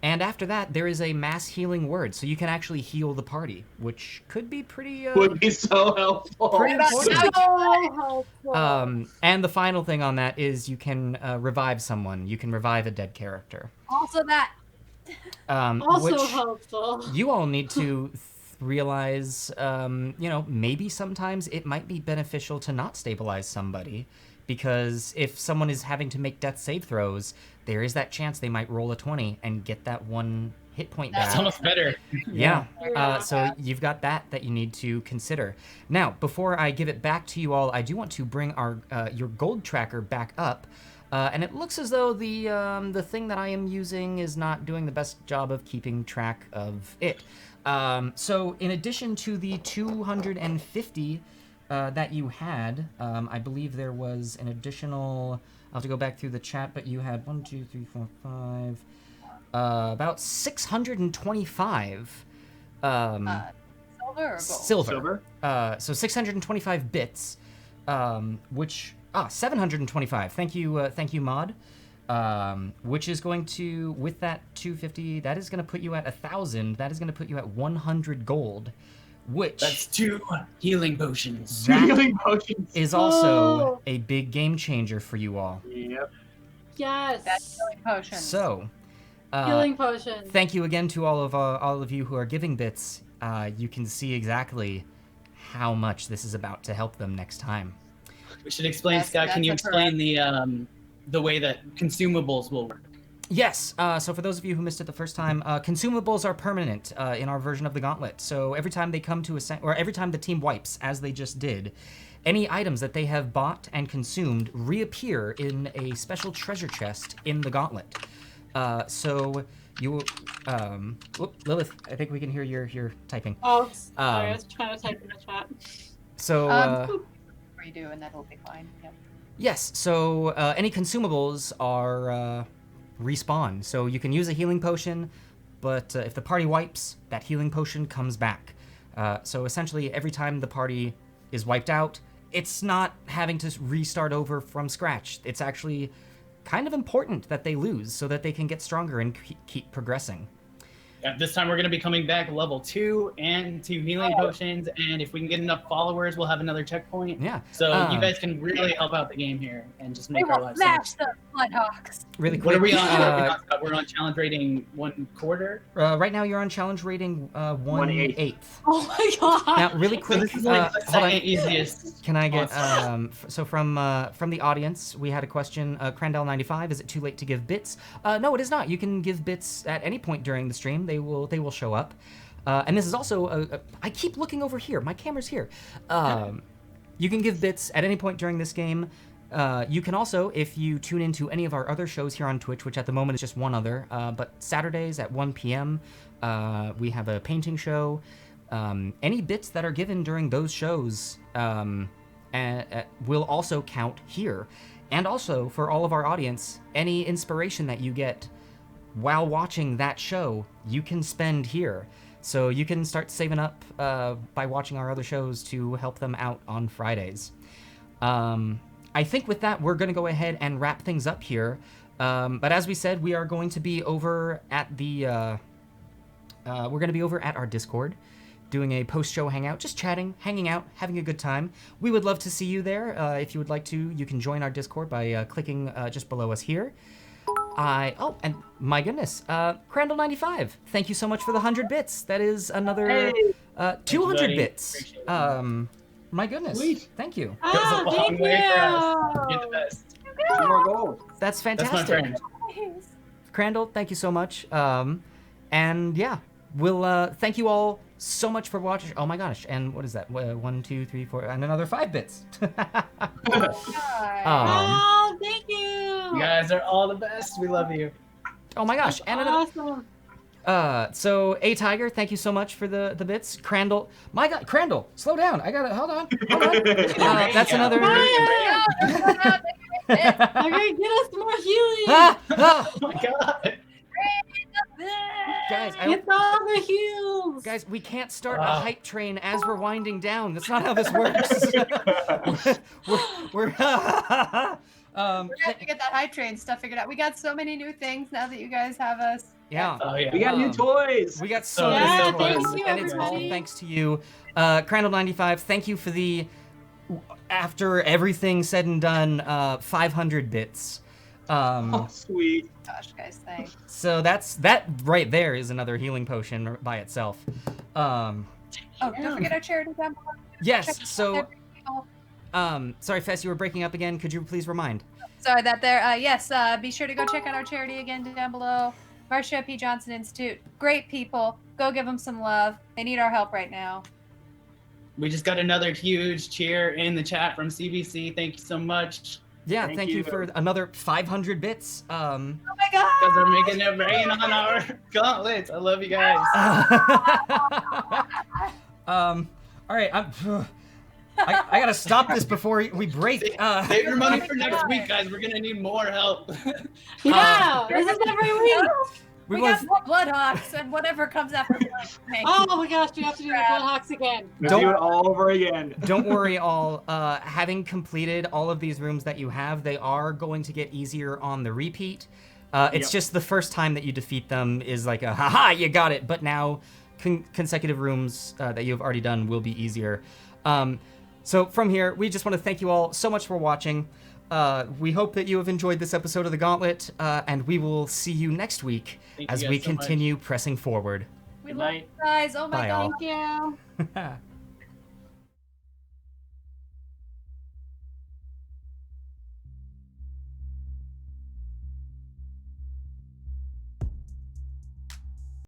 And after that, there is a mass healing word, so you can actually heal the party, which could be pretty Would be so helpful. pretty important. So helpful. And the final thing on that is you can revive someone. You can revive a dead character. Also that. Also which helpful. you all need to realize, maybe sometimes it might be beneficial to not stabilize somebody, because if someone is having to make death save throws, there is that chance they might roll a 20 and get that one hit point back. That's almost better. Yeah. Yeah. So you've got that you need to consider. Now, before I give it back to you all, I do want to bring our your gold tracker back up. And it looks as though the thing that I am using is not doing the best job of keeping track of it. So in addition to the 250 that you had, I believe there was an additional. I'll have to go back through the chat, but you had 1, 2, 3, 4, 5. About 625 Silver or gold? silver. So 625 bits, which 725. Thank you, Mod. Which is going to, with that 250, that is going to put you at 1,000. That is going to put you at 100 gold, which That's 2 healing potions. that Healing potions. is also Oh. a big game changer for you all. Yep. Yes. That's healing potions. So, Healing potion. thank you again to all of you who are giving bits. You can see exactly how much this is about to help them next time. We should explain, Yes, Scott. Can that's you a explain the way that consumables will work? Yes. So for those of you who missed it the first time, consumables are permanent in our version of the Gauntlet. So every time they come to or every time the team wipes, as they just did, any items that they have bought and consumed reappear in a special treasure chest in the Gauntlet. So you, Lilith, I think we can hear your typing. Oh, sorry, I was trying to type in the chat. So. Redo and that'll be fine. Yep. Yes, so any consumables are respawn. So you can use a healing potion, but if the party wipes, that healing potion comes back. So essentially, every time the party is wiped out, it's not having to restart over from scratch. It's actually kind of important that they lose so that they can get stronger and keep progressing. This time we're going to be coming back level 2 and 2 healing potions, and if we can get enough followers, we'll have another checkpoint. Yeah. So you guys can really help out the game here and just make We our will lives smash so the Bloodhawks. Really quick. What are we on? We're on challenge rating 1/4. Right now, you're on challenge rating 1/8. Oh my god. Now, really quick. So this is like the hold on. second easiest. Can I get so from the audience, we had a question. Crandall95, is it too late to give bits? No, it is not. You can give bits at any point during the stream. They will show up. And this is also I keep looking over here. My camera's here. You can give bits at any point during this game. You can also, if you tune into any of our other shows here on Twitch, which at the moment is just one other, but Saturdays at 1 p.m. We have a painting show. Any bits that are given during those shows will also count here. And also, for all of our audience, any inspiration that you get while watching that show, you can spend here. So you can start saving up by watching our other shows to help them out on Fridays. I think with that, we're going to go ahead and wrap things up here. But as we said, we are going to be over at our Discord, doing a post-show hangout, just chatting, hanging out, having a good time. We would love to see you there. If you would like to, you can join our Discord by clicking just below us here. And my goodness, Crandall95, thank you so much for the 100 bits. That is another 200 bits. My goodness, Sweet. Thank you. Goes a long Thank way for us. you. You're the best. More gold. That's That's my fantastic. friend. Crandall, thank you so much. And yeah, we'll thank you all so much for watching. Oh my gosh, and what is that? 1, 2, 3, 4, and another 5 bits. Oh, thank you. You guys are all the best. We love you. Oh my gosh, and another. Awesome. So A Tiger, thank you so much for the bits. Crandall, my God, Crandall, slow down. I gotta hold on. That's another. Ryan, okay, get us more healing. Ah, ah. Oh my god. Guys, It's all the heals. guys, we can't start a hype train as we're winding down. That's not how this works. we're We're gonna have to get that hype train stuff figured out. We got so many new things now that you guys have us. yeah. Oh yeah. We got new toys. We got so Yeah, many thank toys, you, and it's all everybody. thanks to you. Crandall95, thank you for the, after everything said and done, 500 bits. Oh, sweet. Gosh, guys, thanks. So that right there is another healing potion by itself. Oh, don't forget our charity down below. Yes, Check so, out people. sorry, Fess, you were breaking up again. Could you please remind? Sorry that there. Yes, be sure to go check out our charity again down below. Marsha P. Johnson Institute. Great people. Go give them some love. They need our help right now. We just got another huge cheer in the chat from CBC. Thank you so much. Yeah, Thank thank you you. for another 500 bits. Oh my god! Because they're making it rain on our gauntlets. I love you guys. All right, I gotta stop this before we break. Save your money for next week, guys. We're gonna need more help. Yeah, this is every week. We was- got more Bloodhawks and whatever comes after Bloodhawks. Oh my gosh, we have to do the Bloodhawks again. Let's Don't- do it all over again. Don't worry, all. Having completed all of these rooms that you have, they are going to get easier on the repeat. It's Yep. just the first time that you defeat them is like a haha, you got it. But now, consecutive rooms that you have already done will be easier. So from here, we just want to thank you all so much for watching. We hope that you have enjoyed this episode of the Gauntlet, and we will see you next week Thank you as guys we so much. continue pressing forward. We Good love night. you guys. Oh my Bye, god. all. Thank you.